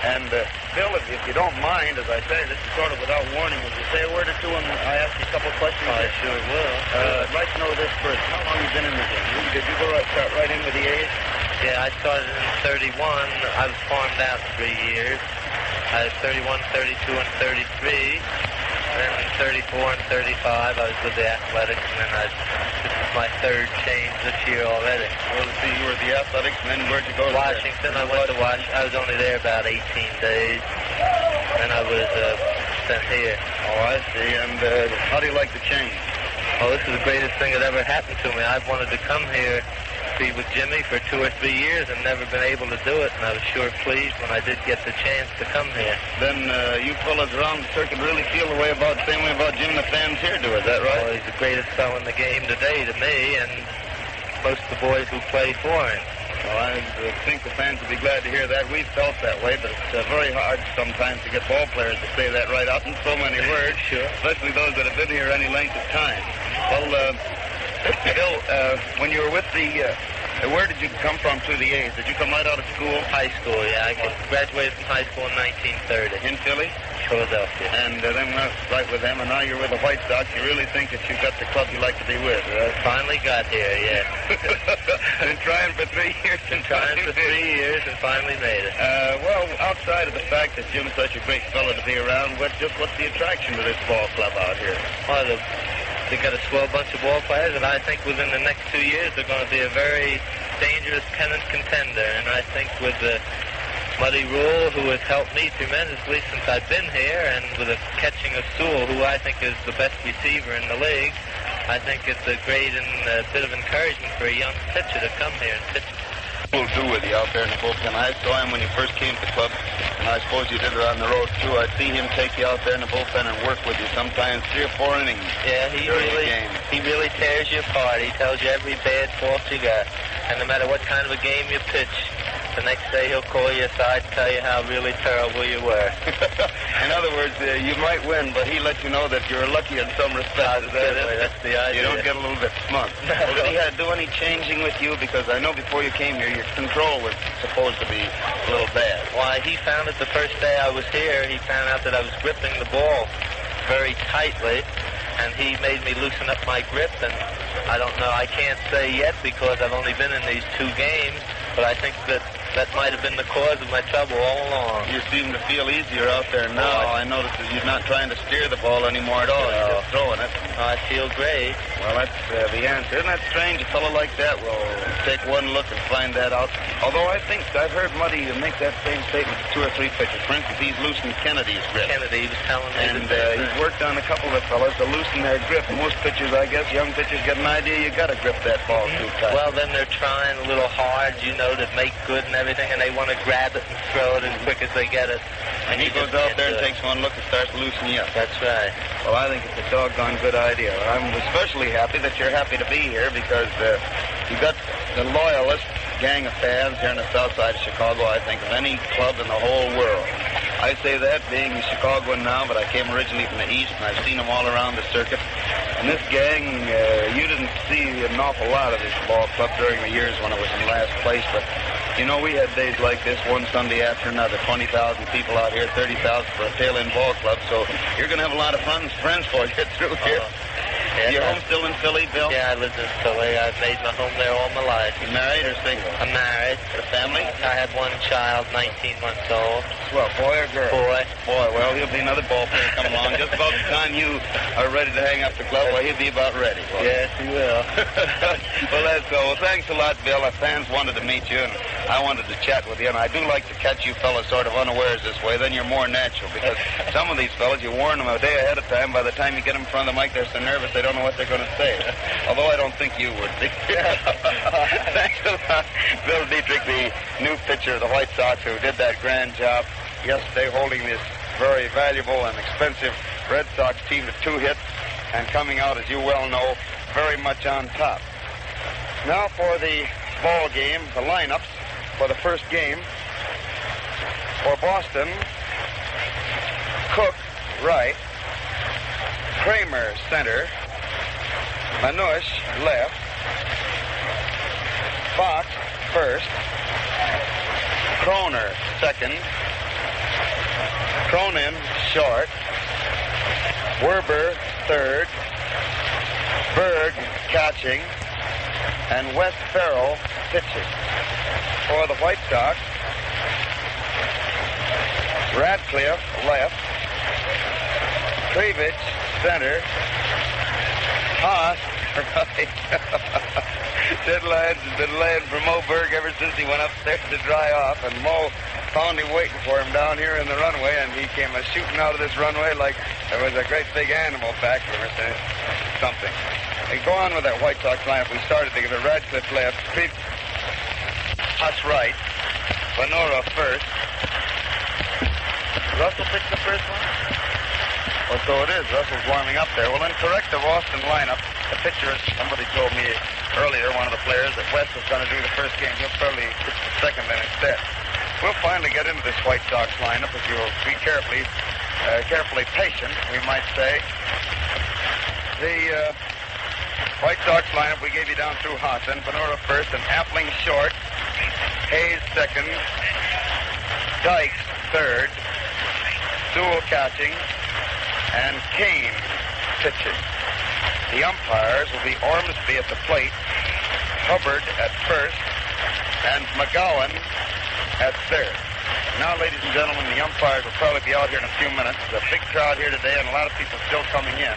And, Bill, if you don't mind, as I say, this is sort of without warning. Would you say a word or two when I ask you a couple of questions? I sure will. I'd like to know this first. How long have you been in the game? Did you start right in with the A's? Yeah, I started in 31. I was farmed out 3 years. I was 31, 32, and 33. Then in 34 and 35, I was with the Athletics, and then this is my third change this year already. Well, see, you were the Athletics, and then where'd you go? Washington. I went to Washington. I was only there about 18 days, and I was sent here. Oh, I see. And how do you like the change? Oh, this is the greatest thing that ever happened to me. I've wanted to come here, be with Jimmy for 2 or 3 years and never been able to do it, and I was sure pleased when I did get the chance to come here. Then you fellas around the circuit really feel the same way about Jim and the fans here do, is that right? Well, he's the greatest fellow in the game today to me, and most of the boys who play for him. Well, I think the fans will be glad to hear that. We've felt that way, but it's very hard sometimes to get ball players to say that right out in so many words, Sure. Especially those that have been here any length of time. Well, Bill, when you were with where did you come from through the A's? Did you come right out of school? High school, yeah. I graduated from high school in 1930. In Philly? Philadelphia. And then went right with them, and now you're with the White Sox. You really think that you've got the club you like to be with, right? Finally got here, yeah. Been trying for 3 years. Been trying for 3 years and finally made it. Well, outside of the fact that Jim's such a great fellow to be around, what's the attraction to this ball club out here? Well, they got a swell bunch of ball players, and I think within the next 2 years they're going to be a very dangerous pennant contender. And I think with Muddy Rule, who has helped me tremendously since I've been here, and with a catching of Sewell, who I think is the best receiver in the league, I think it's a great and bit of encouragement for a young pitcher to come here and pitch. What will do with you out there in the bullpen? I saw him when you first came to the club, and I suppose you did it on the road too. I'd see him take you out there in the bullpen and work with you sometimes 3 or 4 innings. Yeah, he really tears you apart. He tells you every bad fault you got, and no matter what kind of a game you pitch, the next day he'll call you aside and tell you how really terrible you were. In other words, you might win, but he lets you know that you're lucky in some respects. That's the idea. You don't get a little bit smug. Well, did he do any changing with you? Because I know before you came here, your control was supposed to be a little bad. Why, he found it the first day I was here. He found out that I was gripping the ball very tightly, and he made me loosen up my grip, and I don't know, I can't say yet because I've only been in these 2 games, but I think that might have been the cause of my trouble all along. You seem to feel easier out there now. I notice that you're not trying to steer the ball anymore at all. No. You're just throwing it. I feel great. Well, that's the answer. Isn't that strange? A fellow like that will take one look and find that out. Although I think I've heard Muddy make that same statement to 2 or 3 pitchers. For instance, he's loosened Kennedy's grip. Kennedy was telling me. And he's worked on a couple of fellas to loosen their grip. Most pitchers, I guess, young pitchers get an idea you got to grip that ball too tight. Well, then they're trying a little hard, to make good and everything, and they want to grab it and throw it as quick as they get it. And he goes out there and takes one look and starts loosening you up. That's right. Well, I think it's a doggone good idea. I'm especially happy that you're happy to be here because you've got the loyalist gang of fans here on the south side of Chicago, I think, of any club in the whole world. I say that being a Chicagoan now, but I came originally from the East, and I've seen them all around the circuit. And this gang, you didn't see an awful lot of this ball club during the years when it was in last place, but we had days like this one Sunday after another, 20,000 people out here, 30,000 for a tail-end ball club, so you're going to have a lot of friends for you through here. Yeah, your home still in Philly, Bill? Yeah, I lived in Philly. I've made my home there all my life. You married or single? I'm married. Got a family? I have one child, 19 months old. Well, boy or girl? Boy. Boy, well, he'll be another ball player coming along. Just about the time you are ready to hang up the glove, well, he'll be about ready. Yes, he will. Well, that's so. Well, thanks a lot, Bill. Our fans wanted to meet you, and I wanted to chat with you, and I do like to catch you fellas sort of unawares this way. Then you're more natural, because some of these fellas, you warn them a day ahead of time. By the time you get them in front of the mic, they're so nervous they don't know what they're going to say. Although I don't think you would. Thanks a lot, Bill Dietrich, the new pitcher of the White Sox, who did that grand job yesterday, holding this very valuable and expensive Red Sox team to 2 hits and coming out, as you well know, very much on top. Now for the ball game, the lineups for the first game. For Boston, Cook, right. Kramer, center. Manush, left. Fox, first. Kroner, second. Cronin, short. Werber, third. Berg, catching. And Wes Farrell, pitching. For the White Sox, Radcliffe, left. Krivich, center. Haas, right. Ted Lyons has been laying for Mo Berg ever since he went upstairs to dry off, and Mo found him waiting for him down here in the runway, and he came shooting out of this runway like there was a great big animal back here or something. And go on with that White Sox lineup. We started to get a Radcliffe left, Haas right, Venora first. Russell picked the first one? Well, so it is. Russell's warming up there. Well, then correct the Boston lineup. The pitcher, somebody told me earlier, one of the players, that West was going to do the first game. He'll probably pitch the second then instead. We'll finally get into this White Sox lineup if you'll be carefully patient, we might say. The White Sox lineup we gave you down through Hassan, Venora first, and Appling short, Hayes second, Dykes third, Sewell catching, and Kane pitching. The umpires will be Ormsby at the plate, Hubbard at first, and McGowan at third. Now, ladies and gentlemen, the umpires will probably be out here in a few minutes. There's a big crowd here today and a lot of people still coming in.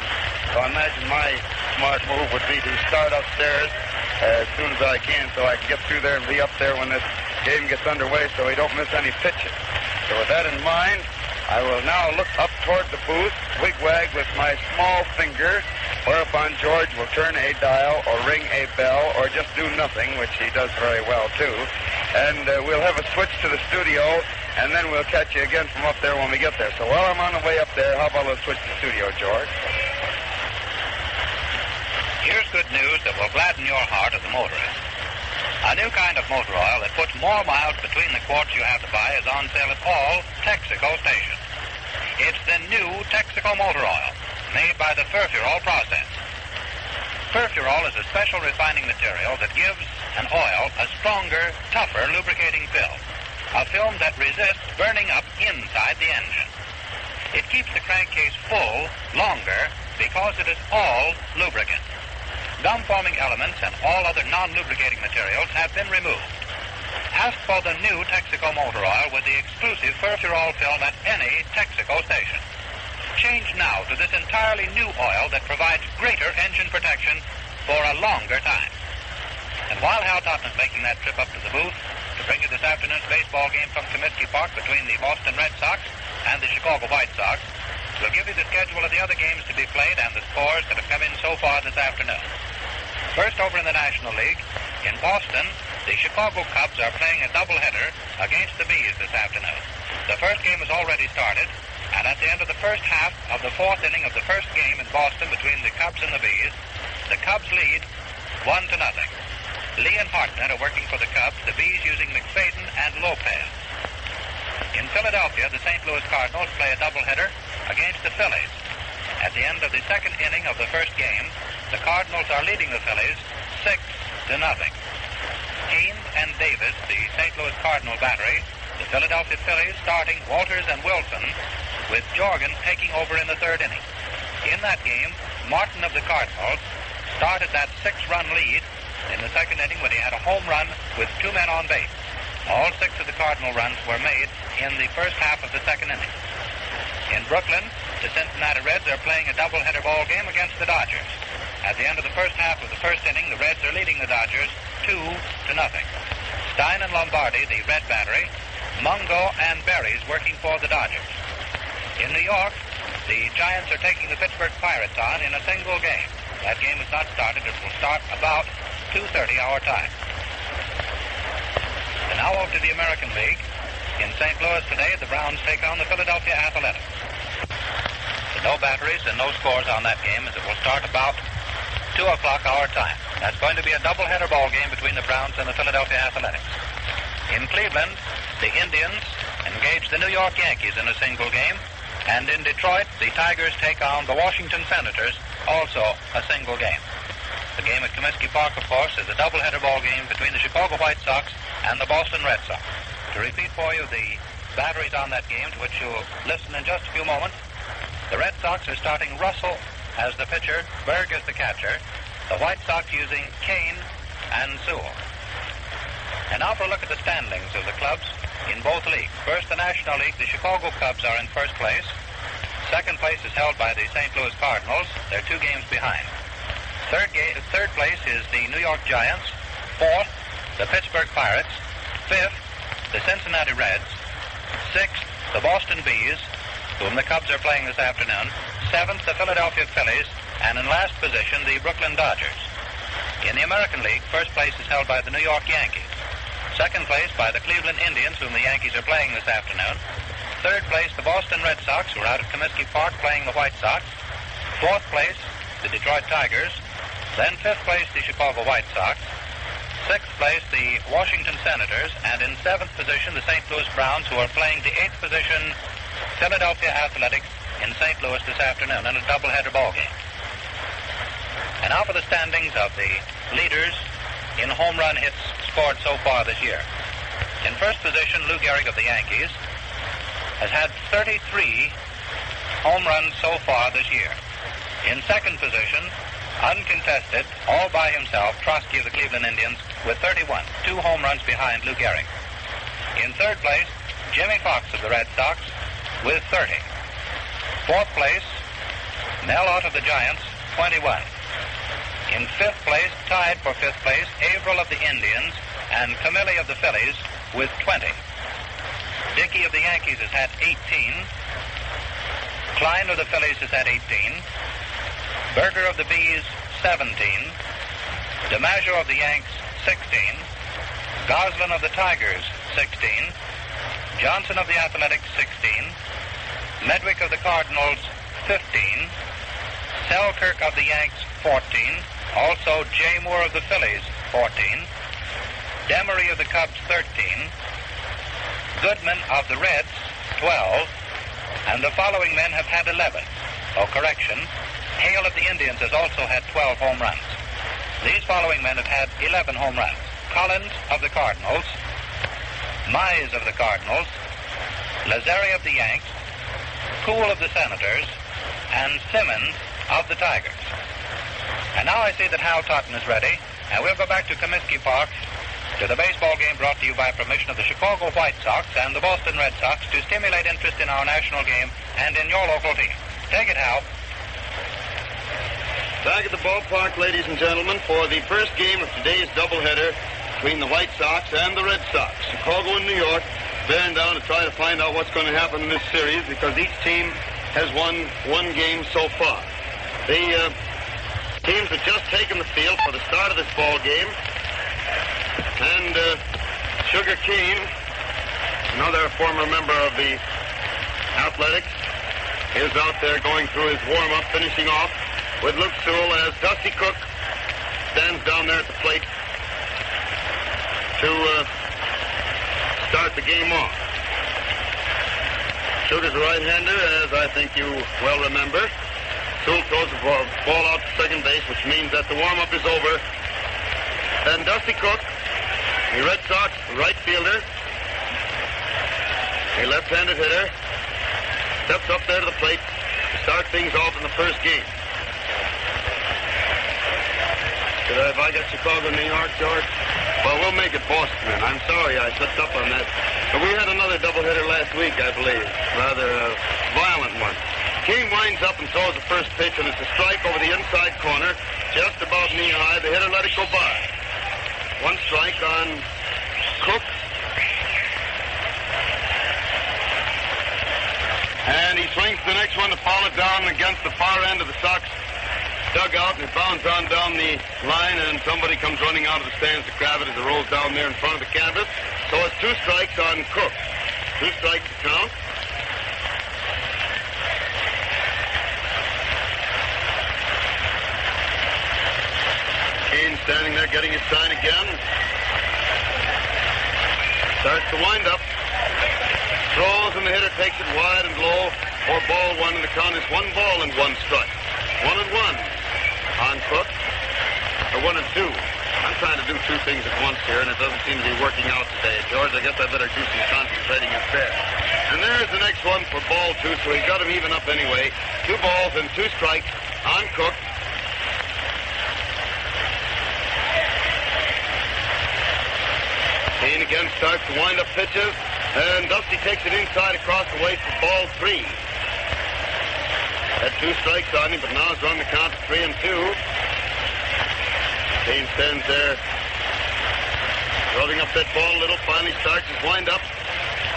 So I imagine my smart move would be to start upstairs as soon as I can so I can get through there and be up there when this game gets underway so we don't miss any pitches. So with that in mind, I will now look up toward the booth, wigwag with my small finger, whereupon George will turn a dial or ring a bell or just do nothing, which he does very well, too. And we'll have a switch to the studio, and then we'll catch you again from up there when we get there. So while I'm on the way up there, how about a switch to the studio, George? Here's good news that will gladden your heart as a motorist. A new kind of motor oil that puts more miles between the quarts you have to buy is on sale at all Texaco stations. It's the new Texaco motor oil, made by the Furfurol process. Furfurol is a special refining material that gives an oil a stronger, tougher lubricating film, a film that resists burning up inside the engine. It keeps the crankcase full longer because it is all lubricant. Gum-forming elements and all other non-lubricating materials have been removed. Ask for the new Texaco motor oil with the exclusive Furfurol film at any Texaco station. Change now to this entirely new oil that provides greater engine protection for a longer time. And while Hal Totten is making that trip up to the booth to bring you this afternoon's baseball game from Comiskey Park between the Boston Red Sox and the Chicago White Sox, we'll give you the schedule of the other games to be played and the scores that have come in so far this afternoon. First, over in the National League, in Boston, the Chicago Cubs are playing a doubleheader against the Bees this afternoon. The first game has already started, and at the end of the first half of the fourth inning of the first game in Boston between the Cubs and the Bees, the Cubs lead 1-0. Lee and Hartnett are working for the Cubs, the Bees using McFadden and Lopez. In Philadelphia, the St. Louis Cardinals play a doubleheader against the Phillies. At the end of the second inning of the first game, the Cardinals are leading the Phillies 6-0. Haynes and Davis, the St. Louis Cardinal battery, the Philadelphia Phillies starting Walters and Wilson, with Jorgen taking over in the third inning. In that game, Martin of the Cardinals started that 6-run lead in the second inning when he had a home run with 2 men on base. All 6 of the Cardinal runs were made in the first half of the second inning. In Brooklyn, the Cincinnati Reds are playing a doubleheader ball game against the Dodgers. At the end of the first half of the first inning, the Reds are leading the Dodgers 2-0. Stein and Lombardi, the Red battery, Mungo and Berry's working for the Dodgers. In New York, the Giants are taking the Pittsburgh Pirates on in a single game. That game has not started. It will start about 2:30 our time. And now over to the American League. In St. Louis today, the Browns take on the Philadelphia Athletics. No batteries and no scores on that game, as it will start about 2 o'clock our time. That's going to be a doubleheader ball game between the Browns and the Philadelphia Athletics. In Cleveland, the Indians engage the New York Yankees in a single game. And in Detroit, the Tigers take on the Washington Senators, also a single game. The game at Comiskey Park, of course, is a doubleheader ball game between the Chicago White Sox and the Boston Red Sox. To repeat for you the batteries on that game, to which you'll listen in just a few moments. The Red Sox are starting Russell as the pitcher, Berg as the catcher. The White Sox using Kane and Sewell. And now for a look at the standings of the clubs in both leagues. First, the National League. The Chicago Cubs are in first place. Second place is held by the St. Louis Cardinals. They're 2 games behind. Third place is the New York Giants. Fourth, the Pittsburgh Pirates. Fifth, the Cincinnati Reds. Sixth, the Boston Bees, whom the Cubs are playing this afternoon. Seventh, the Philadelphia Phillies. And in last position, the Brooklyn Dodgers. In the American League, first place is held by the New York Yankees. Second place by the Cleveland Indians, whom the Yankees are playing this afternoon. Third place, the Boston Red Sox, who are out at Comiskey Park playing the White Sox. Fourth place, the Detroit Tigers. Then fifth place, the Chicago White Sox. Sixth place, the Washington Senators. And in seventh position, the St. Louis Browns, who are playing the eighth position Philadelphia Athletics in St. Louis this afternoon in a doubleheader ball game. And now for the standings of the leaders in home run hits scored so far this year. In first position, Lou Gehrig of the Yankees has had 33 home runs so far this year. In second position, uncontested, all by himself, Trotsky of the Cleveland Indians with 31, 2 home runs behind Lou Gehrig. In third place, Jimmy Fox of the Red Sox with 30. Fourth place, Mel Ott of the Giants, 21. In fifth place, tied for fifth place, Averill of the Indians and Camilli of the Phillies with 20. Dickey of the Yankees has had 18. Klein of the Phillies has had 18. Berger of the Bees, 17. DiMaggio of the Yanks, 16. Goslin of the Tigers, 16. Johnson of the Athletics, 16. Medwick of the Cardinals, 15. Selkirk of the Yanks, 14. Also, Jay Moore of the Phillies, 14. Demery of the Cubs, 13. Goodman of the Reds, 12. And the following men have had 11. Oh, correction. Hale of the Indians has also had 12 home runs. These following men have had 11 home runs. Collins of the Cardinals. Mize of the Cardinals. Lazari of the Yanks. Cool of the Senators. And Simmons of the Tigers. And now I see that Hal Totten is ready, and we'll go back to Comiskey Park to the baseball game brought to you by permission of the Chicago White Sox and the Boston Red Sox to stimulate interest in our national game and in your local team. Take it, Hal. Back at the ballpark, ladies and gentlemen, for the first game of today's doubleheader between the White Sox and the Red Sox. Chicago and New York bearing down to try to find out what's going to happen in this series because each team has won one game so far. The teams have just taken the field for the start of this ball game. And Sugar Kane, another former member of the Athletics, is out there going through his warm-up, finishing off with Luke Sewell as Dusty Cook stands down there at the plate to start the game off. Sugar's a right-hander, as I think you well remember. Sewell throws the ball out to second base, which means that the warm-up is over. And Dusty Cook, the Red Sox right fielder, a left-handed hitter, steps up there to the plate to start things off in the first game. Have I got Chicago, New York, George? Well, we'll make it Boston then. I'm sorry I slipped up on that. But we had another doubleheader last week, I believe. Rather a violent one. Kane winds up and throws the first pitch, and it's a strike over the inside corner, just about knee-high. The hitter let it go by. One strike on Cook. And he swings the next one to foul it down against the far end of the Sox dugout, and it bounds on down the line, and somebody comes running out of the stands to grab it as it rolls down there in front of the canvas. So it's 2 strikes on Cook. 2 strikes to count. Kane standing there getting his sign again. Starts to wind up. Throws, and the hitter takes it wide and low for ball 1, and the count is 1 ball and 1 strike. 1-1 on Cook. Or 1-2 on trying to do two things at once here, and it doesn't seem to be working out today. George, I guess I better do some concentrating instead. And there's the next one for ball two, so he's got him even up anyway. 2 balls and 2 strikes on Cook. Kane again starts to wind up pitches, and Dusty takes it inside across the waist for ball 3. Had 2 strikes on him, but now he's run the count to 3-2. Kane stands there, rubbing up that ball a little, finally starts his wind-up.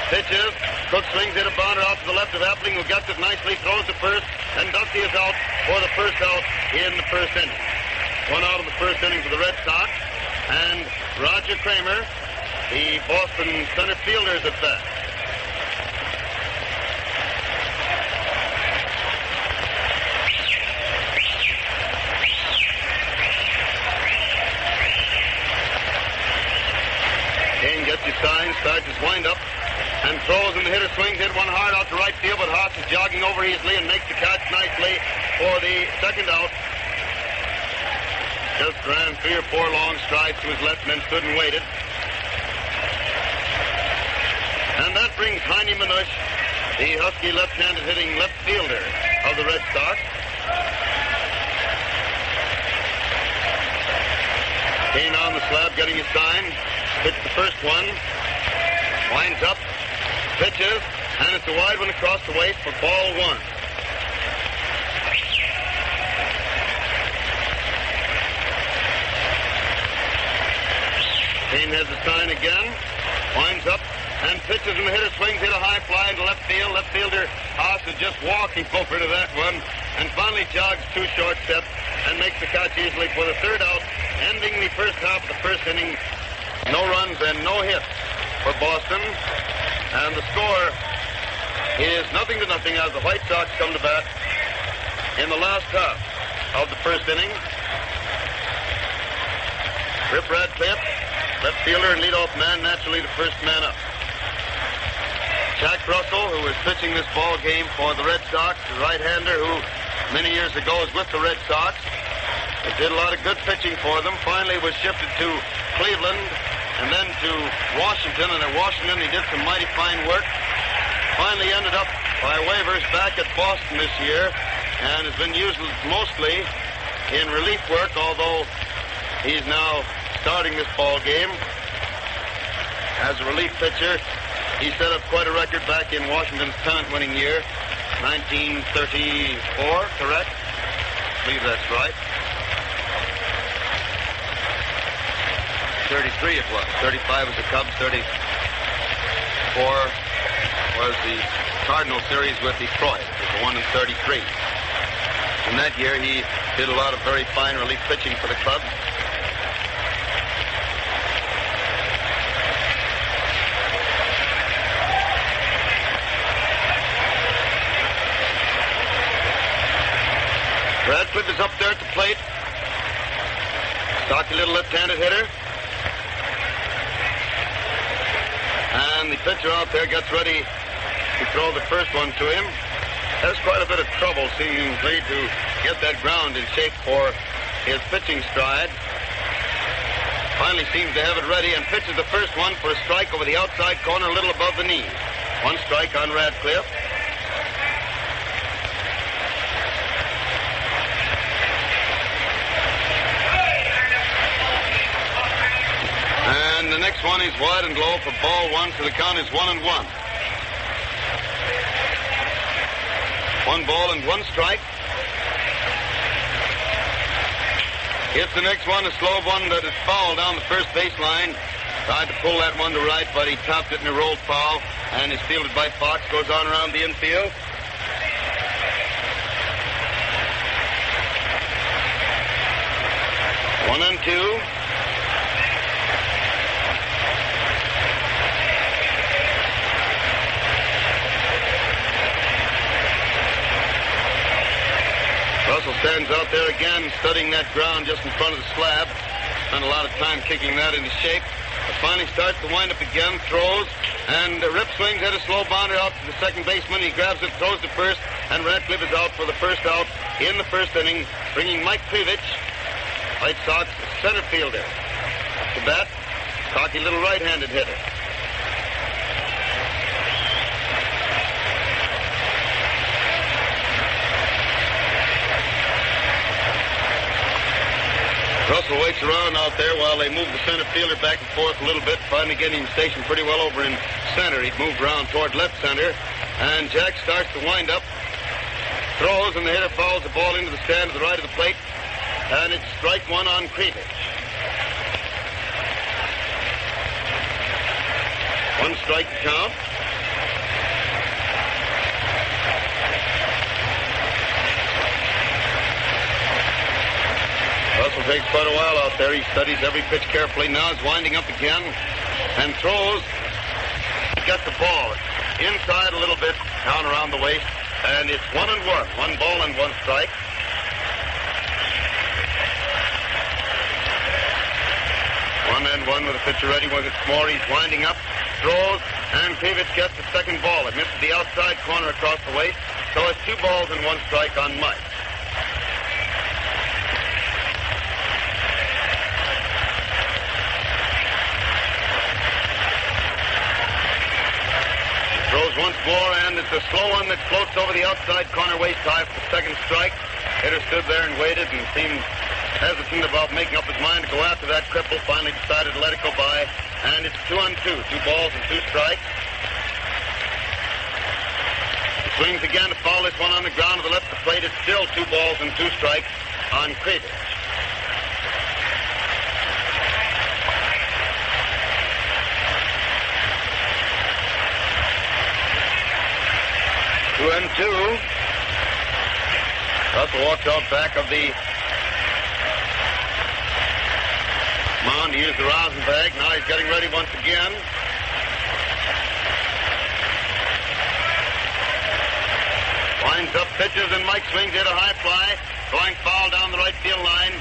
Pitches. Cook swings it a bounder out to the left of Appling, who gets it nicely, throws to first, and Dusty is out for the first out in the first inning. 1 out of the first inning for the Red Sox, and Roger Kramer, the Boston center fielder, is at bat. Kane gets his sign, starts his wind-up, and throws, and the hitter swings it one hard out to right field, but Haas is jogging over easily and makes the catch nicely for the second out. Just ran 3 or 4 long strides to his left and then stood and waited. And that brings Heine Manush, the Husky left-handed hitting left fielder of the Red Sox. Kane on the slab getting his sign. Pitched the first one. Winds up. Pitches. And it's a wide one across the waist for ball 1. Kane has the sign again. Winds up. And pitches, and the hitter swings, hit a high fly into left field. Left fielder Haas is just walking over to that one, and finally jogs 2 short steps and makes the catch easily for the third out, ending the first half of the first inning. No runs and no hits for Boston, and the score is 0-0 as the White Sox come to bat in the last half of the first inning. Rip Radcliffe, left fielder and leadoff man, naturally the first man up. Jack Russell, who is pitching this ball game for the Red Sox, the right-hander who many years ago was with the Red Sox, did a lot of good pitching for them, finally was shifted to Cleveland and then to Washington, and at Washington he did some mighty fine work. Finally ended up by waivers back at Boston this year and has been used mostly in relief work, although he's now starting this ball game as a relief pitcher. He set up quite a record back in Washington's pennant-winning year, 1934, correct? I believe that's right. 33 it was. 35 was the Cubs. 34 was the Cardinal series with Detroit. It was the one in 33. In that year, he did a lot of very fine relief pitching for the Cubs. Radcliffe is up there at the plate. Stocky little left-handed hitter. And the pitcher out there gets ready to throw the first one to him. Has quite a bit of trouble, seemingly, to get that ground in shape for his pitching stride. Finally seems to have it ready and pitches the first one for a strike over the outside corner, a little above the knee. 1 strike on Radcliffe. And the next one is wide and low for ball 1, so the count is 1-1. 1 ball and 1 strike. Hits the next one, a slow one that is foul down the first baseline. Tried to pull that one to right, but he topped it and it rolled foul, and is fielded by Fox, goes on around the infield. One and 2. Russell stands out there again, studying that ground just in front of the slab. Spent a lot of time kicking that into shape. But finally starts to wind up again, throws, and Rip swings at a slow bounder out to the second baseman. He grabs it, throws to first, and Radcliffe is out for the first out in the first inning, bringing Mike Krivich, White Sox center fielder. to bat. Cocky little right-handed hitter. Russell waits around out there while they move the center fielder back and forth a little bit, finally getting him stationed pretty well over in center. He'd moved around toward left center, and Jack starts to wind up, throws, and the hitter fouls the ball into the stand to the right of the plate, and it's strike one on Krivich. One strike to count. Russell takes quite a while out there. He studies every pitch carefully. Now he's winding up again and throws. Got the ball inside a little bit, down around the waist, and it's 1-1. 1 ball and 1 strike. One and one with the pitcher ready. Once it's more, he's winding up, throws, and Krivich gets the second ball. It misses the outside corner across the waist, so it's 2 balls and 1 strike on Mike. Throws once more, and it's a slow one that floats over the outside corner waist high for the second strike. Hitter stood there and waited and seemed hesitant about making up his mind to go after that cripple. Finally decided to let it go by, and it's 2-2. 2 balls and 2 strikes. He swings again to foul this one on the ground to the left of the plate. It's still 2 balls and 2 strikes on Krivich. And 2. Russell walks out back of the mound to use the rosin bag. Now he's getting ready once again. Winds up, pitches, and Mike swings hit a high fly, going foul down the right field line.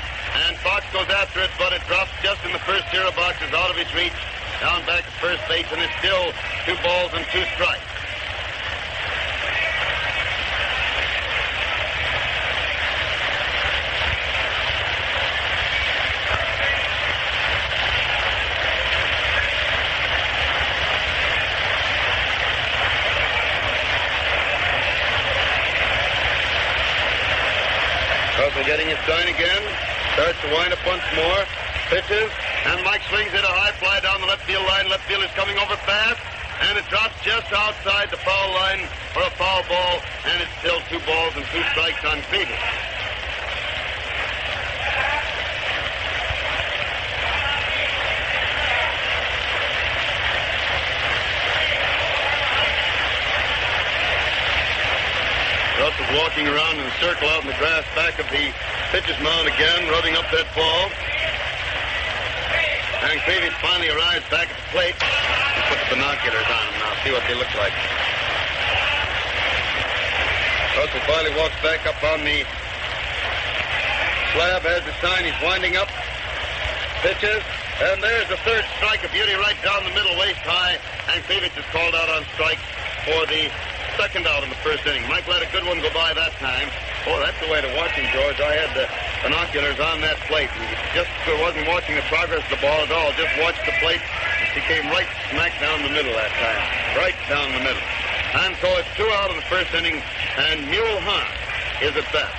And Fox goes after it, but it drops just in the first tier of boxes, out of his reach, down back at first base, and it's still 2 balls and 2 strikes. Getting his sign again, starts to wind up once more, pitches, and Mike swings it a high fly down the left field line. Left fielder's coming over fast, and it drops just outside the foul line for a foul ball, and it's still 2 balls and 2 strikes on Krivich. Russell's walking around in a circle out in the grass back of the pitcher's mound again, rubbing up that ball. And Krivich finally arrives back at the plate. He put the binoculars on him now, see what they look like. Russell finally walks back up on the slab, has the sign, he's winding up, pitches, and there's the third strike, a beauty right down the middle, waist high, and Krivich is called out on strikes for the second out in the first inning. Mike let a good one go by that time. Oh, that's the way to watch him, George. I had the binoculars on that plate. And just wasn't watching the progress of the ball at all. Just watched the plate. He came right smack down the middle that time. Right down the middle. And so it's 2 out in the first inning, and Mule Hunt is at bat.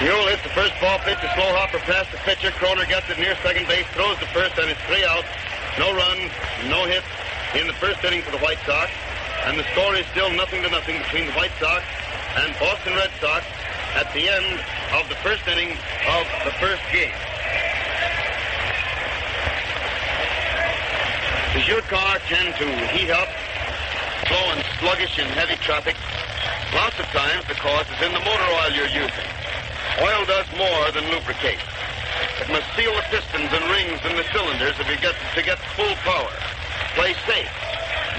Mule hits the first ball pitch, a slow hopper past the pitcher. Kroner gets it near second base, throws the first, and it's 3 outs. No runs, no hits in the first inning for the White Sox. And the score is still 0-0 between the White Sox and Boston Red Sox at the end of the first inning of the first game. Does your car tend to heat up, slow and sluggish in heavy traffic? Lots of times the cause is in the motor oil you're using. Oil does more than lubricate. It must seal the pistons and rings and the cylinders if you get to get full power. Play safe.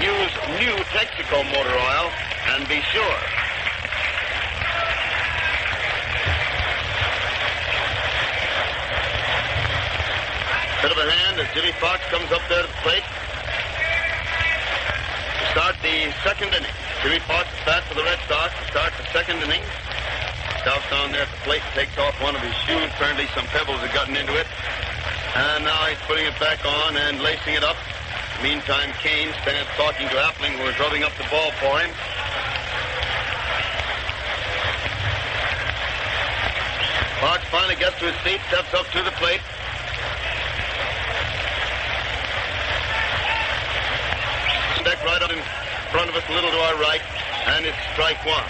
Use new Texaco motor oil and be sure. Bit of a hand as Jimmy Fox comes up there to the plate. start the second inning. Jimmy Fox is back for the Red Sox to start the second inning. Stops down there at the plate and takes off one of his shoes. Apparently some pebbles had gotten into it. And now he's putting it back on and lacing it up. Meantime, Kane stands talking to Appling, who is rubbing up the ball for him. Fox finally gets to his feet, steps up to the plate. Deck right up in front of us, a little to our right, and it's strike one.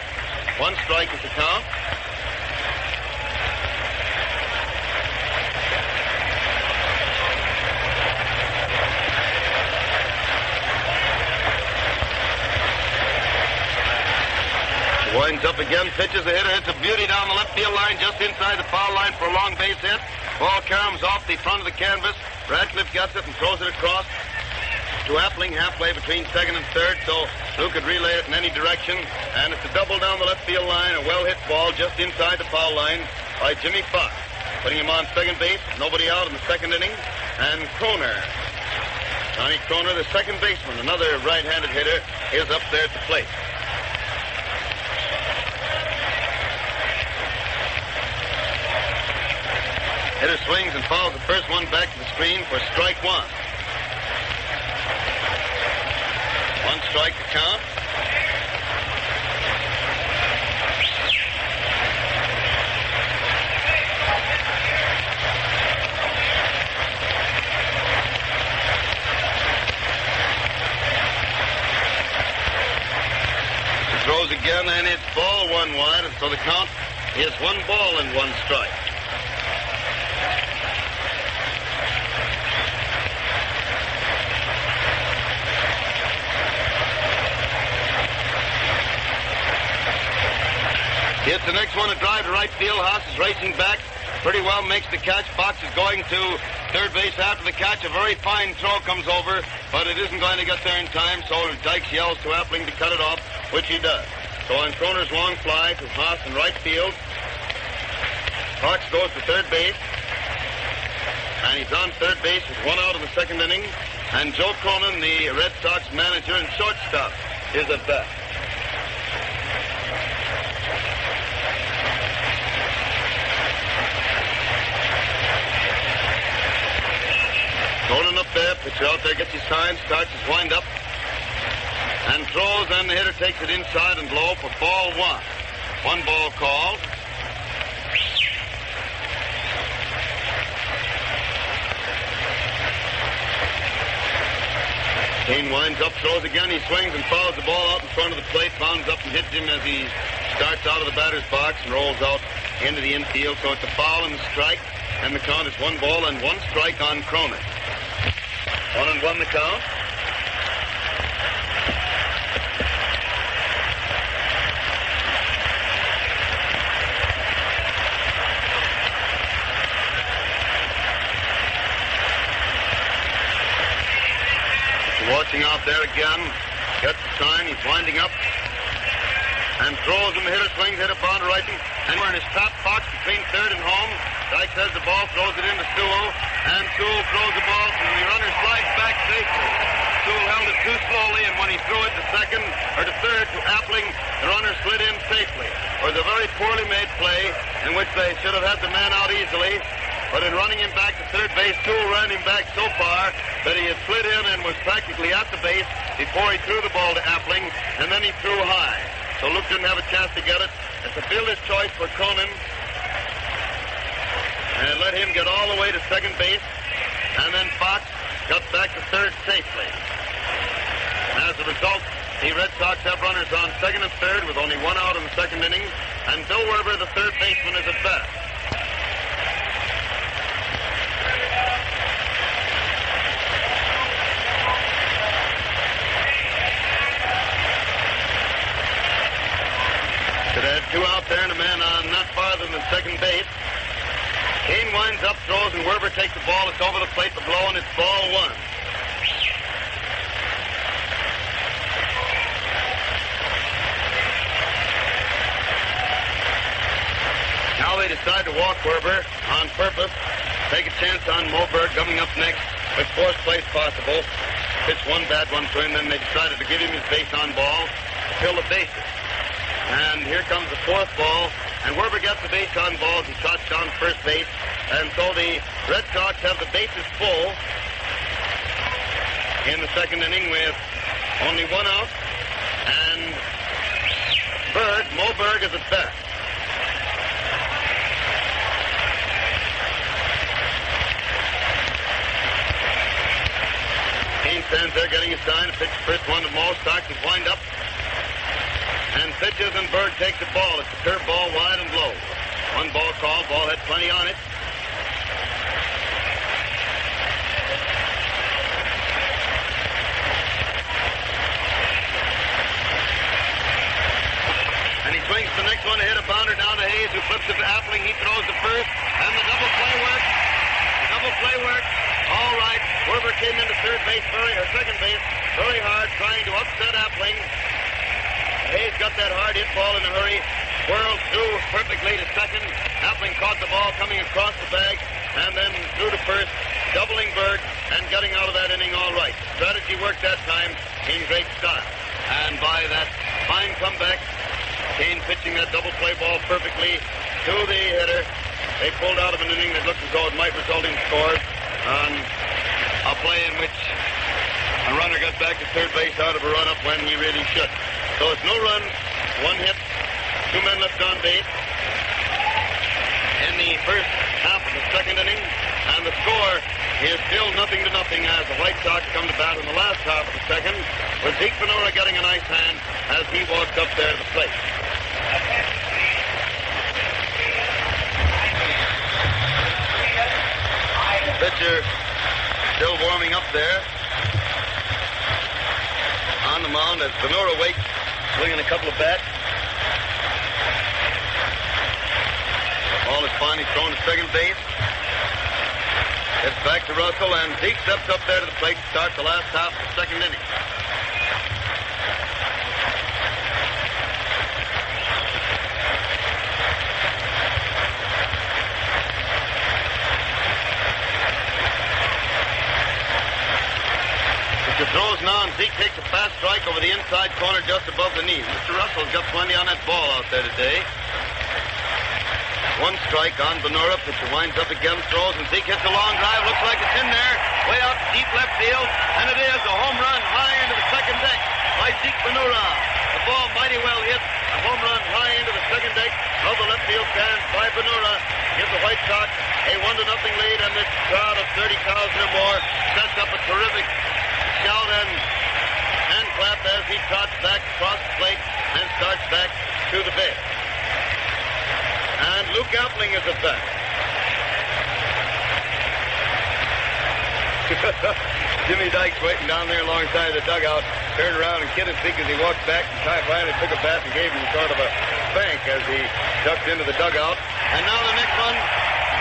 One strike is the count. Winds up again, pitches the hitter, hits a beauty down the left field line, just inside the foul line for a long base hit. Ball caroms off the front of the canvas. Radcliffe gets it and throws it across to Appling, halfway between second and third, so Lou could relay it in any direction. And it's a double down the left field line, a well-hit ball just inside the foul line by Jimmy Fox. Putting him on second base, nobody out in the second inning. And Kroner, Johnny Kroner, the second baseman, another right-handed hitter, is up there at the plate. Hitter swings and fouls the first one back to the screen for strike one. One strike to count. He throws again, and it's ball one wide, and so the count is 1 ball and 1 strike. Hits the next one, a drive to right field. Haas is racing back. Pretty well makes the catch. Fox is going to third base after the catch. A very fine throw comes over, but it isn't going to get there in time, so Dykes yells to Appling to cut it off, which he does. So on Kroner's long fly to Haas in right field, Fox goes to third base, and he's on third base with 1 out in the second inning, and Joe Cronin, the Red Sox manager and shortstop, is at bat. Cronin up there, pitcher out there, gets his sign, starts his wind-up, and throws, and the hitter takes it inside and low for ball one. 1 ball called. Kane winds up, throws again, he swings and fouls the ball out in front of the plate, bounds up and hits him as he starts out of the batter's box and rolls out into the infield. So it's a foul and a strike, and the count is 1 ball and 1 strike on Cronin. 1-1 the count. Watching out there again, gets the sign, he's winding up, and throws, and the hitter swings, hit a ball to right, and we're in his top box between third and home. Dykes has the ball, throws it into Sewell, and Sewell throws the ball, and the runner slides back safely. Sewell held it too slowly, and when he threw it to second, or to third, to Appling, the runner slid in safely. It was a very poorly made play, in which they should have had the man out easily. But in running him back to third base, Sewell ran him back so far that he had slid in and was practically at the base before he threw the ball to Appling, and then he threw high. So Luke didn't have a chance to get it. It's a fielder's choice for Cronin, and let him get all the way to second base, and then Fox got back to third safely. As a result, the Red Sox have runners on second and third with only 1 out in the second inning, and Bill Werber, the third baseman, is at bat. It had 2 out there and a man on not farther than second base. Kane winds up, throws, and Werber takes the ball. It's over the plate for blow, and it's ball 1. Now they decide to walk Werber on purpose. Take a chance on Moberg coming up next with 4th place possible. pitched one bad one to him, then they decided to give him his base on ball to fill the bases. And here comes the fourth ball, and Werber gets the base on ball. He trots down first base, and so the Red Sox have the bases full in the second inning with only one out, and Mo Berg is at bat. Kane stands there getting a sign. Pitch first one to Mo. Starks his wind up and pitches, and Berg takes the ball. It's a curve ball, wide and low. One ball called. Ball had plenty on it. And he swings the next one to hit a bounder down to Hayes, who flips it to Appling. He throws the first, and the double play works. Double play works. All right. Werber came into second base very hard, trying to upset Appling. Hayes got that hard hit ball in a hurry. Whirled through perfectly to second. Appling caught the ball coming across the bag, and then threw to first, doubling Berg and getting out of that inning all right. Strategy worked that time in great style. And by that fine comeback, Kane pitching that double play ball perfectly to the hitter. They pulled out of an inning that looked as though it might result in scores on a play in which a runner got back to third base out of a run-up when he really should. So it's no runs, one hit, two men left on base in the first half of the second inning, and the score is still 0-0 as the White Sox come to bat in the last half of the second, with Zeke Ventura getting a nice hand as he walks up there to the plate. The pitcher still warming up there on the mound as Ventura waits, swinging a couple of bats. The ball is finally thrown to second base. It's back to Russell, and Zeke steps up there to the plate to start the last half of the second inning. Pitcher throws now, and Zeke takes a fast strike over the inside corner just above the knee. Mr. Russell's got plenty on that ball out there today. One strike on Venura. Pitcher winds up again, throws, and Zeke hits a long drive. Looks like it's in there, way out deep left field, and it is a home run high into the second deck by Zeke Venura. The ball mighty well hit. A home run high into the second deck of the left field stands by Venura. Gives the White Sox a 1-0 lead, and this crowd of 30,000 or more sets up a terrific shout and hand clap as he trots back across the plate and starts back to the base. And Luke Appling is at bat. Jimmy Dykes waiting down there alongside the dugout, turned around and kidded Zeke as he walked back, and Ty finally took a bat and gave him sort of a spank as he ducked into the dugout. And now the next one,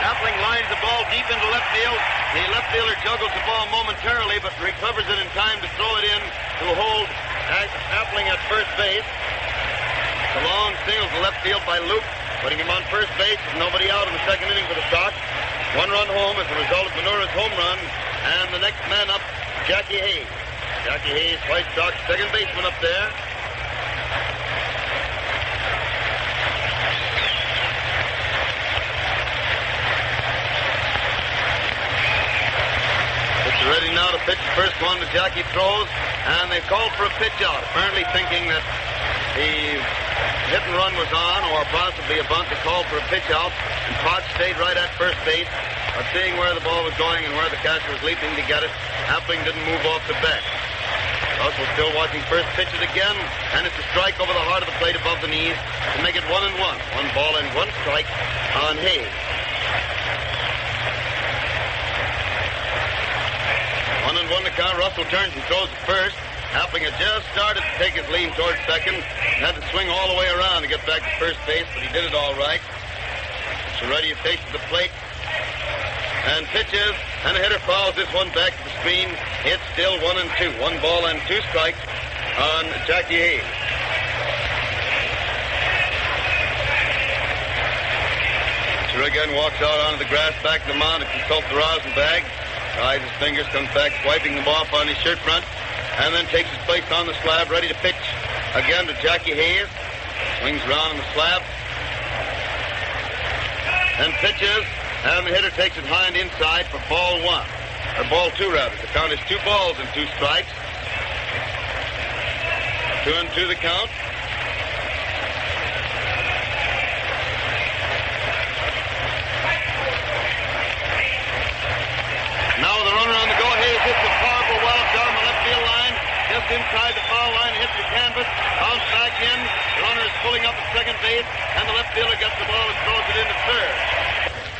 Appling lines the ball deep into left field. The left fielder juggles the ball momentarily, but recovers it in time to throw it in to hold Appling at first base. The long single to left field by Luke, putting him on first base with nobody out in the second inning for the Sox. One run home as a result of Venura's home run, and the next man up, Jackie Hayes. Jackie Hayes, White Sox second baseman up there. It's ready now to pitch the first one that Jackie throws, and they've called for a pitch out, apparently thinking that the hit and run was on, or possibly a bunt. They called for a pitch out, and Potts stayed right at first base, seeing where the ball was going and where the catcher was leaping to get it. Appling didn't move off the bat. Russell still watching first pitches again, and it's a strike over the heart of the plate above the knees to make it 1-1. 1 ball and 1 strike on Hayes. 1-1 the count. Russell turns and throws it first. Appling had just started to take his lean towards second. Had to swing all the way around to get back to first base, but he did it all right. Soretti faces the plate and pitches, and the hitter fouls this one back to the screen. It's still 1-2. 1 ball and 2 strikes on Jackie Hayes. Pitcher again walks out onto the grass back to the mound to consult the rosin bag. Dries his fingers, comes back, swiping them off on his shirt front, and then takes his place on the slab, ready to pitch again to Jackie Hayes. Swings around on the slab, and pitches, and the hitter takes it high and inside for ball one. Or ball two, rather. The count is 2 balls and 2 strikes. 2-2 the count. Now with the runner on the go, Hayes hits a powerful wallop down the left field line, just inside the foul line, hits the canvas, bounces back in. The runner is pulling up at second base, and the left fielder gets the ball and throws it into third.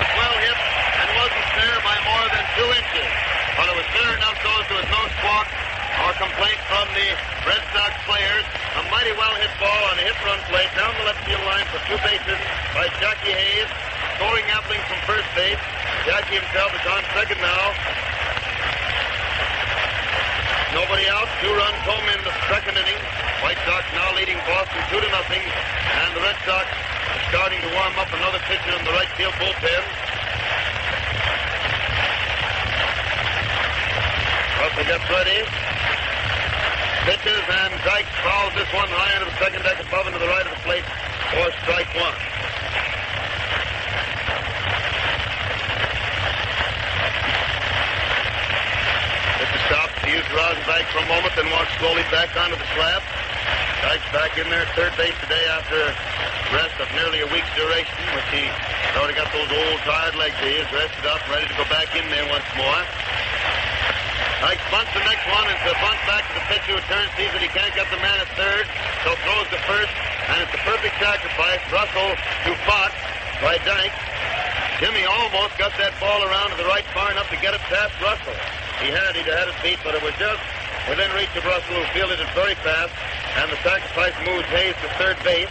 Well hit, and wasn't fair by more than 2 inches. But it was fair enough so as there was no squawk or complaint from the Red Sox players. A mighty well-hit ball on a hit-run play down the left field line for 2 bases by Jackie Hayes, scoring Appling from first base. Jackie himself is on second now. Nobody out. 2-runs home in the second inning. White Sox now leading Boston 2-0, and the Red Sox are starting to warm up another pitcher in the right field bullpen. Russell gets ready. Pitches, and Dykes fouls this one high into the second deck above and to the right of the plate for strike one. Pitcher stops to use the rosin bag for a moment, then walks slowly back onto the slab. Dykes back in there at third base today after rest of nearly a week's duration, which he already got those old tired legs. He is rested up, ready to go back in there once more. Dykes bunts the next one, and it's a bunt back to the pitcher who turns, sees that he can't get the man at third, so throws to first, and it's a perfect sacrifice. Russell to Fox by Dykes. Jimmy almost got that ball around to the right far enough to get it past Russell. He'd had it beat, but it was just within reach of Russell, who fielded it very fast, and the sacrifice moves Hayes to third base.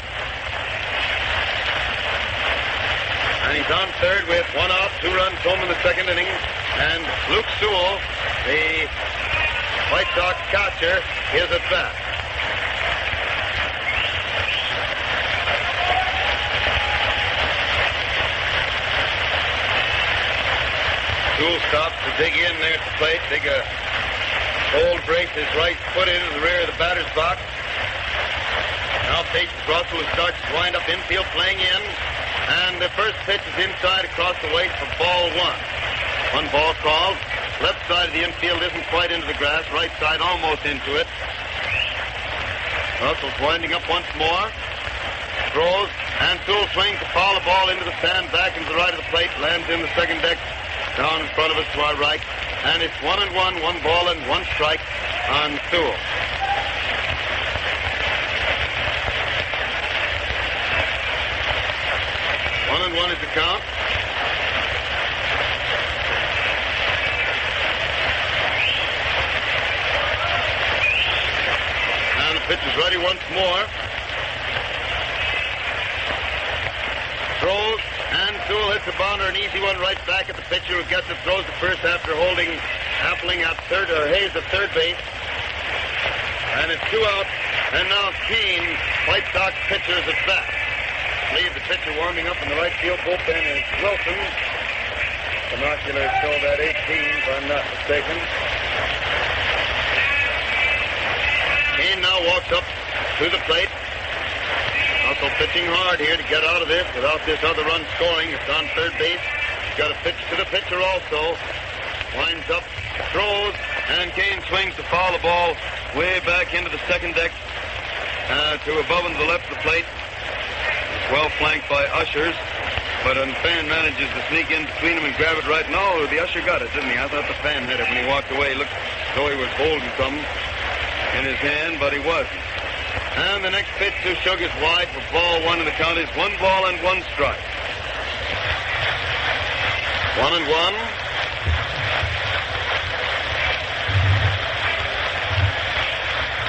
And he's on third with 1 out, 2 runs home in the second inning. And Luke Sewell, the White Sox catcher, is at bat. Sewell stops to dig in there at the plate, dig a hold, brace his right foot into the rear of the batter's box. Now faces Russell, who starts to wind up infield, playing in. And the first pitch is inside across the waist for ball one. 1 ball called. Left side of the infield isn't quite into the grass. Right side almost into it. Russell's winding up once more. Throws, and Sewell swings to foul the ball into the stand, back into the right of the plate. Lands in the second deck, down in front of us to our right. And it's 1-1, 1 ball and 1 strike on Sewell. One is the count. And the pitch is ready once more. Throws, and Sewell hits a bounder, an easy one right back at the pitcher, who gets it, throws the first after holding Appling at third, or Hayes at third base. And it's 2 out, and now Keene, White Sox pitcher, is at bat. I believe the pitcher warming up in the right field bullpen is Wilson. Binoculars show that 18, if I'm not mistaken. Keene now walks up to the plate. Also pitching hard here to get out of this without this other run scoring. It's on third base. He's got a pitch to the pitcher also. Winds up, throws, and Keene swings to foul the ball way back into the second deck to above and to the left of the plate. Well flanked by ushers, but a fan manages to sneak in between them and grab it right. No, the usher got it, didn't he? I thought the fan had it when he walked away. He looked as though he was holding something in his hand, but he wasn't. And the next pitch to Shug is wide for ball one, and the count is 1 ball and 1 strike. 1-1.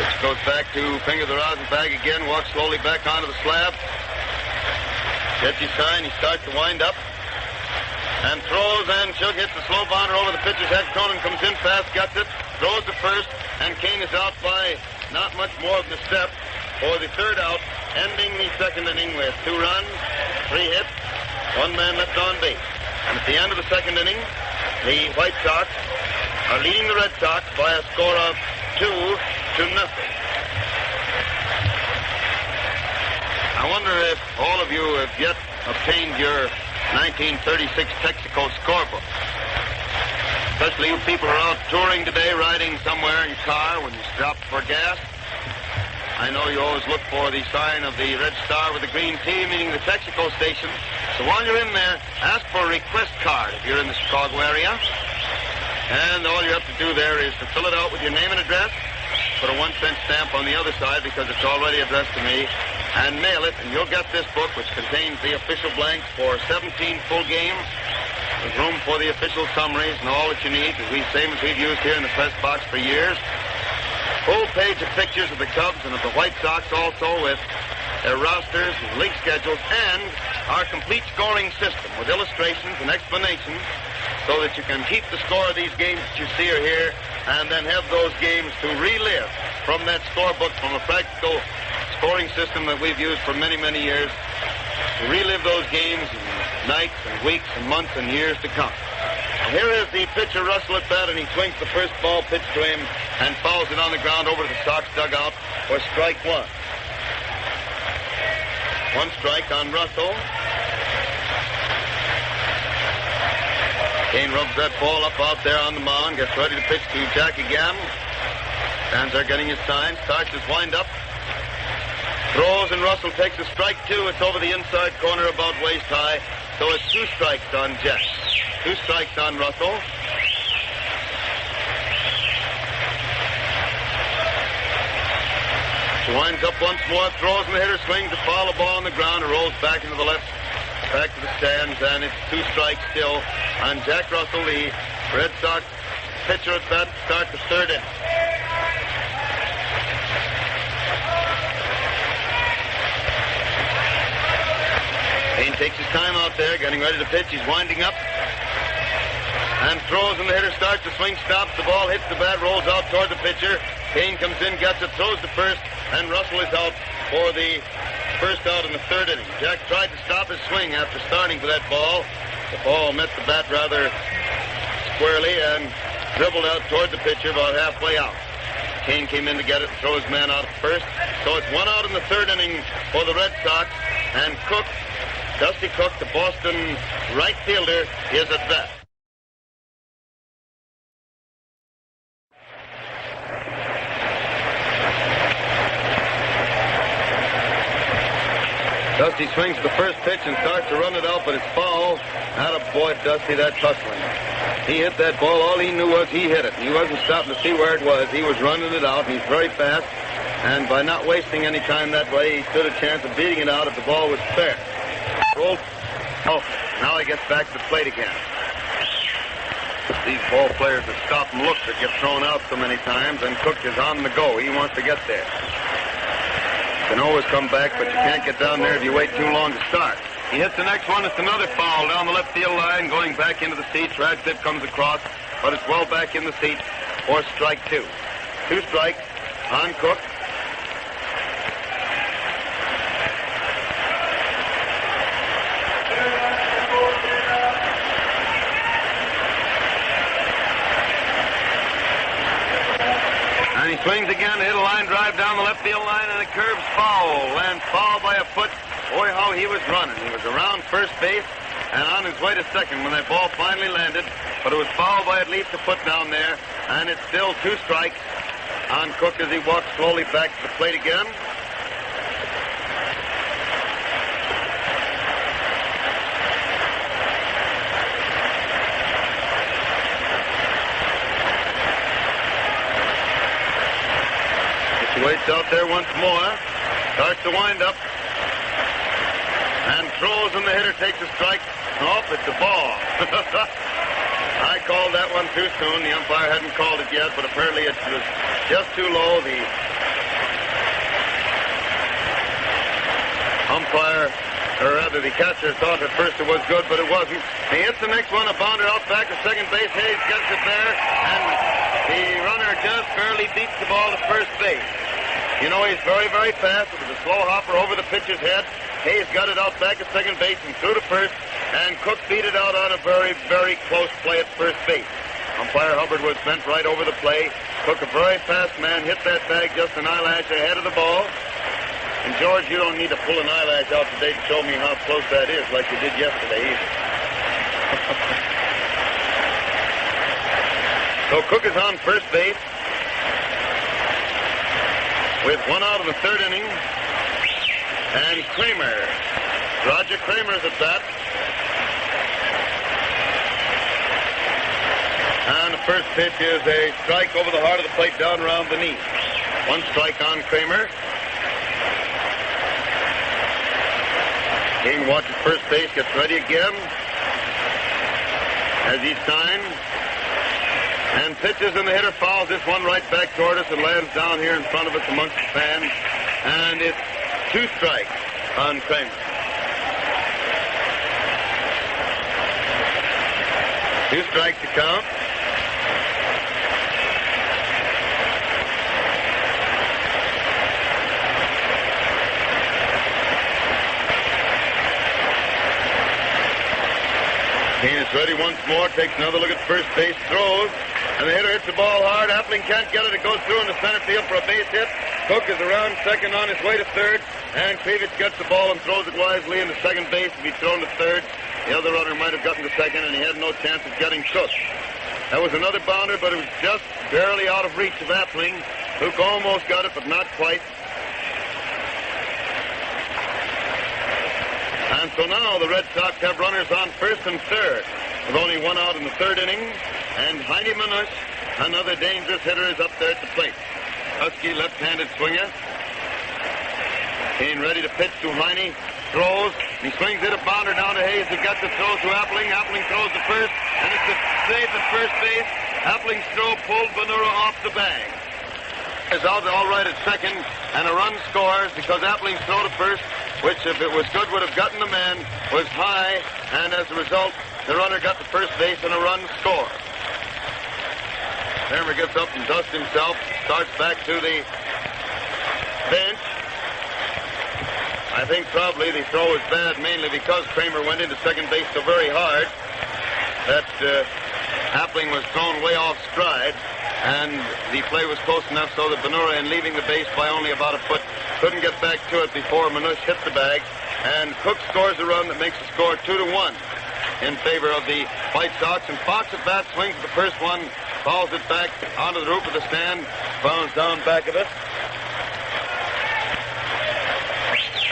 Pitch goes back to finger the rosin bag again, walks slowly back onto the slab. Gets his sign, he starts to wind up. And throws, and Shug hits the slow bounder over the pitcher's head. Cronin comes in fast, gets it, throws to first, and Keene is out by not much more than a step for the third out, ending the second inning with 2 runs, 3 hits, 1 man left on base. And at the end of the second inning, the White Sox are leading the Red Sox by a score of 2-0. I wonder if all of you have yet obtained your 1936 Texaco scorebook. Especially you people who are out touring today, riding somewhere in your car when you stop for gas. I know you always look for the sign of the red star with the green T, meaning the Texaco station. So while you're in there, ask for a request card if you're in the Chicago area. And all you have to do there is to fill it out with your name and address, put a 1-cent stamp on the other side because it's already addressed to me, and mail it, and you'll get this book, which contains the official blanks for 17 full games. There's room for the official summaries and all that you need, same as we've used here in the press box for years. Full page of pictures of the Cubs and of the White Sox, also with their rosters and league schedules, and our complete scoring system with illustrations and explanations so that you can keep the score of these games that you see or hear and then have those games to relive from that scorebook, from a practical scoring system that we've used for many, many years, to relive those games in nights and weeks and months and years to come. Here is the pitcher, Russell, at bat, and he swings the first ball pitched to him and fouls it on the ground over to the Sox dugout for strike one. One strike on Russell. Kane rubs that ball up out there on the mound, gets ready to pitch to Jack again. Fans are getting his sign, starts his wind-up. Throws, and Russell takes a strike two. It's over the inside corner about waist high. So it's 2 strikes on Jack. 2 strikes on Russell. He winds up once more, throws, and the hitter swings the foul ball on the ground and rolls back into the left, back to the stands, and it's 2 strikes still on Jack Russell, the Red Sox pitcher at bat to start the third inning. Kane takes his time out there, getting ready to pitch. He's winding up and throws, and the hitter starts to swing, stops. The ball hits the bat, rolls out toward the pitcher. Kane comes in, gets it, throws to first, and Russell is out for the first out in the third inning. Jack tried to stop his swing after starting for that ball. The ball met the bat rather squarely and dribbled out toward the pitcher about halfway out. Kane came in to get it and throw his man out at first. So it's 1 out in the third inning for the Red Sox, and Cook, Dusty Cook, the Boston right fielder, is at bat. Dusty swings the first pitch and starts to run it out, but it's foul. Attaboy, Dusty, that's hustling. He hit that ball. All he knew was he hit it. He wasn't stopping to see where it was. He was running it out, and he's very fast. And by not wasting any time that way, he stood a chance of beating it out if the ball was fair. Rolled. Oh, now he gets back to the plate again. These ball players that stop and look that get thrown out so many times, and Cook is on the go. He wants to get there. You can always come back, but you can't get down there if you wait too long to start. He hits the next one. It's another foul down the left field line, going back into the seats. Radcliffe comes across, but it's well back in the seats for strike 2. 2 strikes on Cook. And he swings again, hit a line drive down the left field line, and it curves foul. Lands foul by a foot. Boy, how he was running. He was around first base and on his way to second when that ball finally landed. But it was foul by at least a foot down there, and it's still 2 strikes on Cook as he walks slowly back to the plate again. He waits out there once more, starts to wind up, and throws, and the hitter takes a strike. Oh, it's a ball. I called that one too soon. The umpire hadn't called it yet, but apparently it was just too low. The umpire, or rather the catcher, thought at first it was good, but it wasn't. He hits the next one, a bounder out back to second base. Hayes gets it there, and the runner just barely beats the ball to first base. You know, he's very, very fast. It was a slow hopper over the pitcher's head. Hayes got it out back at second base and threw to first, and Cook beat it out on a very, very close play at first base. Umpire Hubbard was bent right over the play. Cook, a very fast man, hit that bag just an eyelash ahead of the ball. And, George, you don't need to pull an eyelash out today to show me how close that is like you did yesterday either. So Cook is on first base with 1 out of the 3rd inning. And Kramer, Roger Kramer's at bat. And the first pitch is a strike over the heart of the plate down around the knee. 1 strike on Kramer. King watches first base, gets ready again as he's signed. And pitches, and the hitter fouls this one right back toward us and lands down here in front of us amongst the fans. And it's 2 strikes on Kramer. 2 strikes to count. Kane is ready once more, takes another look at first base, throws, and the hitter hits the ball hard. Appling can't get it. It goes through in the center field for a base hit. Cook is around second on his way to third, and Krivich gets the ball and throws it wisely into second base. If he'd thrown to third, the other runner might have gotten to second, and he had no chance of getting Cook. That was another bounder, but it was just barely out of reach of Appling. Cook almost got it, but not quite. And so now the Red Sox have runners on first and third with only 1 out in the 3rd inning. And Heine Manush, another dangerous hitter, is up there at the plate. Husky left-handed swinger. Kane ready to pitch to Heine. Throws. He swings it a bounder down to Hayes, who gets the throw to Appling. Appling throws to first, and it's a save at first base. Appling's throw pulled Bonura off the bag. Is out all right at second, and a run scores because Appling's throw to first, which if it was good would have gotten the man, was high, and as a result, the runner got to first base and a run score. Kramer gets up and dusts himself, starts back to the bench. I think probably the throw was bad mainly because Kramer went into second base so very hard that Appling was thrown way off stride, and the play was close enough so that Bonura, in leaving the base by only about a foot, couldn't get back to it before Manush hit the bag. And Cook scores a run that makes the score 2-1 in favor of the White Sox. And Fox at bat swings at the first one, fouls it back onto the roof of the stand, bounds down back of it.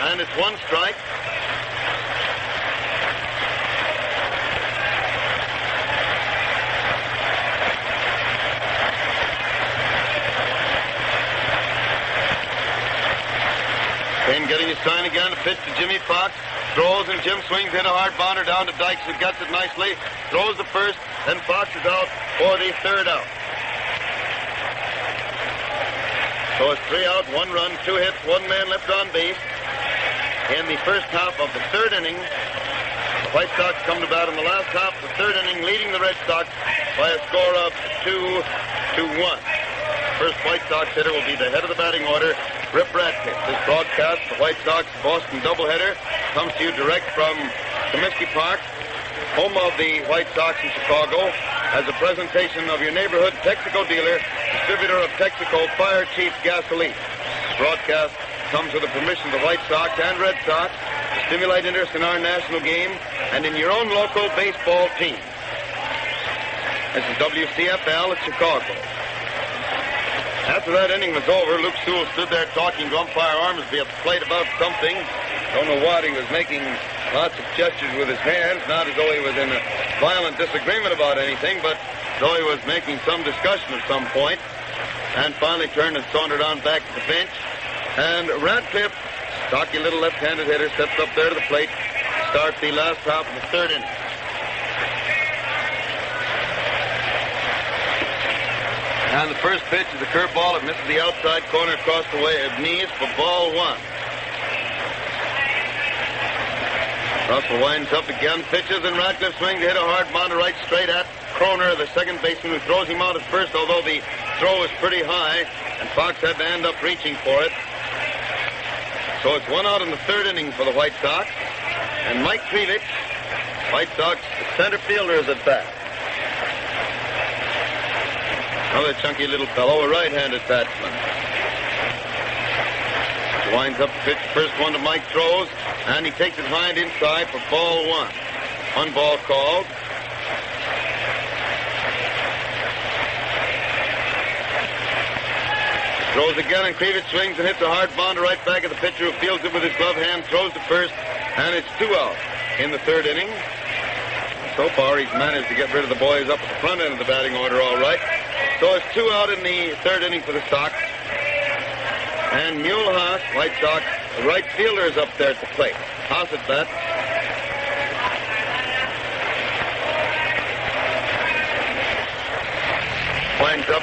And it's 1 strike. Kane getting his sign again to pitch to Jimmy Fox. Throws and Jim swings, hit a hard bounder down to Dykes, who gets it nicely. Throws the first, and Fox is out for the 3rd out. So it's 3 out, 1 run, 2 hits, 1 man left on base. In the first half of the 3rd inning, the White Sox come to bat in the last half of the 3rd inning, leading the Red Sox by a score of 2-1. First White Sox hitter will be the head of the batting order, Rip Radcliffe. This broadcast, the White Sox-Boston doubleheader, comes to you direct from Comiskey Park, home of the White Sox in Chicago, as a presentation of your neighborhood Texaco dealer, distributor of Texaco Fire Chief gasoline. This broadcast comes with the permission of the White Sox and Red Sox to stimulate interest in our national game and in your own local baseball team. This is WCFL at Chicago. After that inning was over, Luke Sewell stood there talking to umpire Ormsby at the plate about something. Don't know what. He was making lots of gestures with his hands, not as though he was in a violent disagreement about anything, but as though he was making some discussion at some point. And finally turned and sauntered on back to the bench. And Radcliffe, stocky little left-handed hitter, steps up there to the plate, starts the last half of the 3rd inning. And the first pitch is a curveball. It misses the outside corner across the way of knees for ball 1. Russell winds up again, pitches, and Radcliffe swings to hit a hard bounder right straight at Kroner, the second baseman, who throws him out at first, although the throw was pretty high, and Fox had to end up reaching for it. So it's 1 out in the 3rd inning for the White Sox. And Mike Krivich, White Sox center fielder, is at bat. Another chunky little fellow, a right-handed batsman. Winds up the pitch. First one to Mike throws, and he takes it high and inside for ball one. One ball called. Throws again, and Krivich swings and hits a hard bounder right back at the pitcher, who fields it with his glove hand, throws to first, and it's 2 out in the third inning. So far, he's managed to get rid of the boys up at the front end of the batting order all right. So it's 2 out in the third inning for the Sox. And Mule Haas, White Sox, the right fielder, is up there at the plate. Haas at bat. Winds up,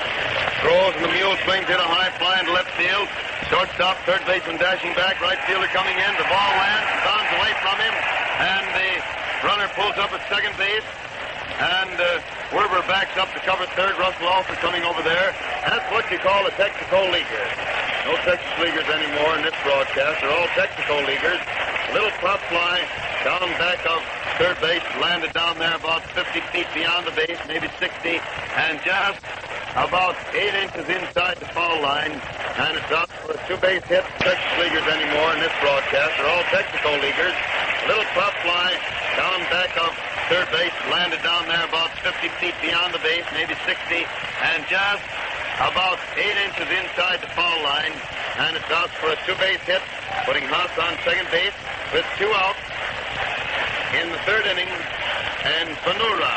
throws, and the Mule swings, hit a high fly into left field. Shortstop, third baseman dashing back, right fielder coming in. The ball lands, bounds away from him, and the runner pulls up at second base. And Werber backs up to cover third. Russell also coming over there. That's what you call a Texaco leaguer. No Texas leaguers anymore in this broadcast. They're all Texaco leaguers. A little pop fly down back of third base, landed down there about 50 feet beyond the base, maybe 60, and just about 8 inches inside the foul line. And it's out for a 2-base hit. Texas leaguers anymore in this broadcast. They're all Texaco leaguers. A little pop fly down back of third base, landed down there about 50 feet beyond the base, maybe 60, and just about 8 inches inside the foul line. And it's out for a 2-base hit, putting Haas on second base with 2 out in the third inning. And Fanura,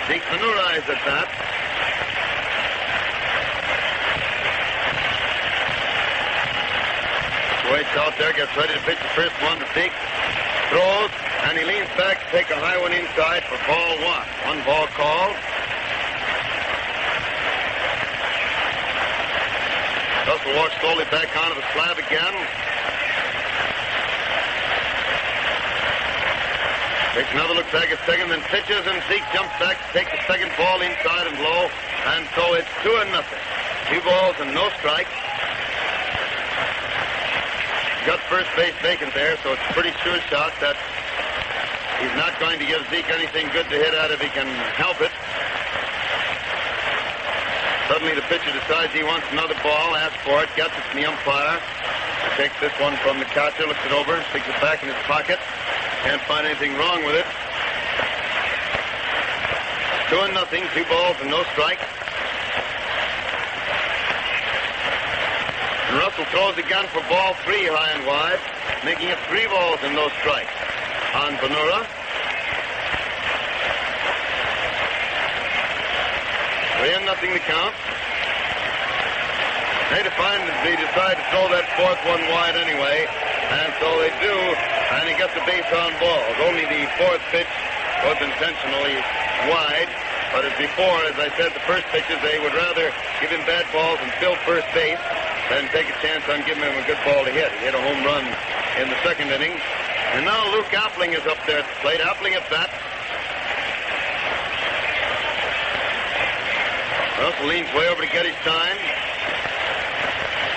Zeke Fanura is at bat. Waits out there, gets ready to pitch the first one to Zeke. Throws, and he leans back to take a high one inside for ball one. One ball called. Russell walks slowly back onto the slab again. Takes another look back at second, then pitches, and Zeke jumps back to take the second ball inside and low. And so it's 2-0. 2 balls and no strikes. Got first base vacant there, so it's a pretty sure shot that he's not going to give Zeke anything good to hit at if he can help it. Suddenly the pitcher decides he wants another ball, asks for it, gets it from the umpire. He takes this one from the catcher, looks it over, sticks it back in his pocket. Can't find anything wrong with it. 2-0, 2 balls and no strikes. And Russell throws again for ball 3 high and wide, making it 3 balls and no strikes on Fanura. 3-0 the count. They decide to throw that fourth one wide anyway, and so they do, and he gets a base on balls. Only the fourth pitch was intentionally wide, but as before, as I said, the first pitches, they would rather give him bad balls and fill first base than take a chance on giving him a good ball to hit. He hit a home run in the second inning. And now Luke Appling is up there at the plate. Appling at bat. Russell leans way over to get his time.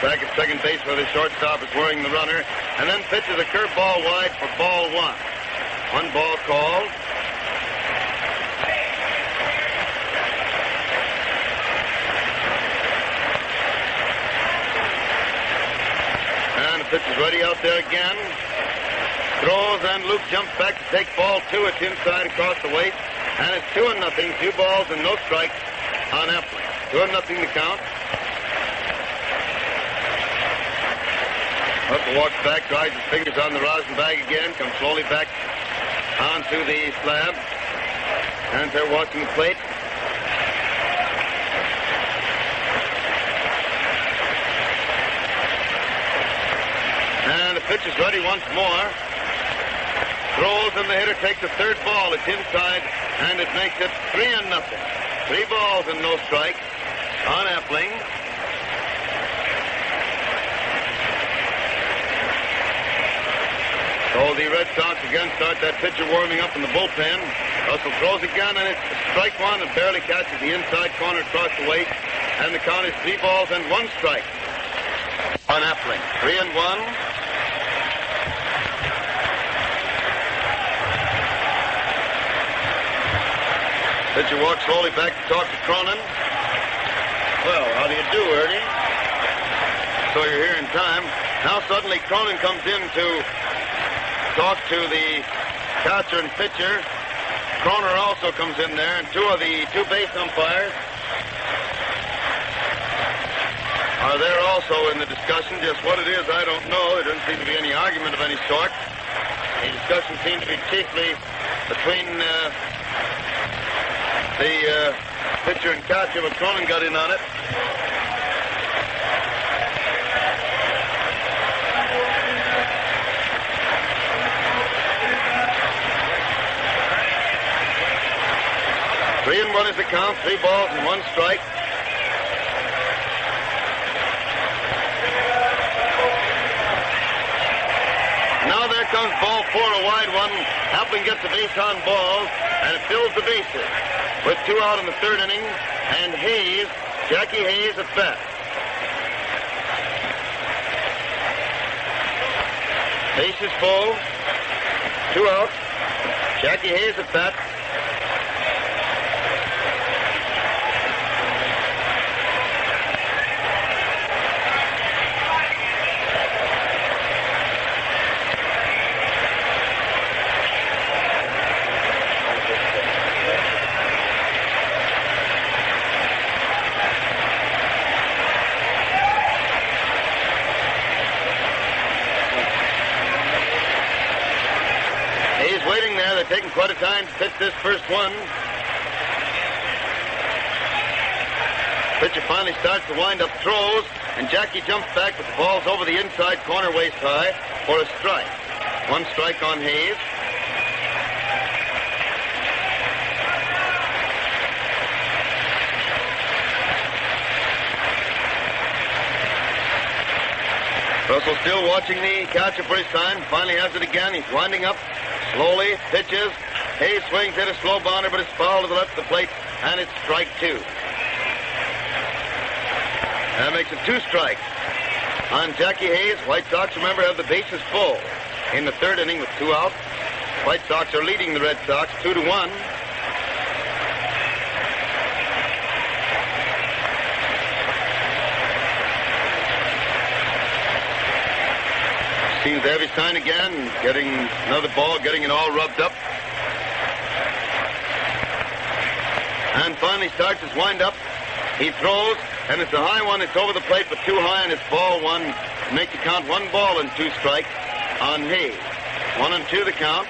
Back at second base where the shortstop is worrying the runner. And then pitches a curveball wide for ball 1. 1 ball called. Pitch is ready out there again. Throws, and Luke jumps back to take ball 2. It's inside across the waist. And it's 2-0. 2 balls and no strikes on Appling. 2-0 the count. Russell walks back, tries his fingers on the rosin bag again, comes slowly back onto the slab. And they're watching the plate. And the pitch is ready once more. Throws, and the hitter takes the third ball. It's inside, and it makes it 3-0. 3 balls and no strikes on Appling. So the Red Sox again start that pitcher warming up in the bullpen. Russell throws again, and it's strike 1 and barely catches the inside corner across the waist. And the count is 3 balls and 1 strike on Appling. 3-1. Pitcher walks slowly back to talk to Cronin. Well, how do you do, Ernie? So you're here in time. Now suddenly Cronin comes in to talk to the catcher and pitcher. Croner also comes in there, and two base umpires are there also in the discussion. Just what it is, I don't know. There doesn't seem to be any argument of any sort. The discussion seems to be chiefly between the pitcher and catcher, but Cronin got in on it. Three and one is the count. 3 balls and 1 strike. Now there comes ball 4, a wide one. Appling gets a base on ball, and it fills the bases. With 2 out in the 3rd inning, and Hayes, Jackie Hayes at bat. Base is full. 2 out. Jackie Hayes at bat. Taking quite a time to pitch this first one. Pitcher finally starts to wind up, throws, and Jackie jumps back, but the ball's over the inside corner waist high for a strike. 1 strike on Hayes. Russell still watching the catcher for his time. Finally has it again. He's winding up. Slowly, pitches. Hayes swings, hit a slow bounder, but it's foul to the left of the plate, and it's strike 2. That makes it 2 strikes on Jackie Hayes. White Sox, remember, have the bases full in the 3rd inning with 2 out. White Sox are leading the Red Sox 2-1. Seems to have his sign again, getting another ball, getting it all rubbed up. And finally starts his wind-up. He throws, and it's a high one. It's over the plate, but too high, and it's ball 1. Make the count 1 ball and 2 strikes on Hayes. 1-2 the count.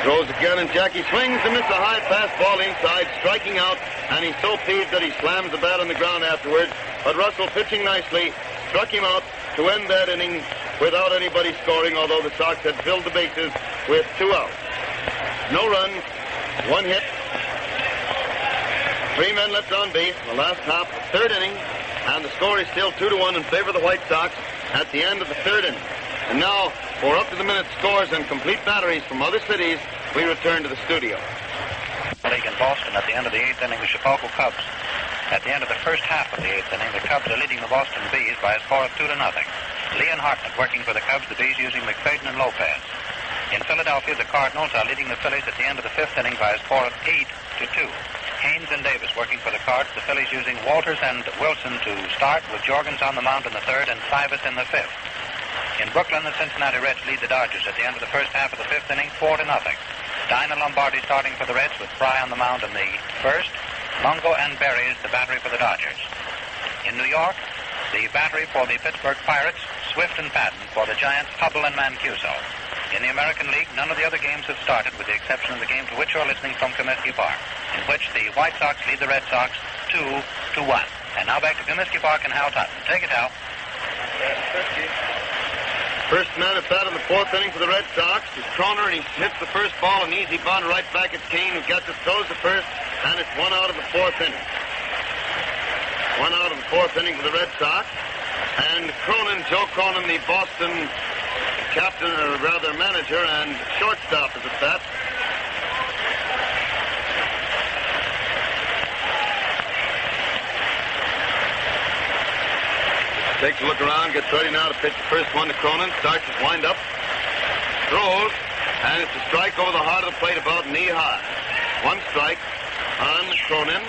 Throws again, and Jackie swings and misses a high fastball inside, striking out, and he's so peeved that he slams the bat on the ground afterwards. But Russell, pitching nicely, struck him out to end that inning without anybody scoring, although the Sox had filled the bases with 2 outs. No runs, 1 hit. 3 men left on base in the last half of the 3rd inning, and the score is still 2-1 in favor of the White Sox at the end of the 3rd inning. And now, for up-to-the-minute scores and complete batteries from other cities, we return to the studio. League in Boston at the end of the 8th inning, the Chicago Cubs. At the end of the first half of the 8th inning, the Cubs are leading the Boston Bees by a score of 2-0. Lee and Hartnett working for the Cubs, the Bees using McFadden and Lopez. In Philadelphia, the Cardinals are leading the Phillies at the end of the 5th inning by a score of 8-2. Haynes and Davis working for the Cards, the Phillies using Walters and Wilson to start, with Jorgens on the mound in the 3rd and Cybus in the 5th. In Brooklyn, the Cincinnati Reds lead the Dodgers at the end of the first half of the 5th inning, 4-0. Dinah Lombardi starting for the Reds with Fry on the mound in the 1st. Longo and Berry is the battery for the Dodgers. In New York, the battery for the Pittsburgh Pirates, Swift and Patton. For the Giants, Hubble and Mancuso. In the American League, none of the other games have started, with the exception of the game to which you're listening from Comiskey Park, in which the White Sox lead the Red Sox 2-1. And now back to Comiskey Park and Hal Tutton. Take it, Hal. First man at bat in the 4th inning for the Red Sox is Croner, and he hits the first ball, an easy bunt right back at Kane, who gets it, throws the first, and it's 1 out of the 4th inning. 1 out of the 4th inning for the Red Sox. And Cronin, Joe Cronin, the Boston captain, or rather manager, and shortstop is at bat. Takes a look around, gets ready now to pitch the first one to Cronin. Starts his wind-up. Throws. And it's a strike over the heart of the plate about knee high. One strike on Cronin.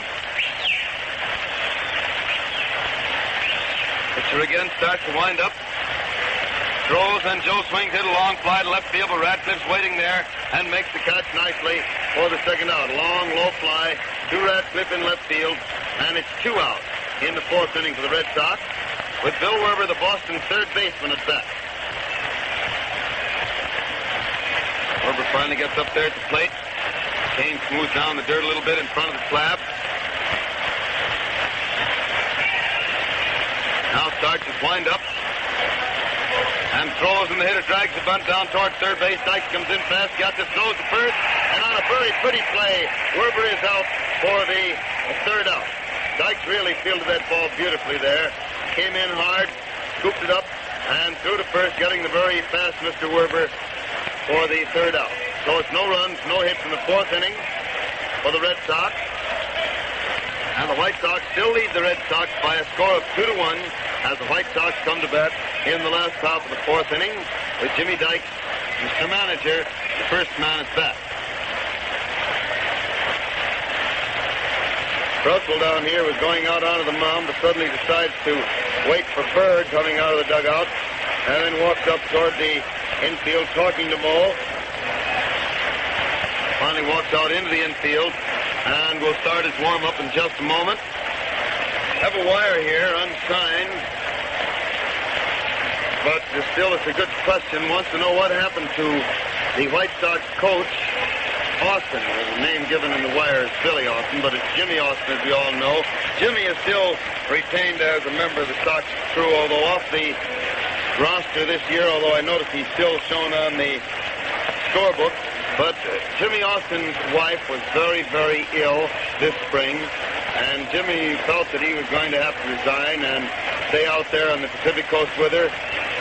Pitcher again starts to wind up. Throws, and Joe swings it a long fly to left field, but Ratcliffe's waiting there and makes the catch nicely for the second out. Long, low fly to Ratcliffe in left field, and it's 2 out in the 4th inning for the Red Sox, with Bill Werber, the Boston third baseman, at bat. Werber finally gets up there at the plate. Kane smooths down the dirt a little bit in front of the slab. Now starts his wind-up. And throws, and the hitter drags the bunt down toward third base. Dykes comes in fast, gets it, throws to first, and on a very pretty play, Werber is out for the third out. Dykes really fielded that ball beautifully there. Came in hard, scooped it up, and threw to first, getting the very fast Mr. Werber for the third out. So it's no runs, no hits in the 4th inning for the Red Sox. And the White Sox still lead the Red Sox by a score of 2-1 as the White Sox come to bat in the last half of the 4th inning with Jimmy Dykes, Mr. Manager, the first man at bat. Russell down here was going out onto the mound, but suddenly decides to wait for Bird coming out of the dugout, and then walks up toward the infield talking to Mo. Finally walks out into the infield, and will start his warm-up in just a moment. Have a wire here, unsigned, but still it's a good question. Wants to know what happened to the White Sox coach, Austin. There's a name given in the wire as Billy Austin, but it's Jimmy Austin, as we all know. Jimmy is still retained as a member of the Sox crew, although off the roster this year, although I notice he's still shown on the scorebook. But Jimmy Austin's wife was very, very ill this spring, and Jimmy felt that he was going to have to resign and stay out there on the Pacific Coast with her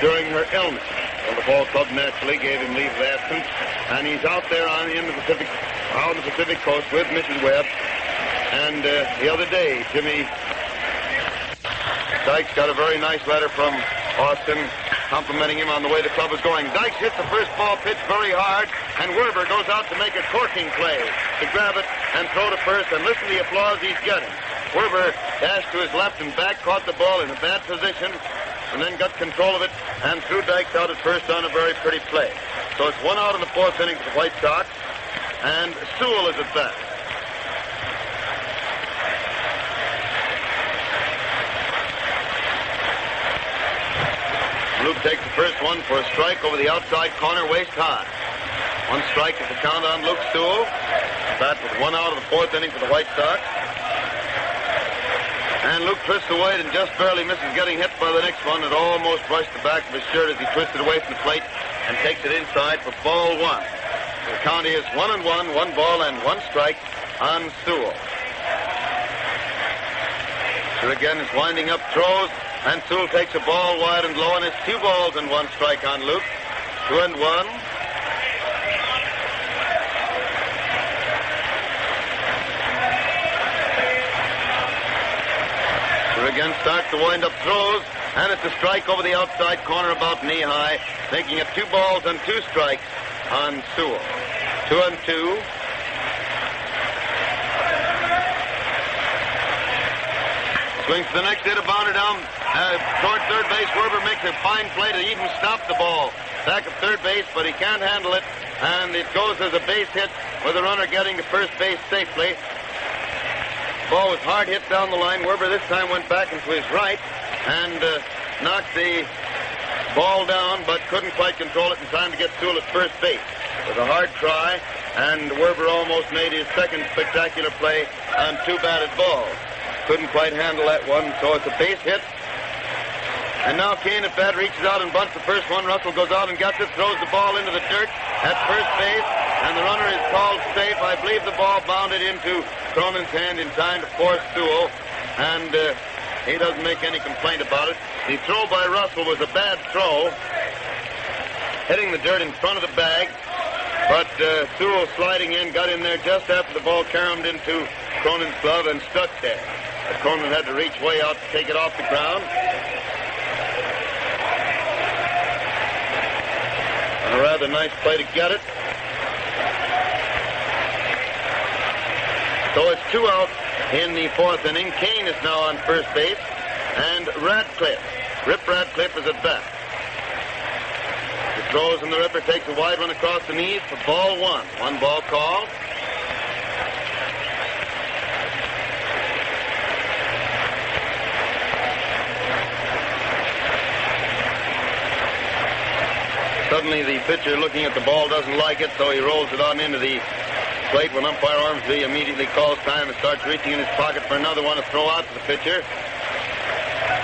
during her illness. Well, the ball club naturally gave him leave of absence, and he's out there on the Pacific Coast with Mrs. Webb. And the other day, Jimmy Dykes got a very nice letter from Austin complimenting him on the way the club was going. Dykes hits the first ball pitch very hard, and Werber goes out to make a corking play to grab it and throw to first, and listen to the applause he's getting. Werber dashed to his left and back, caught the ball in a bad position, and then got control of it and threw Dykes out at first on a very pretty play. So it's 1 out in the 4th inning for the White Sox, and Sewell is at bat. Luke takes the first one for a strike over the outside corner, waist high. 1 strike is the count on Luke Sewell. Bat with 1 out of the 4th inning for the White Sox. And Luke twists away and just barely misses getting hit by the next one. It almost brushed the back of his shirt as he twisted away from the plate and takes it inside for ball 1. The count is 1-1, 1 ball and 1 strike on Sewell. So again is winding up, throws, and Sewell takes a ball wide and low, and it's 2 balls and 1 strike on Luke. 2-1. Sewell again starts to wind up, throws, and it's a strike over the outside corner about knee high, making it 2 balls and 2 strikes on Sewell. 2-2. Swings to the next hit, a bounder down toward third base. Werber makes a fine play to even stop the ball back of third base, but he can't handle it, and it goes as a base hit with the runner getting to first base safely. The ball was hard hit down the line. Werber this time went back into his right and knocked the ball down, but couldn't quite control it in time to get Sewell at first base. It was a hard try, and Werber almost made his second spectacular play on 2 batted balls. Couldn't quite handle that one, so it's a base hit. And now Kane at bat reaches out and bunts the first one. Russell goes out and gets it, throws the ball into the dirt at first base, and the runner is called safe. I believe the ball bounded into Cronin's hand in time to force Sewell, and he doesn't make any complaint about it. The throw by Russell was a bad throw, hitting the dirt in front of the bag, but Sewell sliding in, got in there just after the ball caromed into Cronin's glove and stuck there. Cronin had to reach way out to take it off the ground. And a rather nice play to get it. So it's 2 out in the 4th inning. Kane is now on first base, and Rip Radcliffe is at bat. He throws, and the Ripper takes a wide one across the knees for ball 1. 1 ball call. Suddenly the pitcher looking at the ball doesn't like it, so he rolls it on into the plate when umpire Ormsby immediately calls time and starts reaching in his pocket for another one to throw out to the pitcher.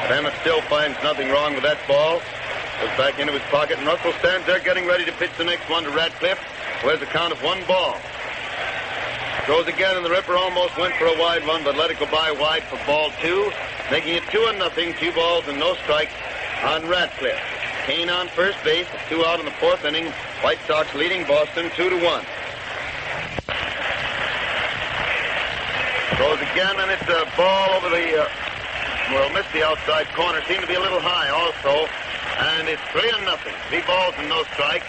But Emmett still finds nothing wrong with that ball. Goes back into his pocket, and Russell stands there getting ready to pitch the next one to Radcliffe, who has a count of 1 ball. Throws again, and the Ripper almost went for a wide one, but let it go by wide for ball 2, making it 2-0, 2 balls and no strikes on Radcliffe. Kane on first base, 2 out in the 4th inning. White Sox leading Boston 2-1. Throws again, and it's a ball over the, missed the outside corner. Seemed to be a little high also. And it's 3-0. 3 balls and no strikes.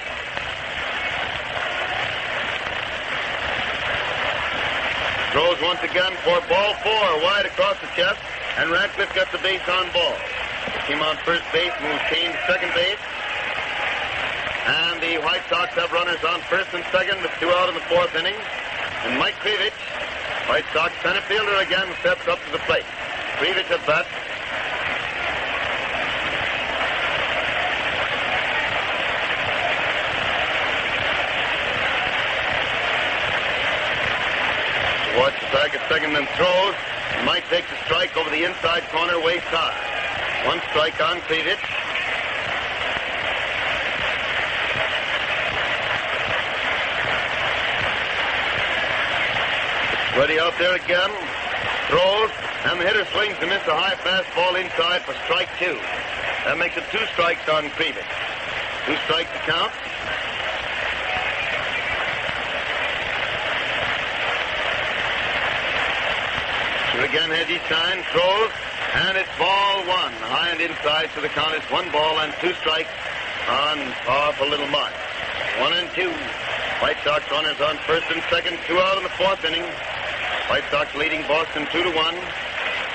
Throws once again for ball 4, wide across the chest, and Radcliffe gets the base on ball. Team on first base, moves Kane to second base. And the White Sox have runners on first and second with 2 out in the 4th inning. And Mike Krivich, White Sox center fielder again, steps up to the plate. Krivich at bat. Watch the back at second and throws. Mike takes a strike over the inside corner, waist high. 1 strike on Krivich. Ready out there again. Throws, and the hitter swings to miss a high fastball inside for strike 2. That makes it 2 strikes on Krivich. 2 strikes to count. Again, Hedgie sign, throws, and it's ball 1. High and inside, so the count is 1 ball and 2 strikes on powerful little Mark. 1 and 2. White Sox runners on first and second, 2 out in the 4th inning. White Sox leading Boston 2-1.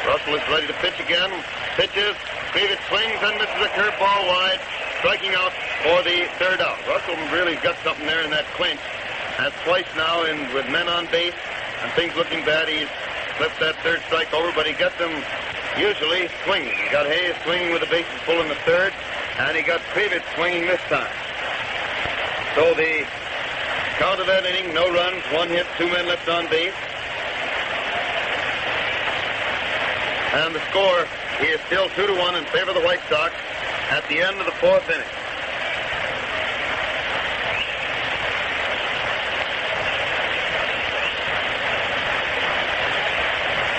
Russell is ready to pitch again. Pitches, Krivich swings and misses a curveball wide, striking out for the 3rd out. Russell really's got something there in that clinch. Has twice now with men on base and things looking bad. He's flips that 3rd strike over, but he gets them usually swinging. He got Hayes swinging with the bases full in the 3rd, and he got Krivich swinging this time. So the count of that inning, no runs, 1 hit, 2 men left on base. And the score is still 2-1 in favor of the White Sox at the end of the 4th inning.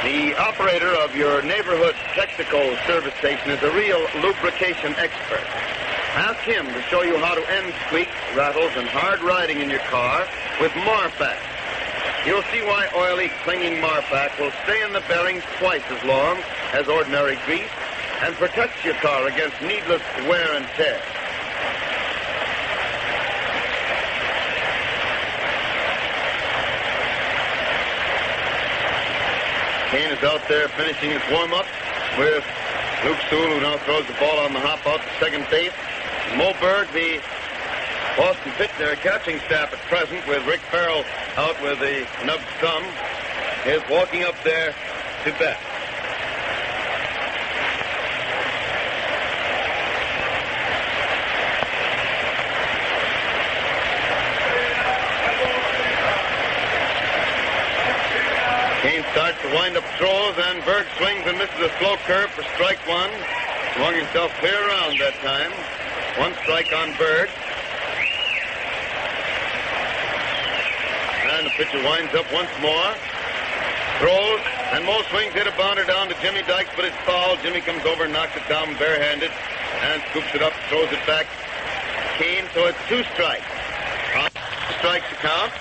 The operator of your neighborhood Texaco service station is a real lubrication expert. Ask him to show you how to end squeaks, rattles, and hard riding in your car with Marpac. You'll see why oily, clinging Marpac will stay in the bearings twice as long as ordinary grease and protects your car against needless wear and tear. Kane is out there finishing his warm-up with Luke Sewell, who now throws the ball on the hop out to second base. Moberg, the Boston pitcher, catching staff at present, with Rick Farrell out with the nubbed thumb, is walking up there to bat. Kane starts to wind up throws, and Berg swings and misses a slow curve for strike 1. Swung himself clear around that time. 1 strike on Berg. And the pitcher winds up once more. Throws, and Mo swings, hit a bounder down to Jimmy Dykes, but it's fouled. Jimmy comes over and knocks it down barehanded and scoops it up, throws it back. Kane, so it's 2 strikes. 2 strikes to count.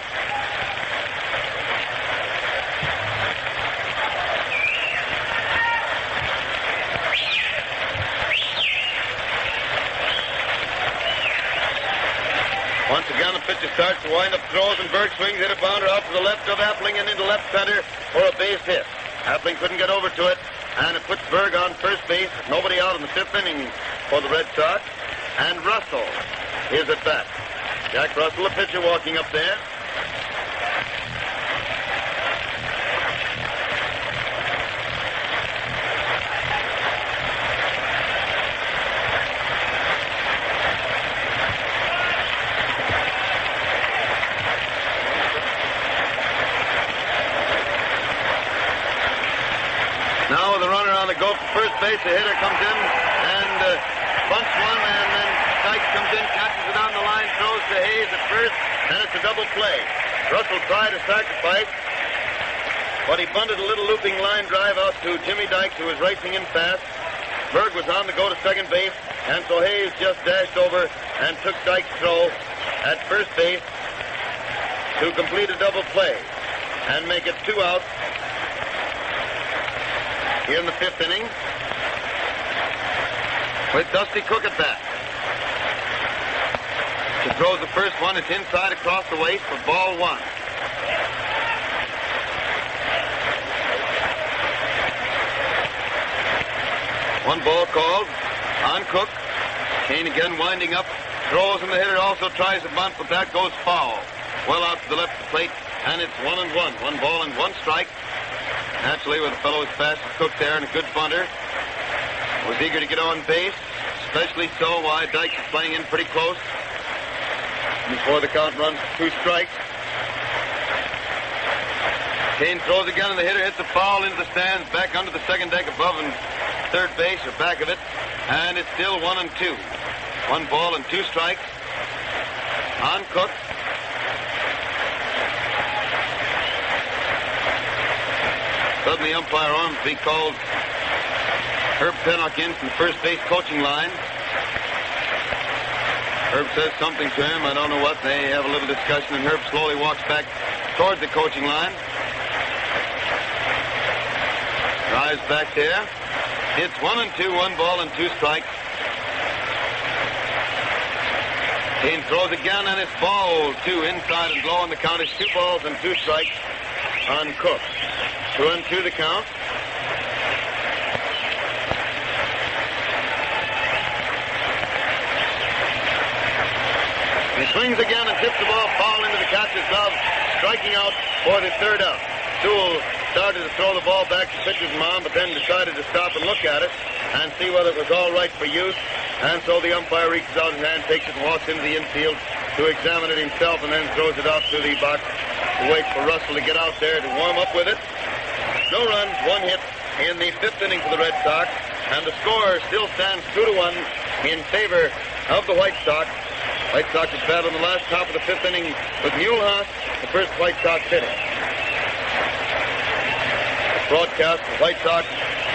Once again, the pitcher starts to wind up, throws, and Berg swings, hit a bounder out to the left of Appling and into left center for a base hit. Appling couldn't get over to it, and it puts Berg on first base. Nobody out in the fifth inning for the Red Sox, and Russell is at bat. Jack Russell, the pitcher, walking up there. Now with the runner on the go for first base, the hitter comes in and bunts one, and then Sykes comes in, catches it on the line, throws to Hayes at first, and it's a double play. Russell tried to sacrifice, but he bunted a little looping line drive out to Jimmy Dykes, who was racing in fast. Berg was on the go to second base, and so Hayes just dashed over and took Dykes' throw at first base to complete a double play and make it 2 outs in the fifth inning with Dusty Cook at bat. He throws the first one. It's inside across the waist for ball 1. One ball called on Cook. Kane again winding up, throws, and the hitter also tries to bunt, but that goes foul. Well out to the left of the plate, and it's 1-1. 1 ball and 1 strike. Naturally, with a fellow as fast as Cook there and a good bunter, was eager to get on base, especially so while Dykes is playing in pretty close. Before the count runs 2 strikes. Kane throws again, and the hitter hits a foul into the stands, back under the second deck above and third base or back of it, and it's still 1-2. 1 ball and 2 strikes on Cook. Suddenly, umpire Ormsby calls Herb Pennock in from the first base coaching line. Herb says something to him. I don't know what. They have a little discussion, and Herb slowly walks back towards the coaching line. Drives back there. It's 1-2, 1 ball and 2 strikes. Kane throws again, and it's ball 2 inside and low, and the count is 2 balls and 2 strikes on Cook. 2-2 the count. He swings again and tips the ball foul into the catcher's glove, striking out for the 3rd out. Sewell started to throw the ball back to pitcher's mound, but then decided to stop and look at it and see whether it was all right for use. And so the umpire reaches out his hand, takes it, and walks into the infield to examine it himself, and then throws it out to the box to wait for Russell to get out there to warm up with it. No runs, 1 hit in the 5th inning for the Red Sox, and the score still stands 2-1 in favor of the White Sox. White Sox is battled in the last top of the 5th inning with Mulehaus, the first White Sox hitter. The broadcast of the White Sox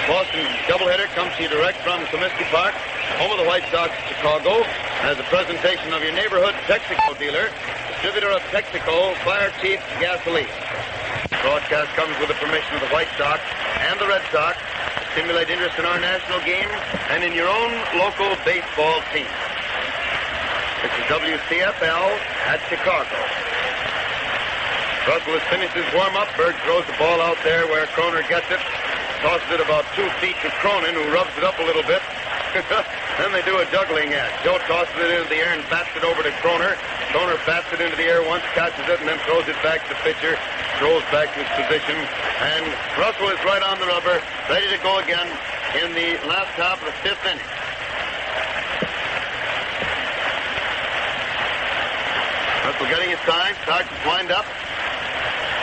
Boston doubleheader comes to you direct from Comiskey Park, home of the White Sox of Chicago, as a presentation of your neighborhood Texaco dealer, distributor of Texaco Fire Chief Gasoline. Broadcast comes with the permission of the White Sox and the Red Sox to stimulate interest in our national game and in your own local baseball team. This is WCFL at Chicago. Russell has finished his warm-up. Berg throws the ball out there where Croner gets it. Tosses it about 2 feet to Cronin, who rubs it up a little bit. Then they do a juggling act. Joe tosses it into the air and bats it over to Croner. Croner bats it into the air once, catches it, and then throws it back to the pitcher. Throws back to his position. And Russell is right on the rubber, ready to go again in the last half of the 5th inning. Russell getting his time, starts to wind up.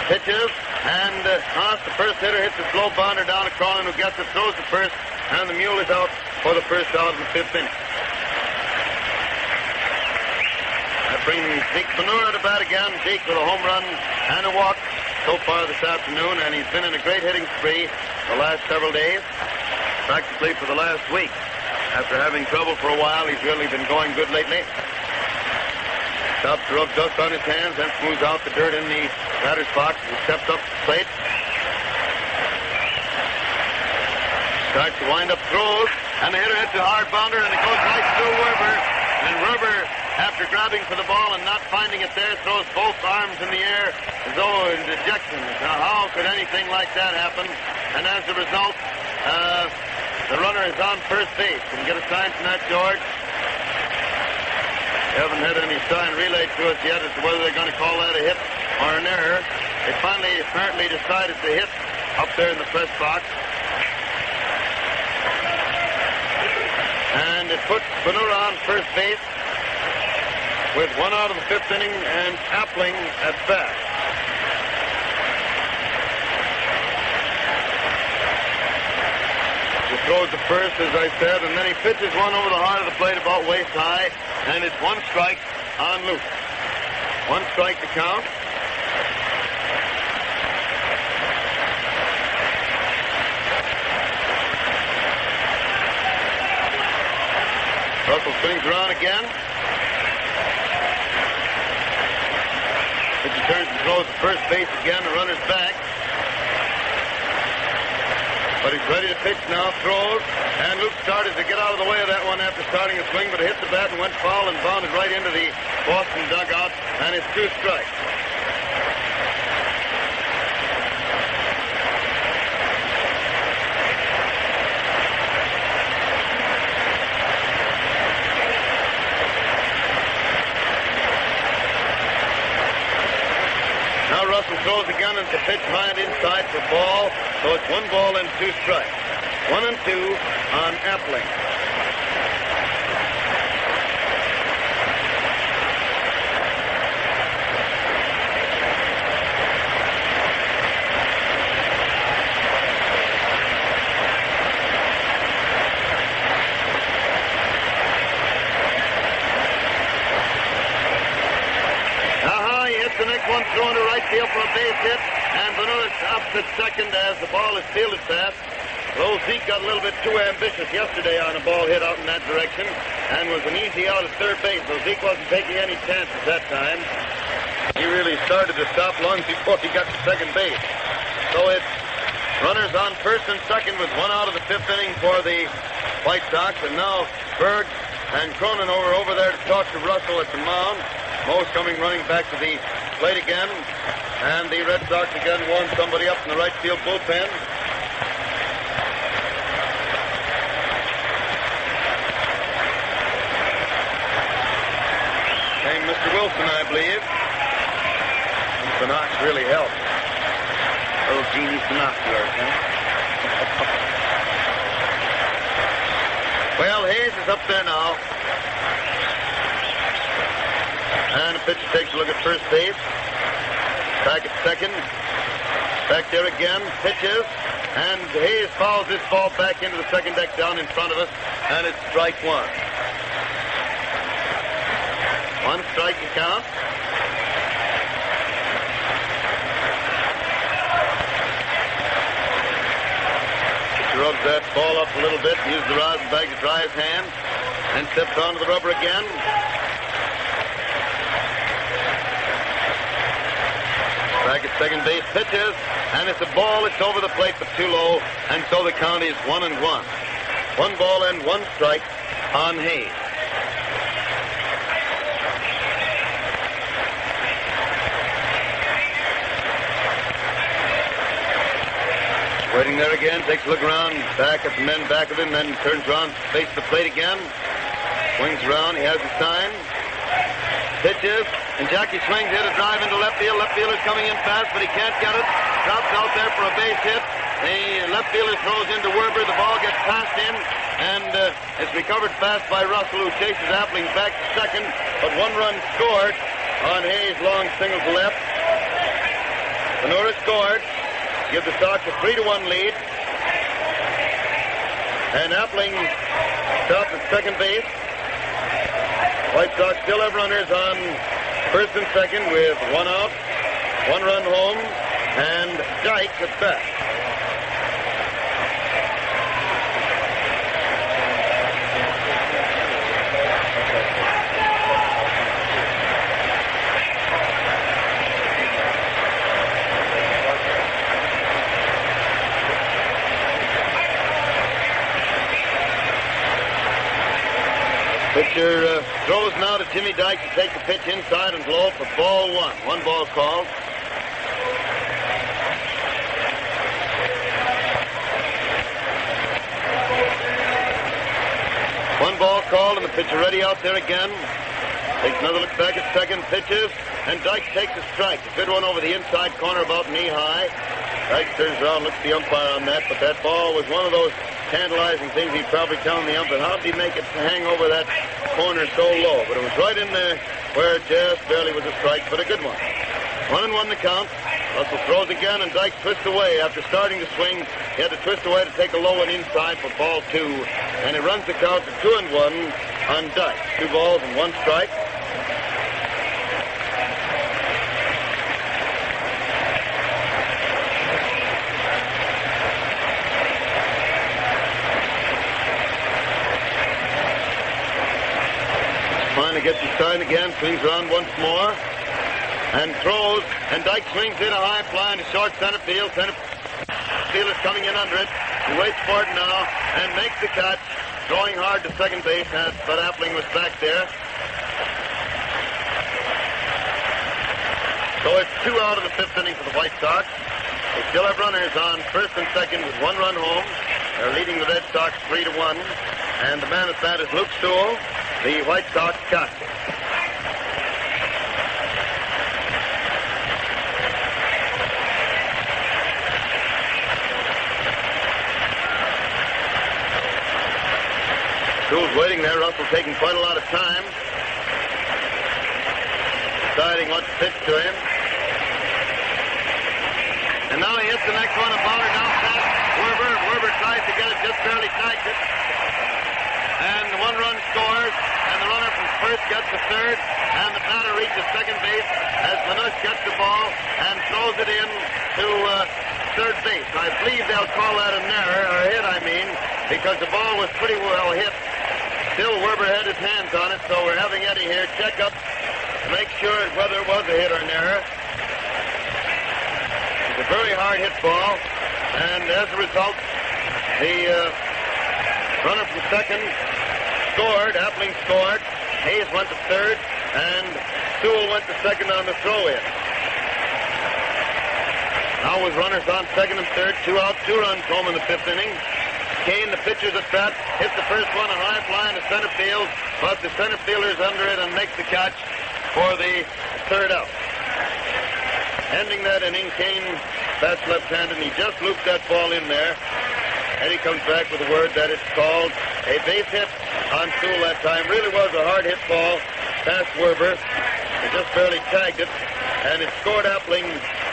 Pitches, and Haas, the first hitter, hits a slow bounder down to Cronin, who gets it, throws the first, and the Mule is out for the first out of the 5th inning. That brings Zeke Benura to bat again. Zeke with a home run and a walk so far this afternoon, and he's been in a great hitting spree the last several days, practically for the last week. After having trouble for a while, he's really been going good lately. Stops to rub dust on his hands, then smooths out the dirt in the batter's box and steps up to the plate. Starts to wind up throws, and the hitter hits a hard bounder, and it goes right through Werber. And Werber after grabbing for the ball and not finding it there, throws both arms in the air as though in dejection. Now, how could anything like that happen? And as a result, the runner is on first base. Can you get a sign from that, George? They haven't had any sign relayed to us yet as to whether they're going to call that a hit or an error. They finally apparently decided to hit up there in the press box. And it puts Benura on first base with 1 out of the 5th inning and Appling at bat. He throws the first, as I said, and then he pitches one over the heart of the plate about waist high, and it's 1 strike on loose. 1 strike to count. Russell swings around again. Pitcher turns and throws to first base again. The runner's back. But he's ready to pitch now. Throws. And Luke started to get out of the way of that one after starting a swing, but hit the bat and went foul and bounded right into the Boston dugout. And it's 2 strikes. Russell throws again and the pitch high and inside for ball. So it's 1 ball and 2 strikes. 1 and 2 on Appling. The next one thrown to right field for a base hit, and Benura stops at second as the ball is fielded fast. Though Zeke got a little bit too ambitious yesterday on a ball hit out in that direction, and was an easy out at third base, so Zeke wasn't taking any chances that time. He really started to stop long before he got to second base. So it's runners on first and second with 1 out of the 5th inning for the White Sox, and now Berg and Cronin over there to talk to Russell at the mound. Moe's coming running back to the plate again, and the Red Sox again warm somebody up in the right field bullpen. Named Mr. Wilson, I believe. Sinox really helped. Oh, Genie Sinoculars, huh? Well, Hayes is up there now. And the pitcher takes a look at first base. Back at second. Back there again. Pitches. And Hayes fouls this ball back into the second deck down in front of us. And it's strike 1. 1 strike to count. Pitcher rubs that ball up a little bit. Uses the rosin bag to dry his hands. And steps onto the rubber again. Back at second base, pitches, and it's a ball. It's over the plate, but too low, and so the count is 1 and 1. 1 ball and 1 strike on Hayes. Waiting there again, takes a look around, back at the men back of him, then turns around, faces the plate again, swings around, he has a sign. Pitches, and Jackie swings hit a drive into left field. Left fielder's coming in fast, but he can't get it. Drops out there for a base hit. The left fielder throws into Werber. The ball gets past him, and it's recovered fast by Russell, who chases Appling back to second. But 1 run scored on Hayes' long single to left. Benura scored. Give the Sox a 3-1 lead. And Appling stops at second base. White Sox still have runners on first and second with 1 out, 1 run home, and Dyke at bat. Pitcher throws now to Jimmy Dyke to take the pitch inside and low for ball one. One ball called. One ball called, and the pitcher ready out there again. Takes another look back at second, pitches, and Dyke takes a strike. A good one over the inside corner, about knee-high. Dyke turns around, looks at the umpire on that, but that ball was one of those tantalizing things. He'd probably tell the umpire, how did he make it hang over that corner so low? But it was right in there where it just barely was a strike, but a good one. 1-1 the count. Russell throws again, and Dyke twists away. After starting to swing, he had to twist away to take a low one inside for ball two. And he runs the count to 2-1 on Dyke. 2 balls and 1 strike. Finally gets his sign again, swings around once more, and throws, and Dyke swings in a high fly into short center field. Center fielder's coming in under it. He waits for it now and makes the catch, throwing hard to second base as Bud Appling was back there. So it's 2 out of the 5th inning for the White Sox. They still have runners on first and second with 1 run home. They're leading the Red Sox 3-1, and the man at bat is Luke Sewell, the White Sox catcher. Sewell's waiting there. Russell taking quite a lot of time, deciding what to pitch to him. And now he hits the next one, a bounder down past Werber. Werber tries to get it, just barely tags it. And the 1 run scores, and the runner from first gets to third, and the batter reaches second base as Manush gets the ball and throws it in to third base. I believe they'll call that an error, or a hit, I mean, because the ball was pretty well hit. Still, Werber had his hands on it, so we're having Eddie here check up to make sure whether it was a hit or an error. It's a very hard hit ball, and as a result, the runner from second scored. Appling scored. Hayes went to third, and Sewell went to second on the throw-in. Now with runners on second and third, 2 out, 2 runs home in the 5th inning. Kane, the pitcher's at bat, hits the first one, a high fly into center field, but the center fielder's under it and makes the catch for the 3rd out. Ending that inning, Kane bats left-handed, and he just looped that ball in there. Eddie comes back with the word that it's called a base hit on Sewell that time. Really was a hard hit ball past Werber. He just barely tagged it, and it scored Appling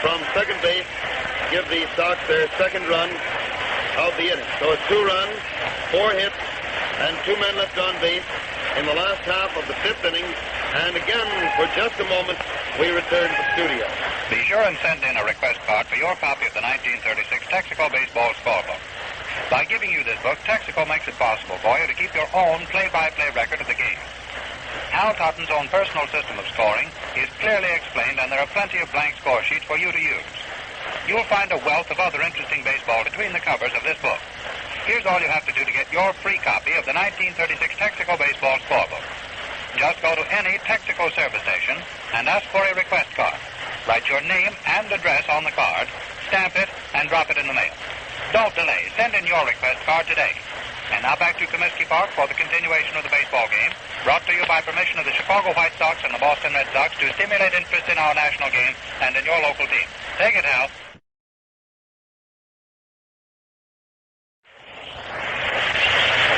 from second base to give the Sox their 2nd run of the inning. So it's 2 runs, 4 hits, and 2 men left on base in the last half of the 5th inning. And again, for just a moment, we return to the studio. Be sure and send in a request card for your copy of the 1936 Texaco Baseball Scorebook. By giving you this book, Texaco makes it possible for you to keep your own play-by-play record of the game. Al Totten's own personal system of scoring is clearly explained, and there are plenty of blank score sheets for you to use. You'll find a wealth of other interesting baseball between the covers of this book. Here's all you have to do to get your free copy of the 1936 Texaco Baseball Scorebook. Just go to any Texaco service station and ask for a request card. Write your name and address on the card, stamp it, and drop it in the mail. Don't delay. Send in your request card today. And now back to Comiskey Park for the continuation of the baseball game, brought to you by permission of the Chicago White Sox and the Boston Red Sox to stimulate interest in our national game and in your local team. Take it, Hal.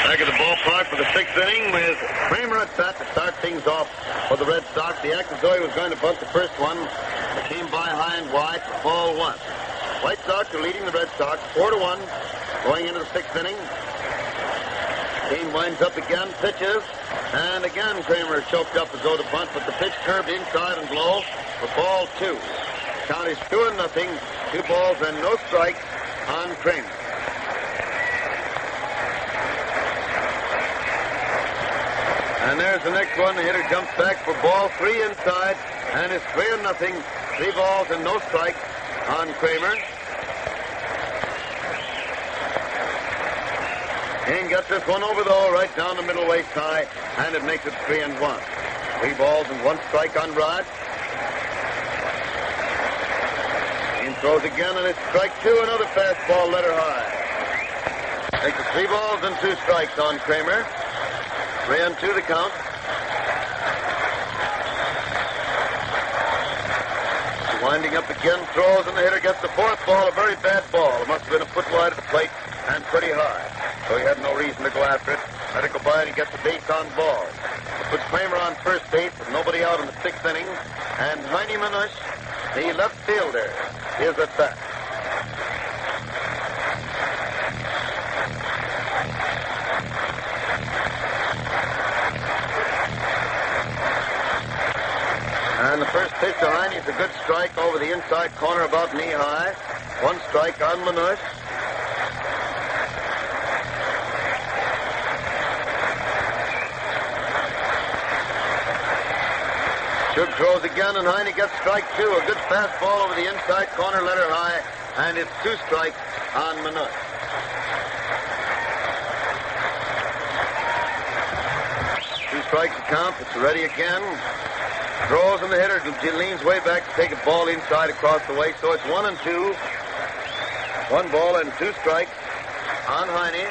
Back at the ballpark for the 6th inning with Kramer at bat to start things off for the Red Sox. The Actazoe was going to bunt the first one. It came by high and wide for ball 1. White Sox are leading the Red Sox 4-1 going into the 6th inning. Kane winds up again, pitches, and again Kramer choked up as though to bunt, but the pitch curved inside and low for ball 2. Count is 2-0, 2 balls and no strikes on Kramer. And there's the next one. The hitter jumps back for ball 3 inside, and it's 3-0, 3 balls and no strikes on Kramer. Kane gets this one over, though, right down the middle waist high. and it makes it 3-1. 3 balls and 1 strike on Rod. He throws again, and it's strike 2. Another fastball, let her high. Makes it 3 balls and 2 strikes on Kramer. 3-2 the count. Winding up again, throws, and the hitter gets the 4th ball, a very bad ball. It must have been a foot wide of the plate and pretty high. So he had no reason to go after it. Let it go by, and he gets the base on ball. It puts Kramer on first base with nobody out in the 6th inning. And Heine Manush, the left fielder, is at bat. And the first pitch to Heine is a good strike over the inside corner about knee-high. 1 strike on Manush. Shug throws again, and Heine gets strike 2. A good fastball over the inside corner, let her high, and it's 2 strikes on Manush. Two strikes to count. It's ready again. Throws, and the hitter leans way back to take a ball inside across the way. So it's 1-2. 1 ball and 2 strikes on Heine.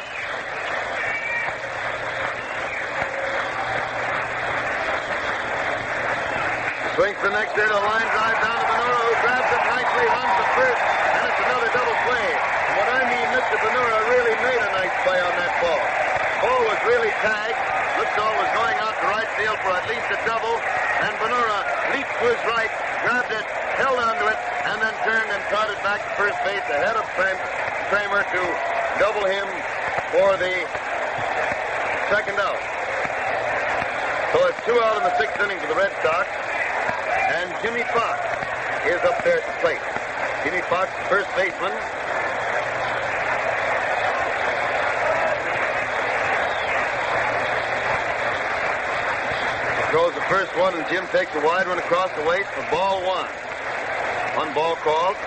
Swings the next hitter, a line drive down to Benura, who grabs it nicely, runs to first, and it's another double play. And what I mean, Mr. Benura really made a nice play on that ball. Ball was really tagged. Lipsall was going out to right field for at least a double, and Benura leaped to his right, grabbed it, held onto it, and then turned and trotted back to first base ahead of Kramer to double him for the 2nd out. So it's 2 out in the 6th inning for the Red Sox. And Jimmy Fox is up there at the plate. Jimmy Fox, first baseman. Throws the first one, and Jim takes a wide one across the waist for ball 1. 1 ball called.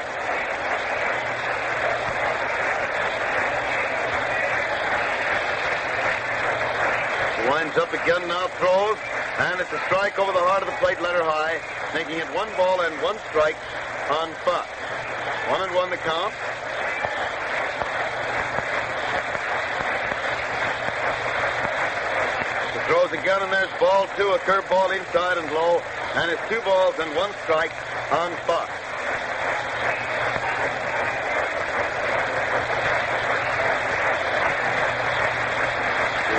He winds up again now, throws. And it's a strike over the heart of the plate, let her high, making it 1 ball and 1 strike on Fox. 1-1 the count. He throws again, and there's ball 2, a curveball inside and low, and it's 2 balls and 1 strike on Fox.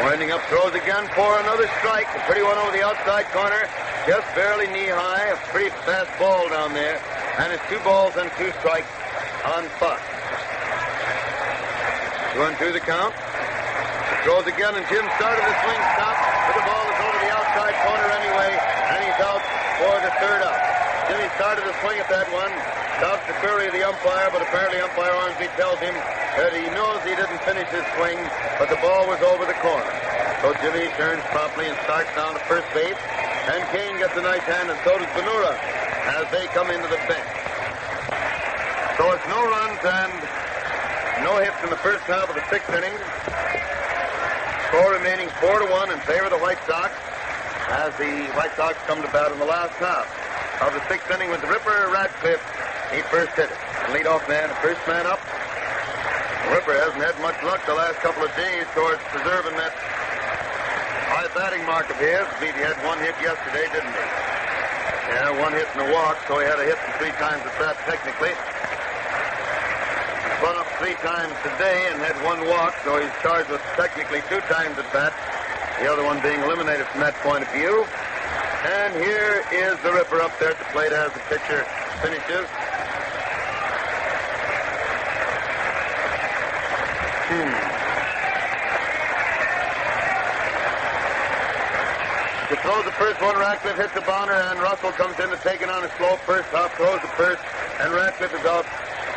Winding up, throws again for another strike. A pretty one over the outside corner, just barely knee-high. A pretty fast ball down there. And it's 2 balls and 2 strikes on Fox. 2-2 the count. Throws again, and Jim started the swing stop, but the ball is over the outside corner anyway, and he's out for the 3rd out. Jimmy started the swing at that one. Stops the query of the umpire, but apparently umpire Ormsby tells him that he knows he didn't finish his swing, but the ball was over the corner. So Jimmy turns promptly and starts down to first base, and Kane gets a nice hand, and so does Benura as they come into the bench. So it's no runs and no hits in the first half of the 6th inning. Score remaining 4-1 in favor of the White Sox as the White Sox come to bat in the last half of the 6th inning with Ripper Radcliffe. He first hit it. Leadoff man, first man up. Ripper hasn't had much luck the last couple of days towards preserving that high batting mark of his. I believe he had 1 hit yesterday, didn't he? Yeah, 1 hit and a walk, so he had a hit 3 times at bat technically. Run up 3 times today and had 1 walk, so he's charged with technically 2 times at bat. The other one being eliminated from that point of view. And here is the Ripper up there at the plate as the pitcher finishes. To throw the first one, Radcliffe hits the bounder, and Russell comes in to take it on a slow first hop, throws the first, and Radcliffe is out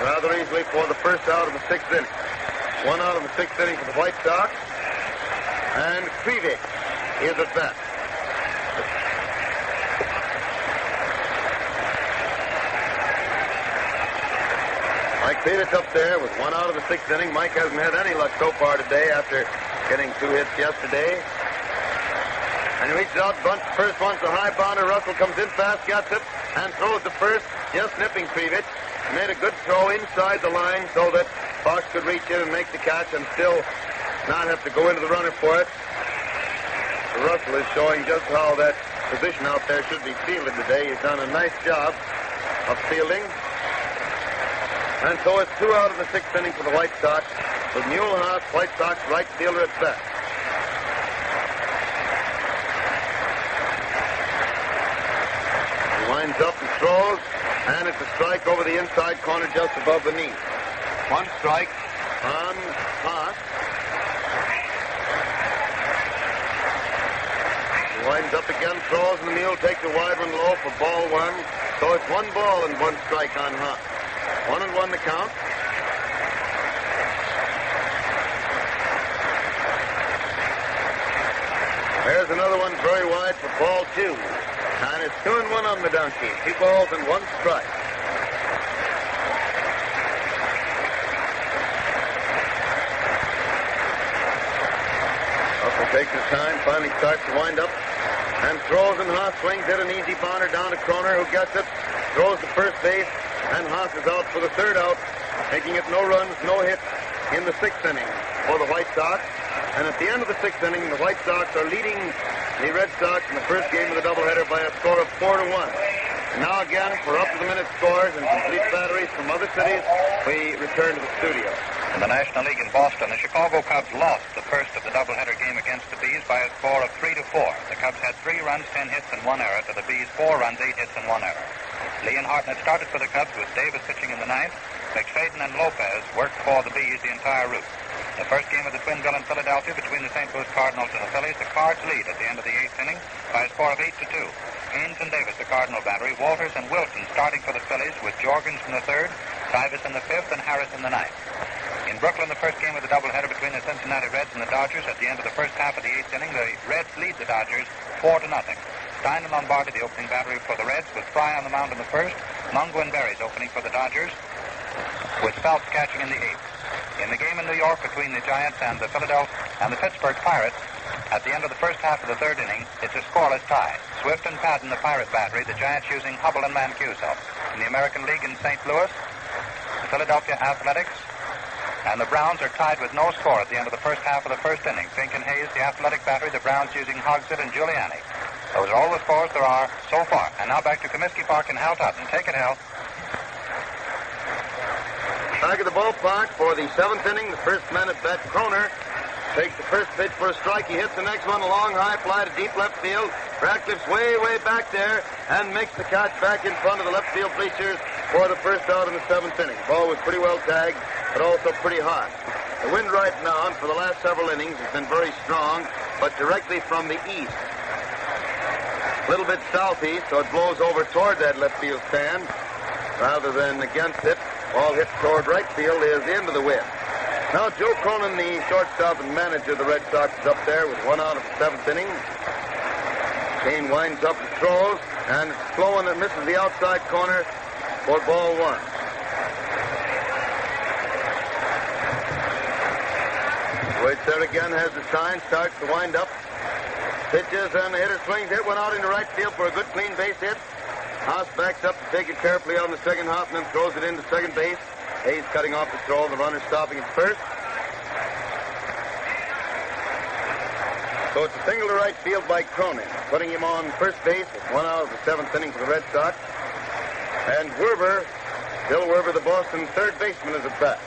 rather easily for the first out of the 6th inning. 1 out of the 6th inning for the White Sox, and Krivik is at bat. Mike Peters up there with 1 out of the 6th inning. Mike hasn't had any luck so far today after getting 2 hits yesterday. And he reaches out, bunts the first one to high bounder. Russell comes in fast, gets it, and throws the first, just nipping Krivich. Made a good throw inside the line so that Fox could reach in and make the catch and still not have to go into the runner for it. So Russell is showing just how that position out there should be fielded today. He's done a nice job of fielding. And so it's 2 out of the 6th inning for the White Sox, with Mulehaus, White Sox right fielder at best. He winds up and throws, and it's a strike over the inside corner just above the knee. 1 strike on Haas. He winds up again, throws, and the Mule takes a wide one low for ball 1. So it's 1 ball and 1 strike on Haas. 1-1 the count. There's another one very wide for ball 2. And it's 2-1 on the donkey. 2 balls and 1 strike. Russell takes his time, finally starts to wind up, and throws, and Haas swings it, an easy bounder down to Kroner, who gets it, throws to first base, and Haas is out for the 3rd out, making it no runs, no hits in the 6th inning for the White Sox. And at the end of the 6th inning, the White Sox are leading the Red Sox in the first game of the doubleheader by a score of 4-1. And now again, for up-to-the-minute scores and complete batteries from other cities, we return to the studio. In the National League in Boston, the Chicago Cubs lost the first of the doubleheader game against the Bees by a score of 3-4. The Cubs had 3 runs, 10 hits, and 1 error to the Bees' 4 runs, 8 hits, and 1 error. Lee and Hartnett started for the Cubs with Davis pitching in the 9th. McFadden and Lopez worked for the Bees the entire route. The first game of the twin bill in Philadelphia between the St. Louis Cardinals and the Phillies, the Cards lead at the end of the 8th inning by a score of 8-2. Haynes and Davis, the Cardinal battery, Walters and Wilson starting for the Phillies with Jorgens in the 3rd, Davis in the 5th, and Harris in the 9th. In Brooklyn, the first game of the doubleheader between the Cincinnati Reds and the Dodgers, at the end of the first half of the 8th inning, the Reds lead the Dodgers 4-0. Stein and Lombardi, the opening battery for the Reds, with Fry on the mound in the 1st, Mungo and Berries opening for the Dodgers, with Phelps catching in the 8th. In the game in New York between the Giants and the Pittsburgh Pirates, at the end of the first half of the 3rd inning, it's a scoreless tie. Swift and Patton, the Pirate battery, the Giants using Hubble and Mancuso. In the American League in St. Louis, the Philadelphia Athletics and the Browns are tied with no score at the end of the first half of the 1st inning. Fink and Hayes, the Athletic battery, the Browns using Hogsett and Giuliani. Those are all the scores there are so far. And now back to Comiskey Park in Hal Totten. Take it, Hal. Back at the ballpark for the 7th inning, the first man at bat, Kroner, takes the first pitch for a strike. He hits the next one, a long high fly to deep left field. Ratcliffe's way back there and makes the catch back in front of the left field bleachers for the first out in the 7th inning. The ball was pretty well tagged, but also pretty hot. The wind right now, and for the last several innings, has been very strong, but directly from the east. A little bit southeast, so it blows over toward that left field stand rather than against it. Ball hit toward right field is the end of the wind. Now Joe Cronin, the shortstop and manager of the Red Sox, is up there with 1 out of the 7th inning. Kane winds up and throws, and it's flowing and misses the outside corner for ball 1. Waits there again, has the sign, starts to wind up. Pitches, and the hitter swings. Hit one out into right field for a good clean base hit. Haas backs up to take it carefully on the second hop and then throws it into second base. Hayes cutting off the throw, the runner stopping at first. So it's a single to right field by Cronin, putting him on first base with 1 out of the 7th inning for the Red Sox. And Werber, Bill Werber, the Boston third baseman, is at bat.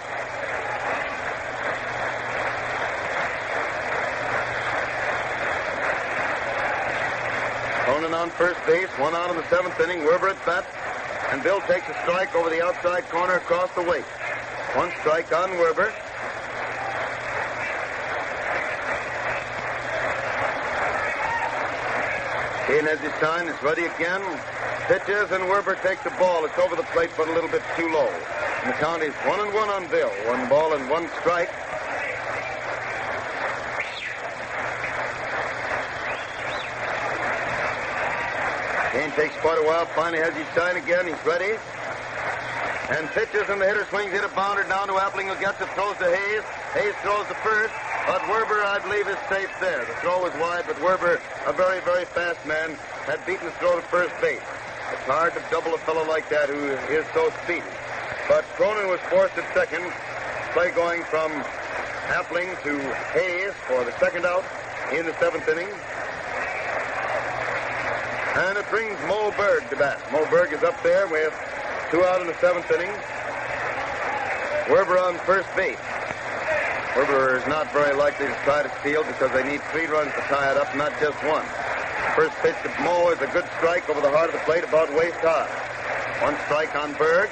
Cronin on first base, 1 out in the 7th inning. Werber at bat, and Bill takes a strike over the outside corner across the waist. 1 strike on Werber. Kane has his sign, is ready again. Pitches, and Werber takes the ball. It's over the plate, but a little bit too low. And the count is 1-1 on Bill. 1 ball and 1 strike. Kane takes quite a while, finally has his sign again. He's ready. And pitches, and the hitter swings, hit a bounder down to Appling, who gets it, throws to Hayes. Hayes throws to first. But Werber, I believe, is safe there. The throw was wide, but Werber, a very, very fast man, had beaten his throw to first base. It's hard to double a fellow like that who is so speedy. But Cronin was forced at second. Play going from Appling to Hayes for the second out in the seventh inning. And it brings Mo Berg to bat. Mo Berg is up there with 2 out in the seventh inning. Werber on first base. Werber is not very likely to try to steal because they need 3 runs to tie it up, not just 1. First pitch to Mo is a good strike over the heart of the plate, about waist high. 1 strike on Berg.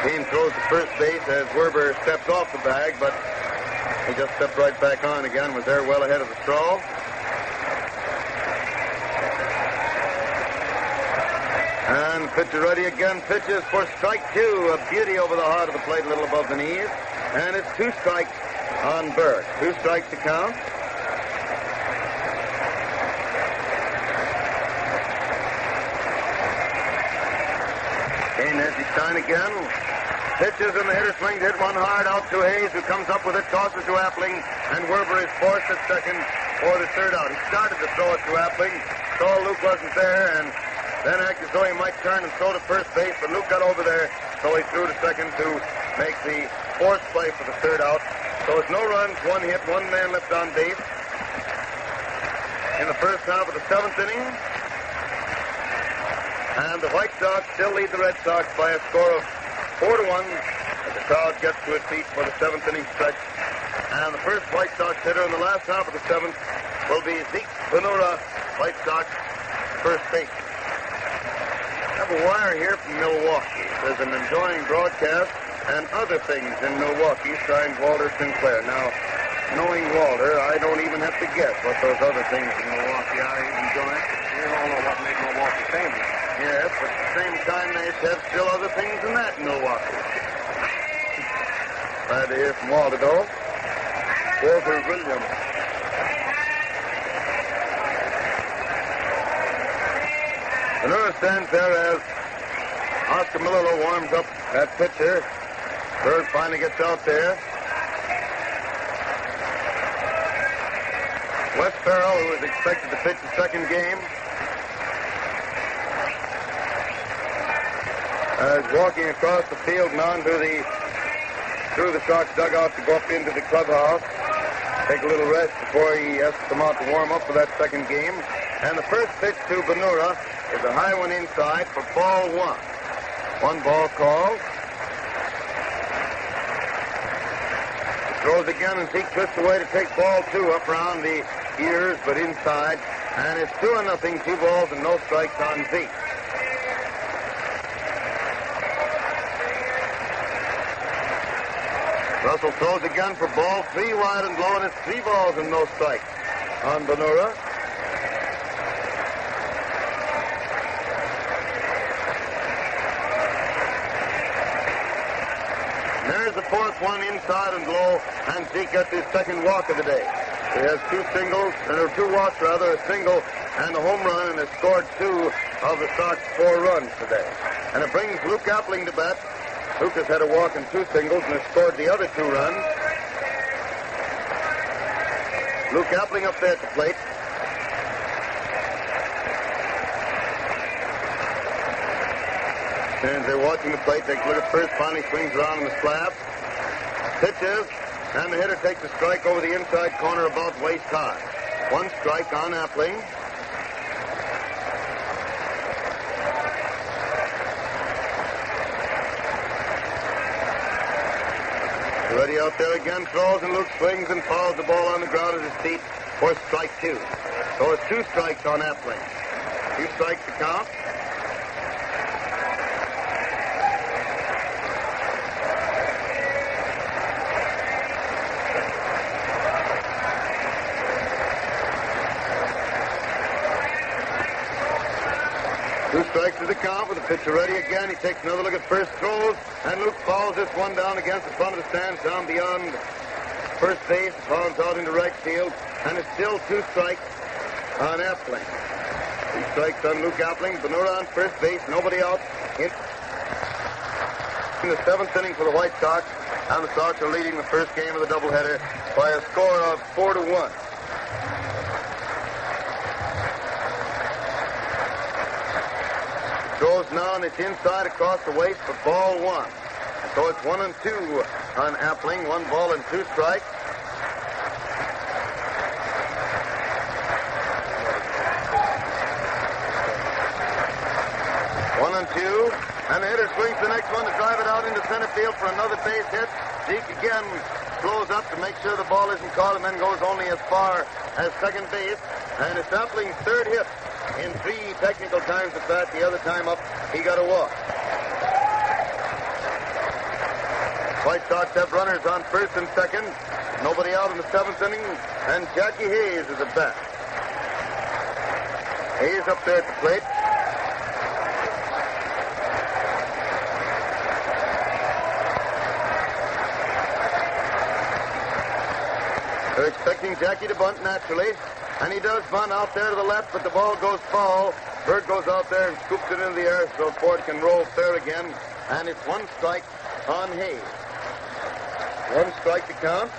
Team throws to first base as Werber steps off the bag, but he just stepped right back on again, was there well ahead of the throw. And pitcher ready again, pitches for strike 2, a beauty over the heart of the plate, a little above the knees. And it's 2 strikes on Berg. 2 strikes to count. Kane has his sign again. Pitches and the hitter swings, hit one hard out to Hayes, who comes up with it, tosses to Appling, and Werber is forced at second for the third out. He started to throw it to Appling, saw Luke wasn't there, and then acted as though he might turn and throw to first base, but Luke got over there, so he threw to second to make the fourth play for the third out. So it's no runs, 1 hit, 1 man left on base in the first half of the seventh inning. And the White Sox still lead the Red Sox by a score of 4-1 as the crowd gets to its feet for the seventh inning stretch. And the first White Sox hitter in the last half of the seventh will be Zeke Ventura, White Sox first base. I have a wire here from Milwaukee. There's an enjoying broadcast and other things in Milwaukee, signed Walter Sinclair. Now, knowing Walter, I don't even have to guess what those other things in Milwaukee are he's enjoying. You don't know what made Milwaukee famous. Yes, but at the same time, they have still other things than that in Milwaukee. Glad to hear from Walter, though. Walter Williams. Ventura stands there as Oscar Miller warms up that pitcher. Berg finally gets out there. Wes Farrell, who is expected to pitch the second game, is walking across the field and on to through the Sox dugout to go up into the clubhouse. Take a little rest before he has to come out to warm up for that second game. And the first pitch to Ventura is a high one inside for ball 1. 1 ball called. He throws again and Zeke twists away to take ball 2 up around the ears, but inside. And it's 2-0, 2 balls and no strikes on Zeke. Russell throws again for ball 3 wide and low, and it's 3 balls and no strikes on Ventura. There's the 4th one inside and low, and Zeke gets his second walk of the day. He has 2 singles, or 2 walks rather, a single and a home run, and has scored 2 of the Sox 4 runs today. And it brings Luke Appling to bat. Luke has had a walk and 2 singles and has scored the other 2 runs. Luke Appling up there at the plate. And they're watching the plate. Takes a look at first, finally swings around in the slab. Pitches, and the hitter takes a strike over the inside corner about waist high. 1 strike on Appling. Ready out there again, throws, and Luke swings and fouls the ball on the ground at his feet for strike 2. So it's 2 strikes on Appling. 2 strikes to count. Two strikes to the count with the pitcher ready again. He takes another look at first, throws, and Luke fouls this one down against the front of the stands, down beyond first base, fouls out into right field, and it's still 2 strikes on Appling. 2 strikes on Luke Appling. Ventura on first base, nobody out. In the seventh inning for the White Sox, and the Sox are leading the first game of the doubleheader by a score of 4-1. Throws now, and it's inside across the waist for ball one. So it's 1-2 on Appling, 1 ball and 2 strikes. And the hitter swings the next one to drive it out into center field for another base hit. Zeke again slows up to make sure the ball isn't caught and then goes only as far as second base. And it's Appling's third hit in 3 technical times at bat. The other time up, he got a walk. White Sox have runners on first and second. Nobody out in the 7th inning. And Jackie Hayes is at bat. Hayes up there at the plate. They're expecting Jackie to bunt naturally, and he does bunt out there to the left, but the ball goes foul. Bird goes out there and scoops it into the air so Ford can roll fair again, and it's 1 strike on Hayes. 1 strike to count.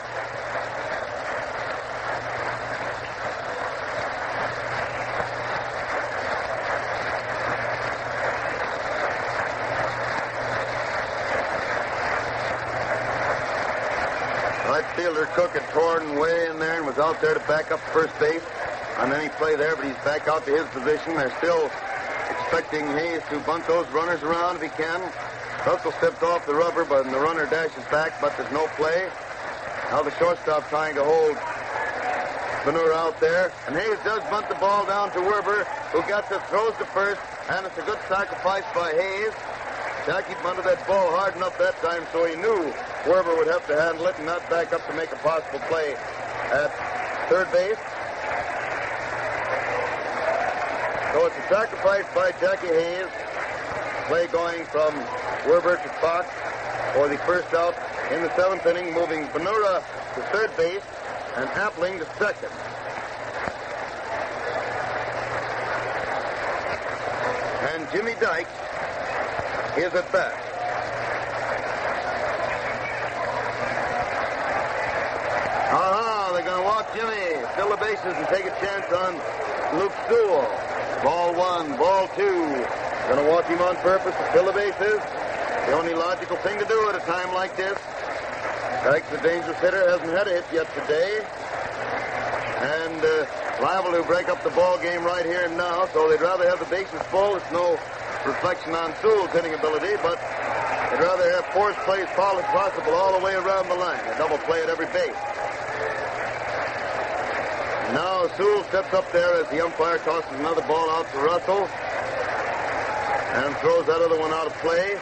Right fielder Cook had torn way in there and was out there to back up first base on any play there, but he's back out to his position. They're still expecting Hayes to bunt those runners around if he can. Russell steps off the rubber, but the runner dashes back, but there's no play. Now the shortstop trying to hold Benura out there, and Hayes does bunt the ball down to Werber, who gets it, throws to first, and it's a good sacrifice by Hayes. Jackie bunted that ball hard enough that time, so he knew Werber would have to handle it and not back up to make a possible play at third base. So it's a sacrifice by Jackie Hayes. Play going from Werber to Fox for the first out in the 7th inning, moving Benura to third base and Appling to second. And Jimmy Dykes is at bat. They're going to walk Jimmy, fill the bases, and take a chance on Luke Sewell. Ball 1, ball 2. Going to walk him on purpose to fill the bases. The only logical thing to do at a time like this. Dykes, the dangerous hitter, hasn't had a hit yet today. And liable to break up the ball game right here and now, so they'd rather have the bases full. It's no reflection on Sewell's hitting ability, but they'd rather have force plays as possible all the way around the line. A double play at every base. Now Sewell steps up there as the umpire tosses another ball out to Russell and throws that other one out of play.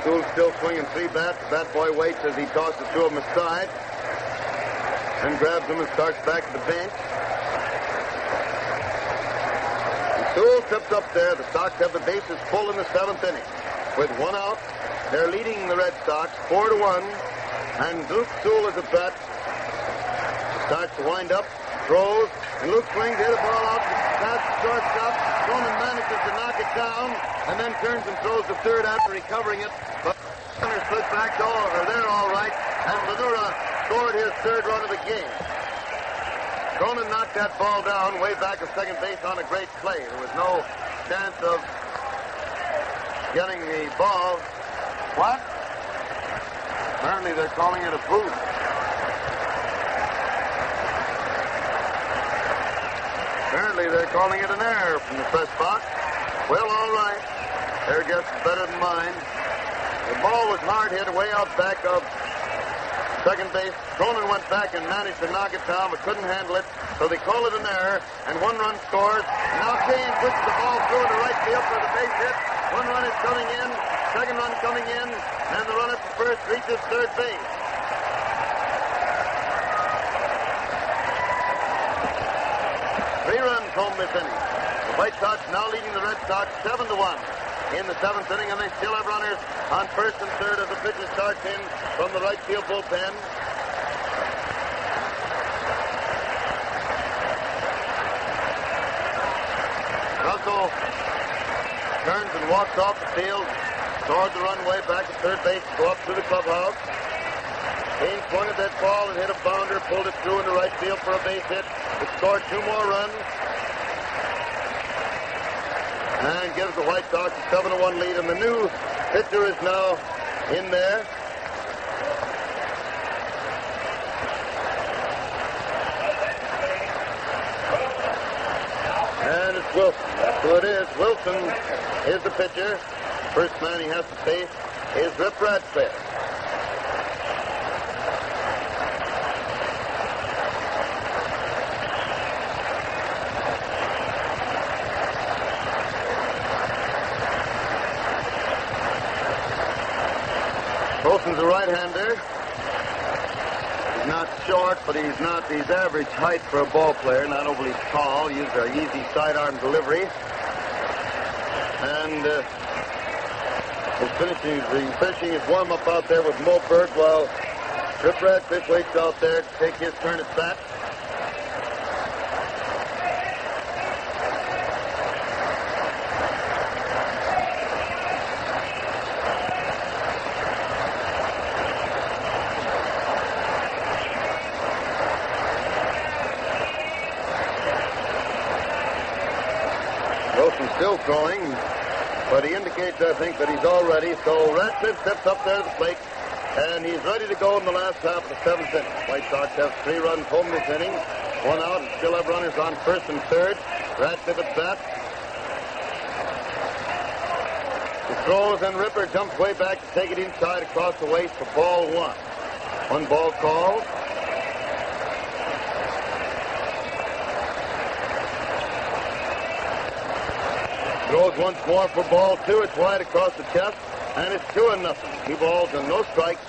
Sewell's still swinging 3 bats. The bat boy waits as he tosses 2 of them aside and grabs them and starts back to the bench. Sewell steps up there. The Sox have the bases full in the 7th inning. With 1 out, they're leading the Red Sox 4-1. And Luke Sewell is at bat. Starts to wind up, throws, and Luke swings, hit a ball out past the shortstop. Cronin manages to knock it down, and then turns and throws to third after recovering it. But the runner slid back to they're all right, and Benura scored his 3rd run of the game. Cronin knocked that ball down way back at second base on a great play. There was no chance of getting the ball. What? Apparently they're calling it a boost. Apparently they're calling it an error from the press box. Well, all right. Their guess is better than mine. The ball was hard hit way out back of second base. Cronin went back and managed to knock it down, but couldn't handle it. So they call it an error, and 1 run scores. Now Kane pushes the ball through to right field for the base hit. 1 run is coming in, 2nd run coming in, and the runner for first reaches third base. Three runs home this inning. The White Sox now leading the Red Sox 7-1 in the 7th inning, and they still have runners on first and third as the pitcher starts in from the right field bullpen. Russell turns and walks off the field. toward the runway, back to third base, go up through the clubhouse. Kane swung at that ball and hit a bounder, pulled it through into right field for a base hit. It scored 2 more runs. And gives the White Sox a 7-1 lead, and the new pitcher is now in there. And it's Wilson. That's who it is. Wilson is the pitcher. First man he has to face is Rip Radcliffe. Wilson's a right-hander. He's not short, but he's average height for a ball player, not overly tall. Uses an easy sidearm delivery. And he's finishing his warm-up out there with Moberg while Rip Radcliffe waits out there to take his turn at bat. Wilson's still throwing, but he indicates, I think, that he's all ready. So Radcliffe steps up there to the plate, and he's ready to go in the last half of the 7th inning. White Sox have 3 runs home this inning, 1 out, and still have runners on first and third. Radcliffe at bat. He throws, and Ripper jumps way back to take it inside across the waist for ball 1. 1 ball called. Throws once more for ball 2. It's wide across the chest, and it's 2-0. 2 balls and no strikes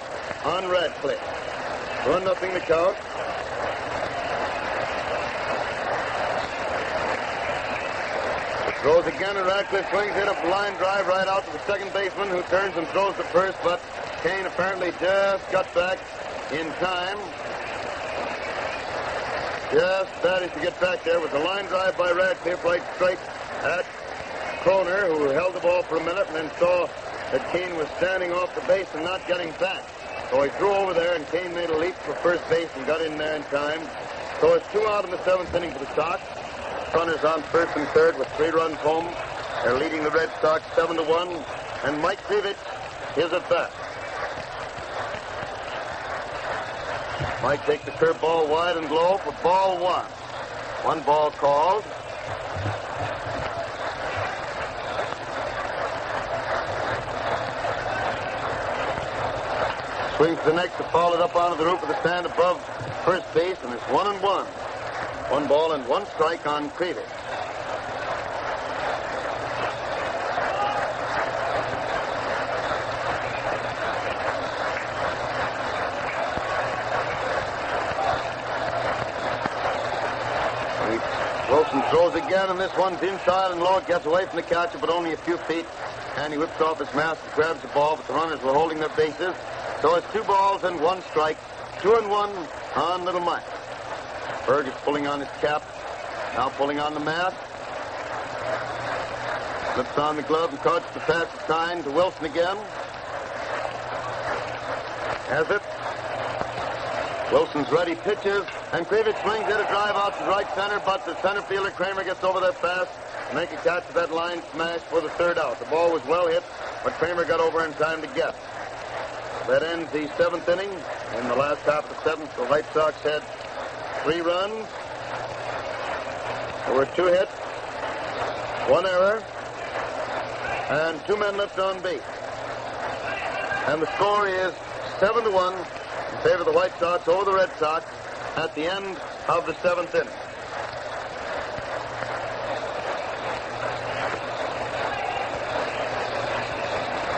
on Radcliffe. 1-0 the count. Throws again, and Radcliffe swings in a line drive right out to the second baseman, who turns and throws to first, but Kane apparently just got back in time. Just managed to get back there with a line drive by Radcliffe right straight at Kroner, who held the ball for a minute and then saw that Kane was standing off the base and not getting back. So he threw over there, and Kane made a leap for first base and got in there in time. So it's 2 out in the 7th inning for the Sox. Runners on first and third with 3 runs home. They're leading the Red Sox 7-1, and Mike Krivich is at bat. Mike takes the curveball wide and low for ball 1. 1 ball called. Swings the next to foul it up onto the roof of the stand above first base, and it's 1-1. 1 ball and 1 strike on Krivich. Wilson throws again, and this one's inside and low. It gets away from the catcher, but only a few feet. And he whips off his mask, grabs the ball, but the runners were holding their bases. So it's 2 balls and 1 strike. 2-1 on Little Mike. Berg is pulling on his cap. Now pulling on the mask. Slips on the glove and carts the pass sign to Wilson again. Has it. Wilson's ready, pitches, and Krivich swings at a drive out to right center, but the center fielder Kramer gets over there fast to make a catch of that line smash for the 3rd out. The ball was well hit, but Kramer got over in time to get. That ends the 7th inning. In the last half of the 7th, the White Sox had 3 runs. There were 2 hits, 1 error, and 2 men left on base. And the score is 7-1 in favor of the White Sox over the Red Sox at the end of the 7th inning.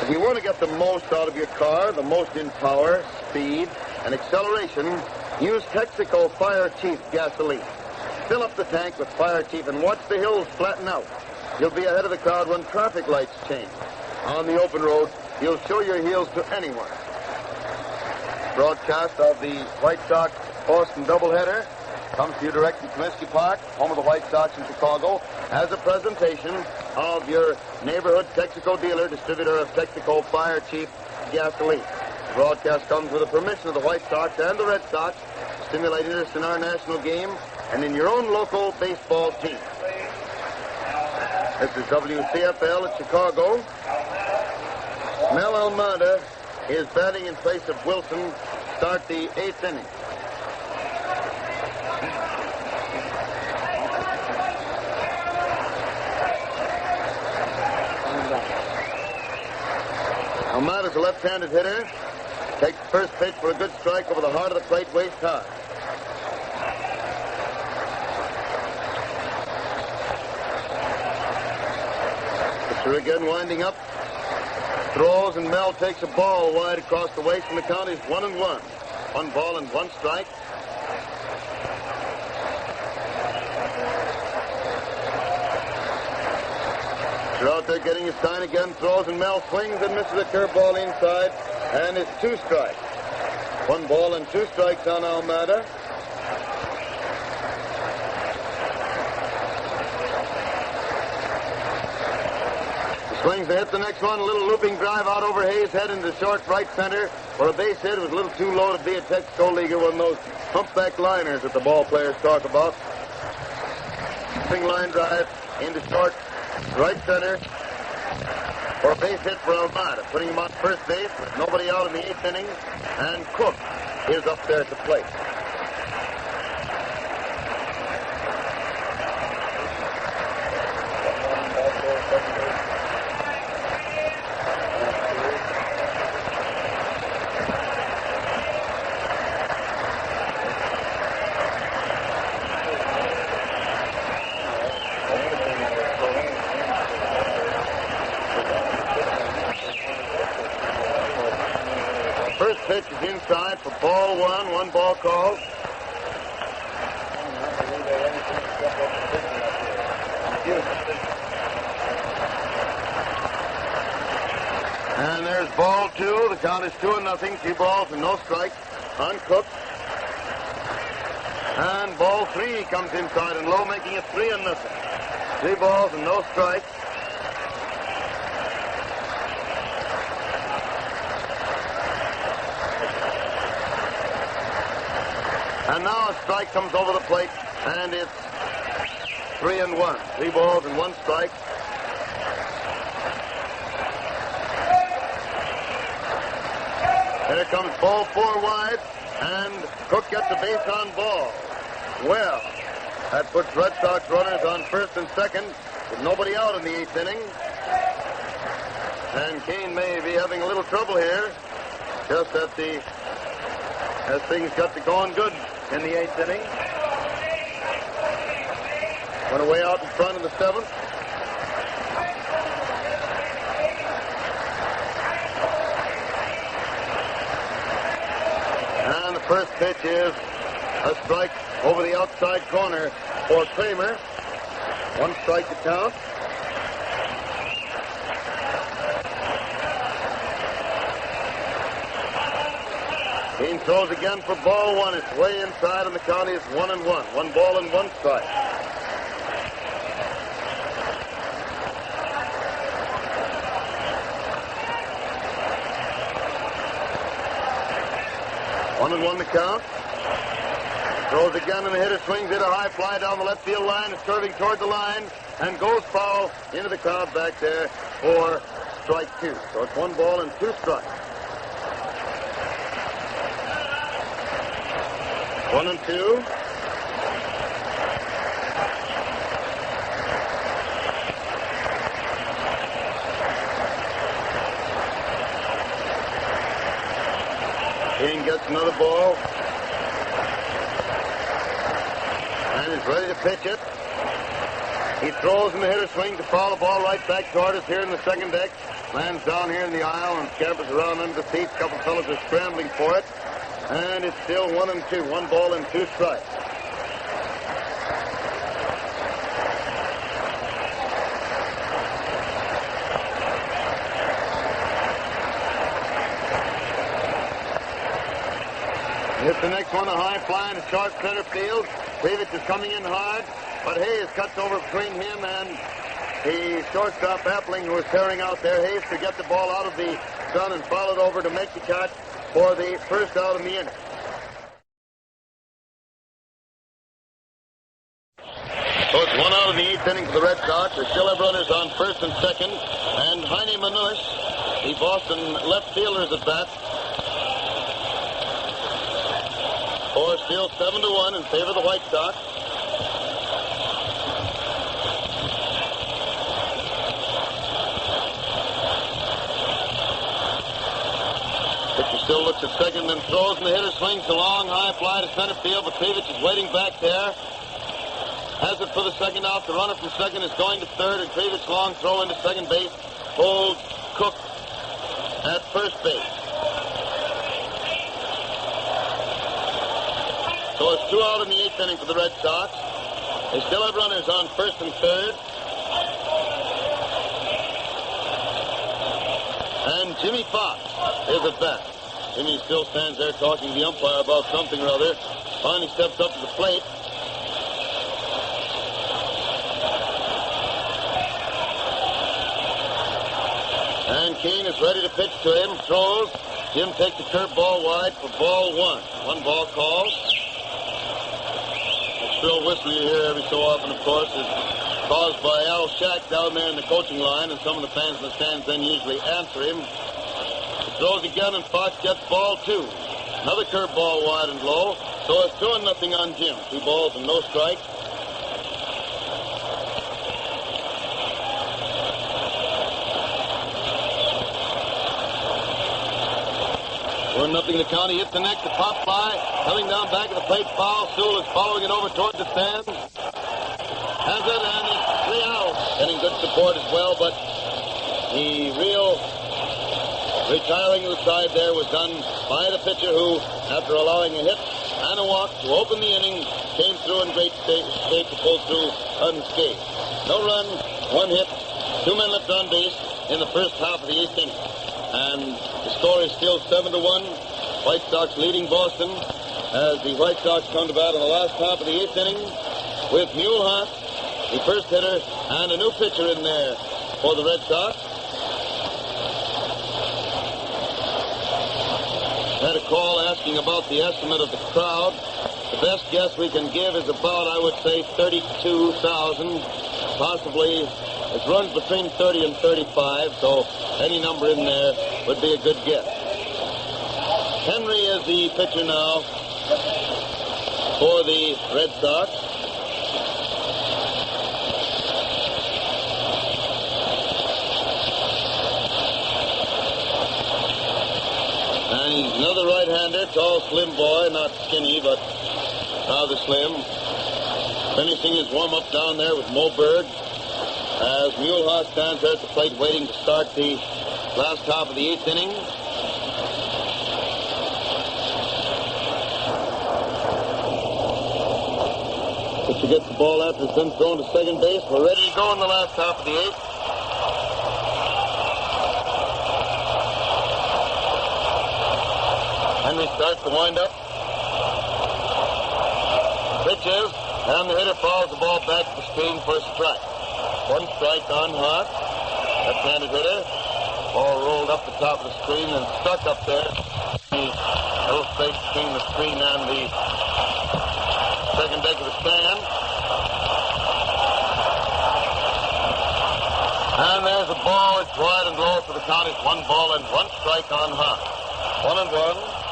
If you want to get the most out of your car, the most in power, speed, and acceleration, use Texaco Fire Chief gasoline. Fill up the tank with Fire Chief and watch the hills flatten out. You'll be ahead of the crowd when traffic lights change. On the open road, you'll show your heels to anyone. Broadcast of the White Sox-Boston doubleheader comes to you directly from Comiskey Park, home of the White Sox in Chicago, as a presentation of your neighborhood Texaco dealer, distributor of Texaco Fire Chief gasoline. The broadcast comes with the permission of the White Sox and the Red Sox to stimulate interest in our national game and in your own local baseball team. This is WCFL at Chicago. Mel Almada is batting in place of Wilson to start the 8th inning. Almada's a left-handed hitter. Takes the first pitch for a good strike over the heart of the plate, waist high. Pitcher again winding up. Throws, and Mel takes a ball wide across the waist, and the count is 1-1. 1 ball and 1 strike. Pitcher out there getting his sign again, throws, and Mel swings and misses a curveball inside, and it's 2 strikes. 1 ball and 2 strikes on Almada. Swings to hit the next one. A little looping drive out over Hayes' head into short right center for a base hit. It was a little too low to be a Texaco leaguer, one of those humpback liners that the ball players talk about. Swing line drive into short right center for a base hit for Almada, putting him on first base with nobody out in the 8th inning, and Cook is up there at the plate. Pitch is inside for ball 1. 1 ball called. And there's ball 2. The count is 2-0. 2 balls and no strikes on Cook. And ball 3 comes inside and low, making it 3-0. 3 balls and no strikes. And now a strike comes over the plate, and it's 3-1. 3 balls and 1 strike. Here comes ball 4 wide, and Cook gets a base on ball. Well, that puts Red Sox runners on first and second with nobody out in the 8th inning. And Kane may be having a little trouble here, just as things got to going good in the 8th inning. Went away out in front in the 7th. And the first pitch is a strike over the outside corner for Kramer. 1 strike to count. Kane throws again for ball 1. It's way inside, and the count is 1-1. 1 ball and 1 strike. One and 1 the count. Throws again, and the hitter swings it a high fly down the left field line. It's curving toward the line and goes foul into the crowd back there for strike 2. So it's 1 ball and 2 strikes. 1 and 2. King gets another ball and is ready to pitch it. He throws, and the hitter swings to foul the ball right back toward us here in the second deck. Lands down here in the aisle and scampers around under the seats. A couple fellas are scrambling for it. And it's still 1 and 2. 1 ball and 2 strikes. Hits the next one, a high fly in short center field. Davis is coming in hard, but Hayes cuts over between him and The shortstop Appling, who was tearing out there, Hayes to get the ball out of the sun and fouled over to make the catch for the first out in the inning. So it's 1 out in the 8th inning for the Red Sox. They still have runners on first and second. And Heine Manush, the Boston left fielder, is at bat. Score still 7-1 in favor of the White Sox. Pitcher still looks at second and throws, and the hitter swings a long high fly to center field, but Krivich is waiting back there. Has it for the second out. The runner from second is going to third, and Krivich long throw into second base holds Cook at first base. So it's 2 out in the 8th inning for the Red Sox. They still have runners on first and third. And Jimmy Fox is at bat. Jimmy still stands there talking to the umpire about something or other. Finally steps up to the plate. And Keane is ready to pitch to him. Throws. Jim takes the curveball wide for ball 1. 1 ball called. The shrill whistle you hear every so often, of course, is caused by Al Shack down there in the coaching line, and some of the fans in the stands then usually answer him. He throws again, and Fox gets ball 2. Another curveball wide and low. So it's 2-0 on Jim. 2 balls and no strikes. Nothing to count. He hits the next, a pop fly, coming down back of the plate, foul. Sewell is following it over toward the stands. Has it, and it's 3 out. Getting good support as well, but the real retiring of the side there was done by the pitcher who, after allowing a hit and a walk to open the inning, came through in great shape to pull through unscathed. No run, 1 hit, 2 men left on base in the first half of the 8th inning. And the score is still 7-1. White Sox leading Boston as the White Sox come to bat in the last half of the 8th inning with Mulehaus, the first hitter, and a new pitcher in there for the Red Sox. Had a call asking about the estimate of the crowd. The best guess we can give is about, I would say, 32,000, possibly. It runs between 30 and 35, so any number in there would be a good guess. Henry is the pitcher now for the Red Sox. And he's another right-hander, tall, slim boy, not skinny, but rather slim. Finishing his warm-up down there with Moberg, as Mulehaus stands there at the plate waiting to start the last half of the 8th inning. Pitcher gets the ball after it's been thrown to second base. We're ready to go in the last half of the 8th. Henry starts to wind up. Pitches, and the hitter follows the ball back to the screen for a strike. 1 strike on Haas. Left-handed hitter. Ball rolled up the top of the screen and stuck up there. The little space between the screen and the second deck of the stand. And there's a ball. It's wide and low, so the count is 1 ball and 1 strike on Haas. 1-1.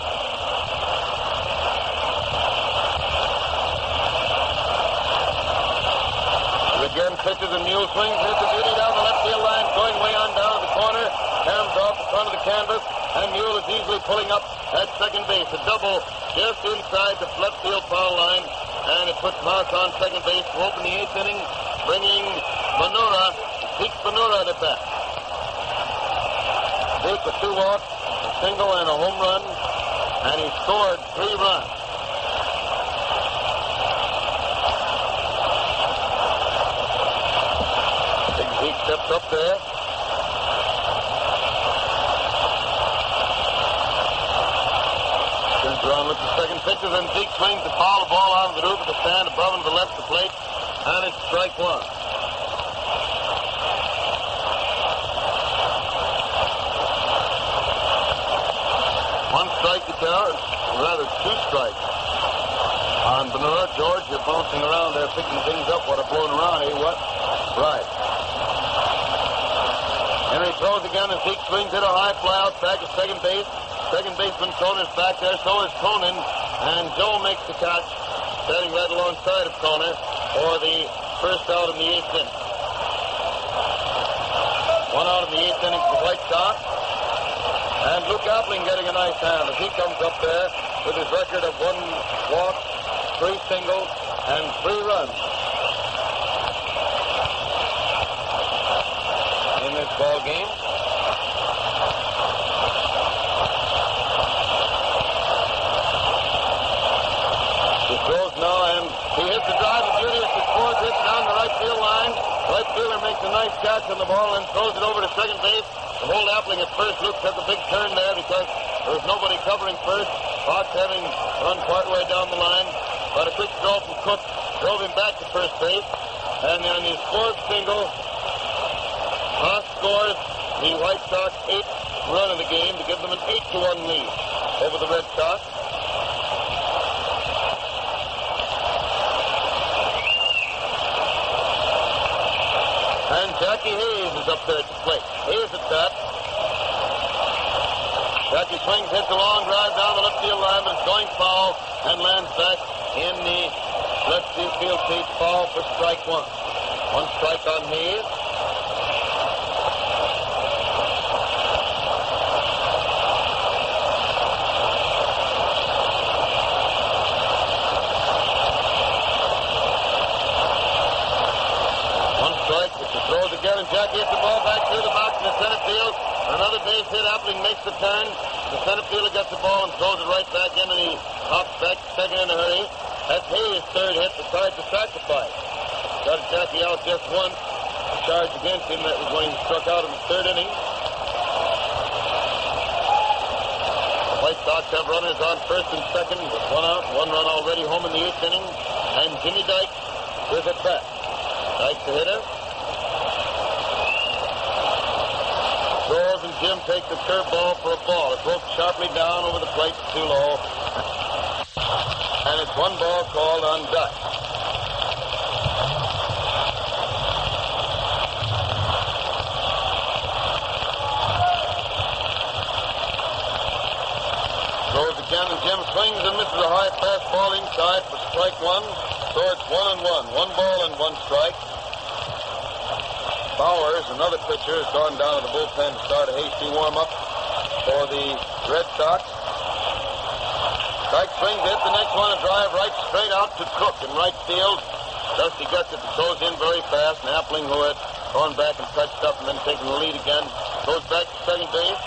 Again, pitches and mule swings. Here's the beauty down the left field line, going way on down to the corner. Comes off the front of the canvas, and Mule is easily pulling up at second base. A double just inside the left field foul line, and it puts Haas on second base to open the 8th inning, bringing Pete Manura at bat. Jake with 2 walks, a single and a home run, and he scored 3 runs. He steps up there. Turns around, looks at second pitches, and Zeke swings the foul ball out of the roof of the stand above him to the left of the plate, and it's strike 1. rather two strikes on Benura. George, you're bouncing around there, picking things up. What a blown around, eh? What? Right. Henry throws again and Zeke swings it a high fly out back at second base. Second baseman Conan's back there, so is Conan. And Joe makes the catch, standing right alongside of Conan for the first out in the eighth inning. One out in the eighth inning for the White Sox. And Luke Appling getting a nice hand as he comes up there with his record of 1 walk, 3 singles, and 3 runs in this ball game. He throws now, and he hits the drive. The Julius is forward, hits down the right field line. Right fielder makes a nice catch on the ball and throws it over to second base. The hold Appling at first. Luke has a big turn there because there was nobody covering first. Fox having run part way down the line. But a quick throw from Cook drove him back to first base. And on his fourth single, Fox scores the White Sox 8th run of the game to give them an 8-1 lead over the Red Sox. And Jackie Hayes is up there at the plate. Hayes at bat. Jackie swings, hits a long drive down the left field line, but it's going foul and lands back in the left field seat. Foul for strike 1. 1 strike on Hayes. Throws again, and Jackie hits the ball back through the box in the center field. Another base hit. Appling makes the turn. The center fielder gets the ball and throws it right back in, and he hops back second in a hurry. That's Hayes' third hit besides the sacrifice. Got Jackie out just once. The charge against him, that was when he struck out in the third inning. The White Sox have runners on first and second with 1 out, 1 run already home in the 8th inning. And Jimmy Dykes is at bat. Dykes the hitter. Throws, and Jim takes the curveball for a ball. It broke sharply down over the plate, too low. And it's 1 ball called on Dykes. Throws again, and Jim swings and misses a high fastball inside for strike 1. So it's 1-1. 1 ball and 1 strike. Bowers, another pitcher, has gone down to the bullpen to start a hasty warm-up for the Red Sox. Dykes swings it. The next one, a drive right straight out to Cook in right field. Dusty gets it and throws in very fast. And Appling, who had gone back and touched up and then taken the lead again, goes back to second base.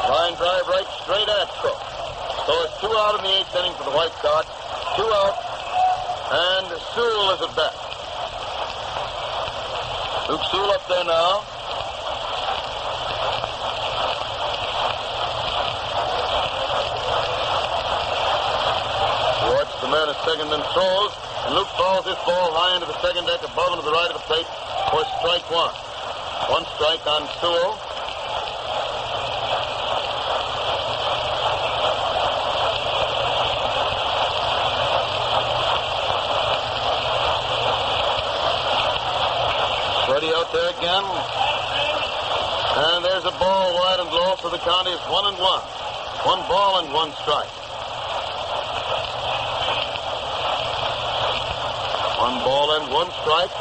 Line drive right straight at Cook. So it's 2 out in the 8th inning for the White Sox. 2 out, and Sewell is at bat. Luke Sewell up there now. He watches the man at second and throws. And Luke fouls this ball high into the second deck above and to the right of the plate for strike 1. 1 strike on Sewell. Out there again. And there's a ball wide and low for the count is 1-1. 1 ball and 1 strike. 1 ball and 1 strike.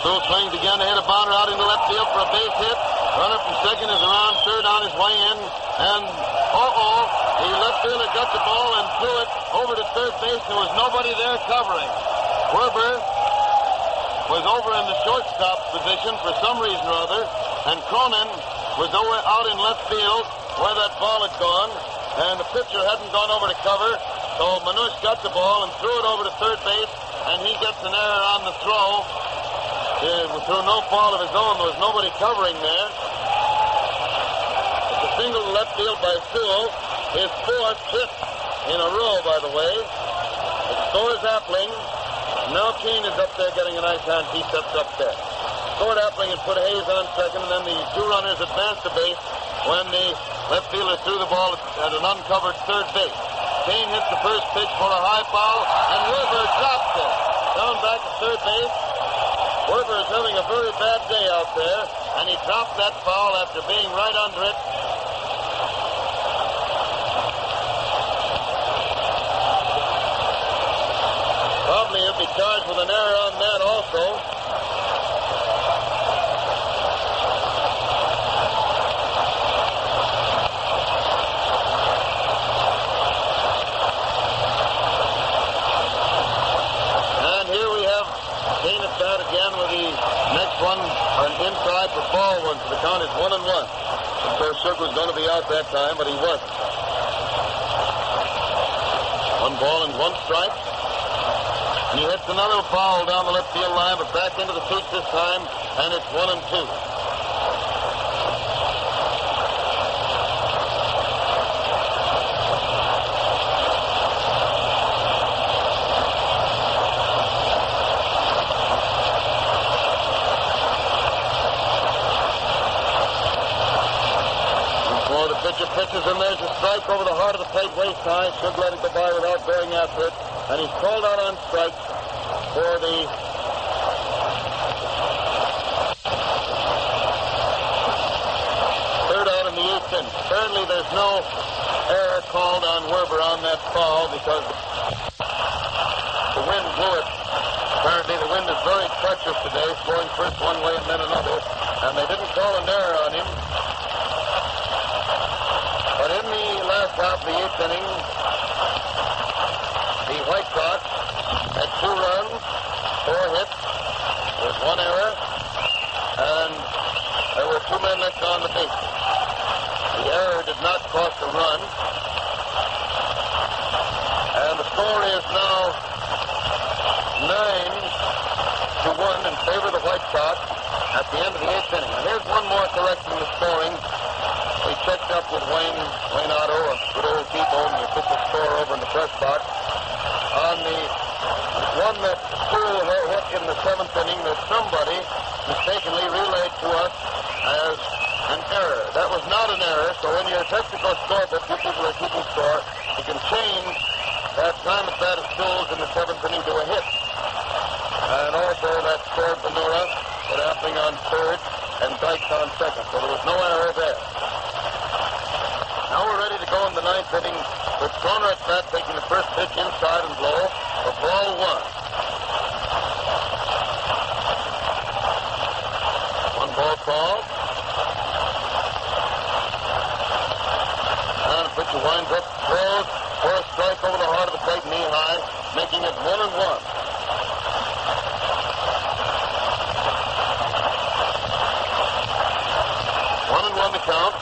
Sewell swings again to hit a bounder out into left field for a base hit. Runner from second is around third on his way in. And the left fielder got the ball and threw it over to third base. There was nobody there covering. Werber was over in the shortstop position for some reason or other, and Cronin was over out in left field where that ball had gone, and the pitcher hadn't gone over to cover, so Manush got the ball and threw it over to third base, and he gets an error on the throw. Through no fault of his own, there was nobody covering there. It's a single to left field by Sewell, his 4th hit in a row, by the way. It scores Appling. Now Keane is up there getting a nice hand. He steps up there. Scored Appling and put Hayes on second, and then the 2 runners advanced the base when the Left fielder threw the ball at an uncovered third base. Kane hits the first pitch for a high foul, and Werber drops it. Down back to third base. Werber is having a very bad day out there, and he dropped that foul after being right under it. Probably he'll be charged with an error on that also. And here we have Kane at bat again with the next one, an inside for ball one. So the count is 1-1. Of course, Shook was going to be out that time, but he wasn't. 1 ball and 1 strike. And he hits another foul down the left field line, but back into the seats this time, and it's 1-2. Before the pitcher pitches, and there's a strike over the heart of the plate waist high. Should let it go by without going after it. And he's called out on strike for the third out in the 8th inning. Apparently there's no error called on Werber on that foul because the wind blew it. Apparently the wind is very treacherous today, blowing first one way and then another, and they didn't call an error on him. But in the last half of the 8th inning, the White Sox had 2 runs, 4 hits, with 1 error, and there were 2 men left on the base. The error did not cost a run, and the score is now 9-1 in favor of the White Sox at the end of the 8th inning. And here's one more correction in the scoring. We checked up with Wayne Otto, a good old people, and the official score over in the press box. On the one that Poole hit in the 7th inning that somebody mistakenly relayed to us as an error. That was not an error, so in your technical scorebook, you people are keeping score, you can change that time at bat of Stools in the 7th inning to a hit. And also that scored Benura, but happening on third, and Dykes on second, so there was no error there. Now we're ready to go in the 9th inning with Croner at bat taking the first pitch inside and low for ball 1. 1 ball called. And the pitcher winds up, throws for a strike over the heart of the plate, knee high, making it 1-1. The count.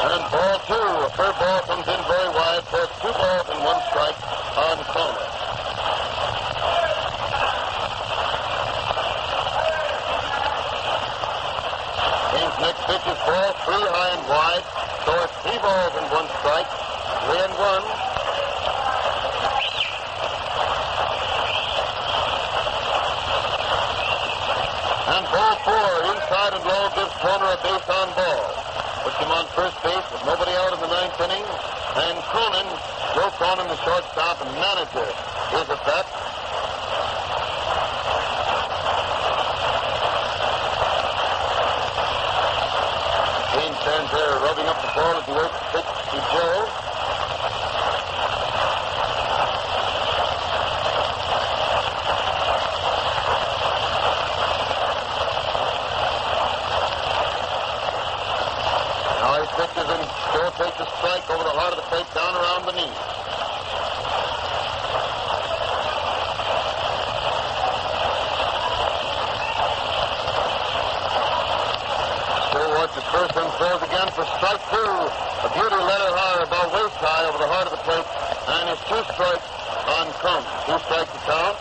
And ball 2. A third ball comes in very wide for 2 balls and 1 strike on Croner. Kane's next pitch is ball 3 high and wide, so it's 3 balls and 1 strike. 3-1. And ball 4, inside and low, gives Croner a base on ball. Puts him on first base with nobody out in the 9th inning. And Joe Cronin, the shortstop and manager, is at bat. Kane stands there rubbing up the ball as he waits to pitch to Joe. Pitches and Joe takes a strike over the heart of the plate down around the knee. Joe watches first and throws again for strike 2. A beauty letter high, about waist high over the heart of the plate, and it's 2 strikes on Cronin. 2 strikes to count.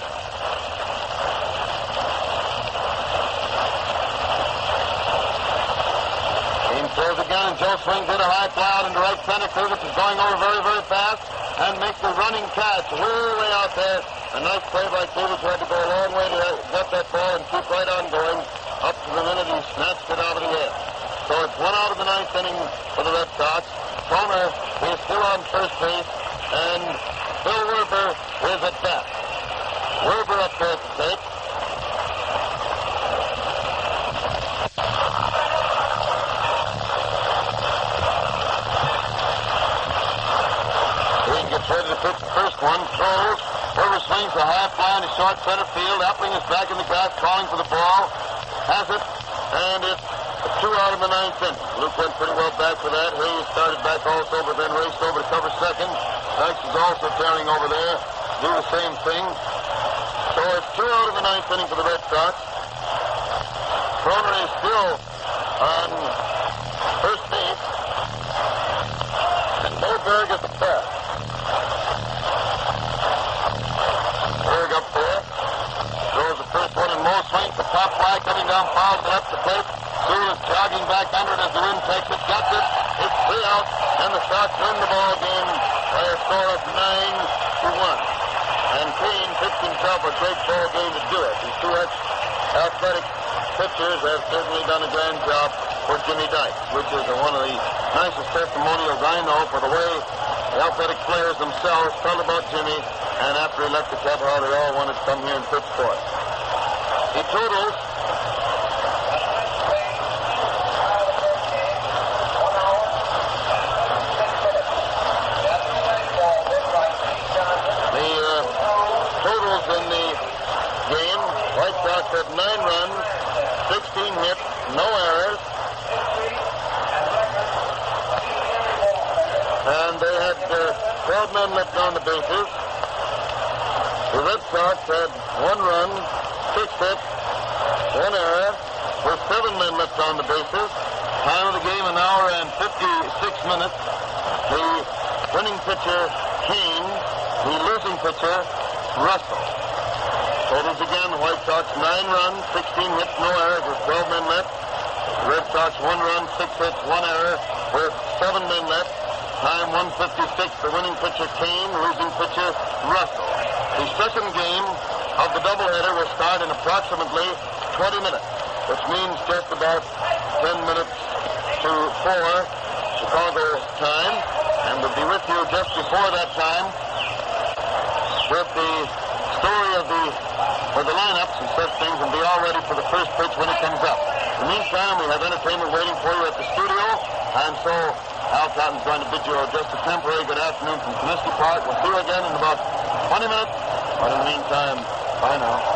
Throws again, and Joe swings it a high fly out into right center. Curtis is going over very, very fast and makes a running catch way out there. A nice play by Curtis, who had to go a long way to get that ball and keep right on going up to the minute he snatched it out of the air. So it's 1 out of the 9th care to take. He gets ready to pitch the first one. Throws. Over swings a high fly in the short center field. Appling is back in the grass, calling for the ball. Has it, and it's 2 out of the 9th inning. Luke went pretty well back for that. Hayes started back also, but then raced over to cover second. Dykes is also tearing over there. Do the same thing. So it's 2 out of the 9th inning for the Red Sox. Croner is still on first base. And Moberg at the bat. Berg up there. Throws the first one in Mo swings. The top fly coming down, fouls it up the plate. Sewell is jogging back under it as the wind takes it. Gets it. It's 3 out. And the Sox win the ball game by a score of 9-1. And Keane pitched himself a great ball game to do it. These two athletic pitchers have certainly done a grand job for Jimmy Dykes, which is one of the nicest testimonials I know for the way the athletic players themselves felt about Jimmy. And after he left the club, how they all wanted to come here and pitch for it. He totals totals in the game. White Sox had 9 runs, 16 hits, no errors. And they had 12 men left on the bases. The Red Sox had 1 run, 6 hits, 1 error, with 7 men left on the bases. Time of the game, 1 hour and 56 minutes. The winning pitcher, Keane. The losing pitcher, Russell. Totals again, the White Sox 9 runs, 16 hits, no errors, with 12 men left. The Red Sox 1 run, 6 hits, 1 error, with 7 men left. Time 1:56. The winning pitcher, Kane. Losing pitcher, Russell. The second game of the doubleheader will start in approximately 20 minutes, which means just about 10 minutes to 4 Chicago time. And we'll be with you just before that time with the story of the lineups and such things, and be all ready for the first pitch when it comes up. In the meantime, we have entertainment waiting for you at the studio, and so Al Cotton's going to bid you just a temporary good afternoon from Comiskey Park. We'll see you again in about 20 minutes, but in the meantime, bye now.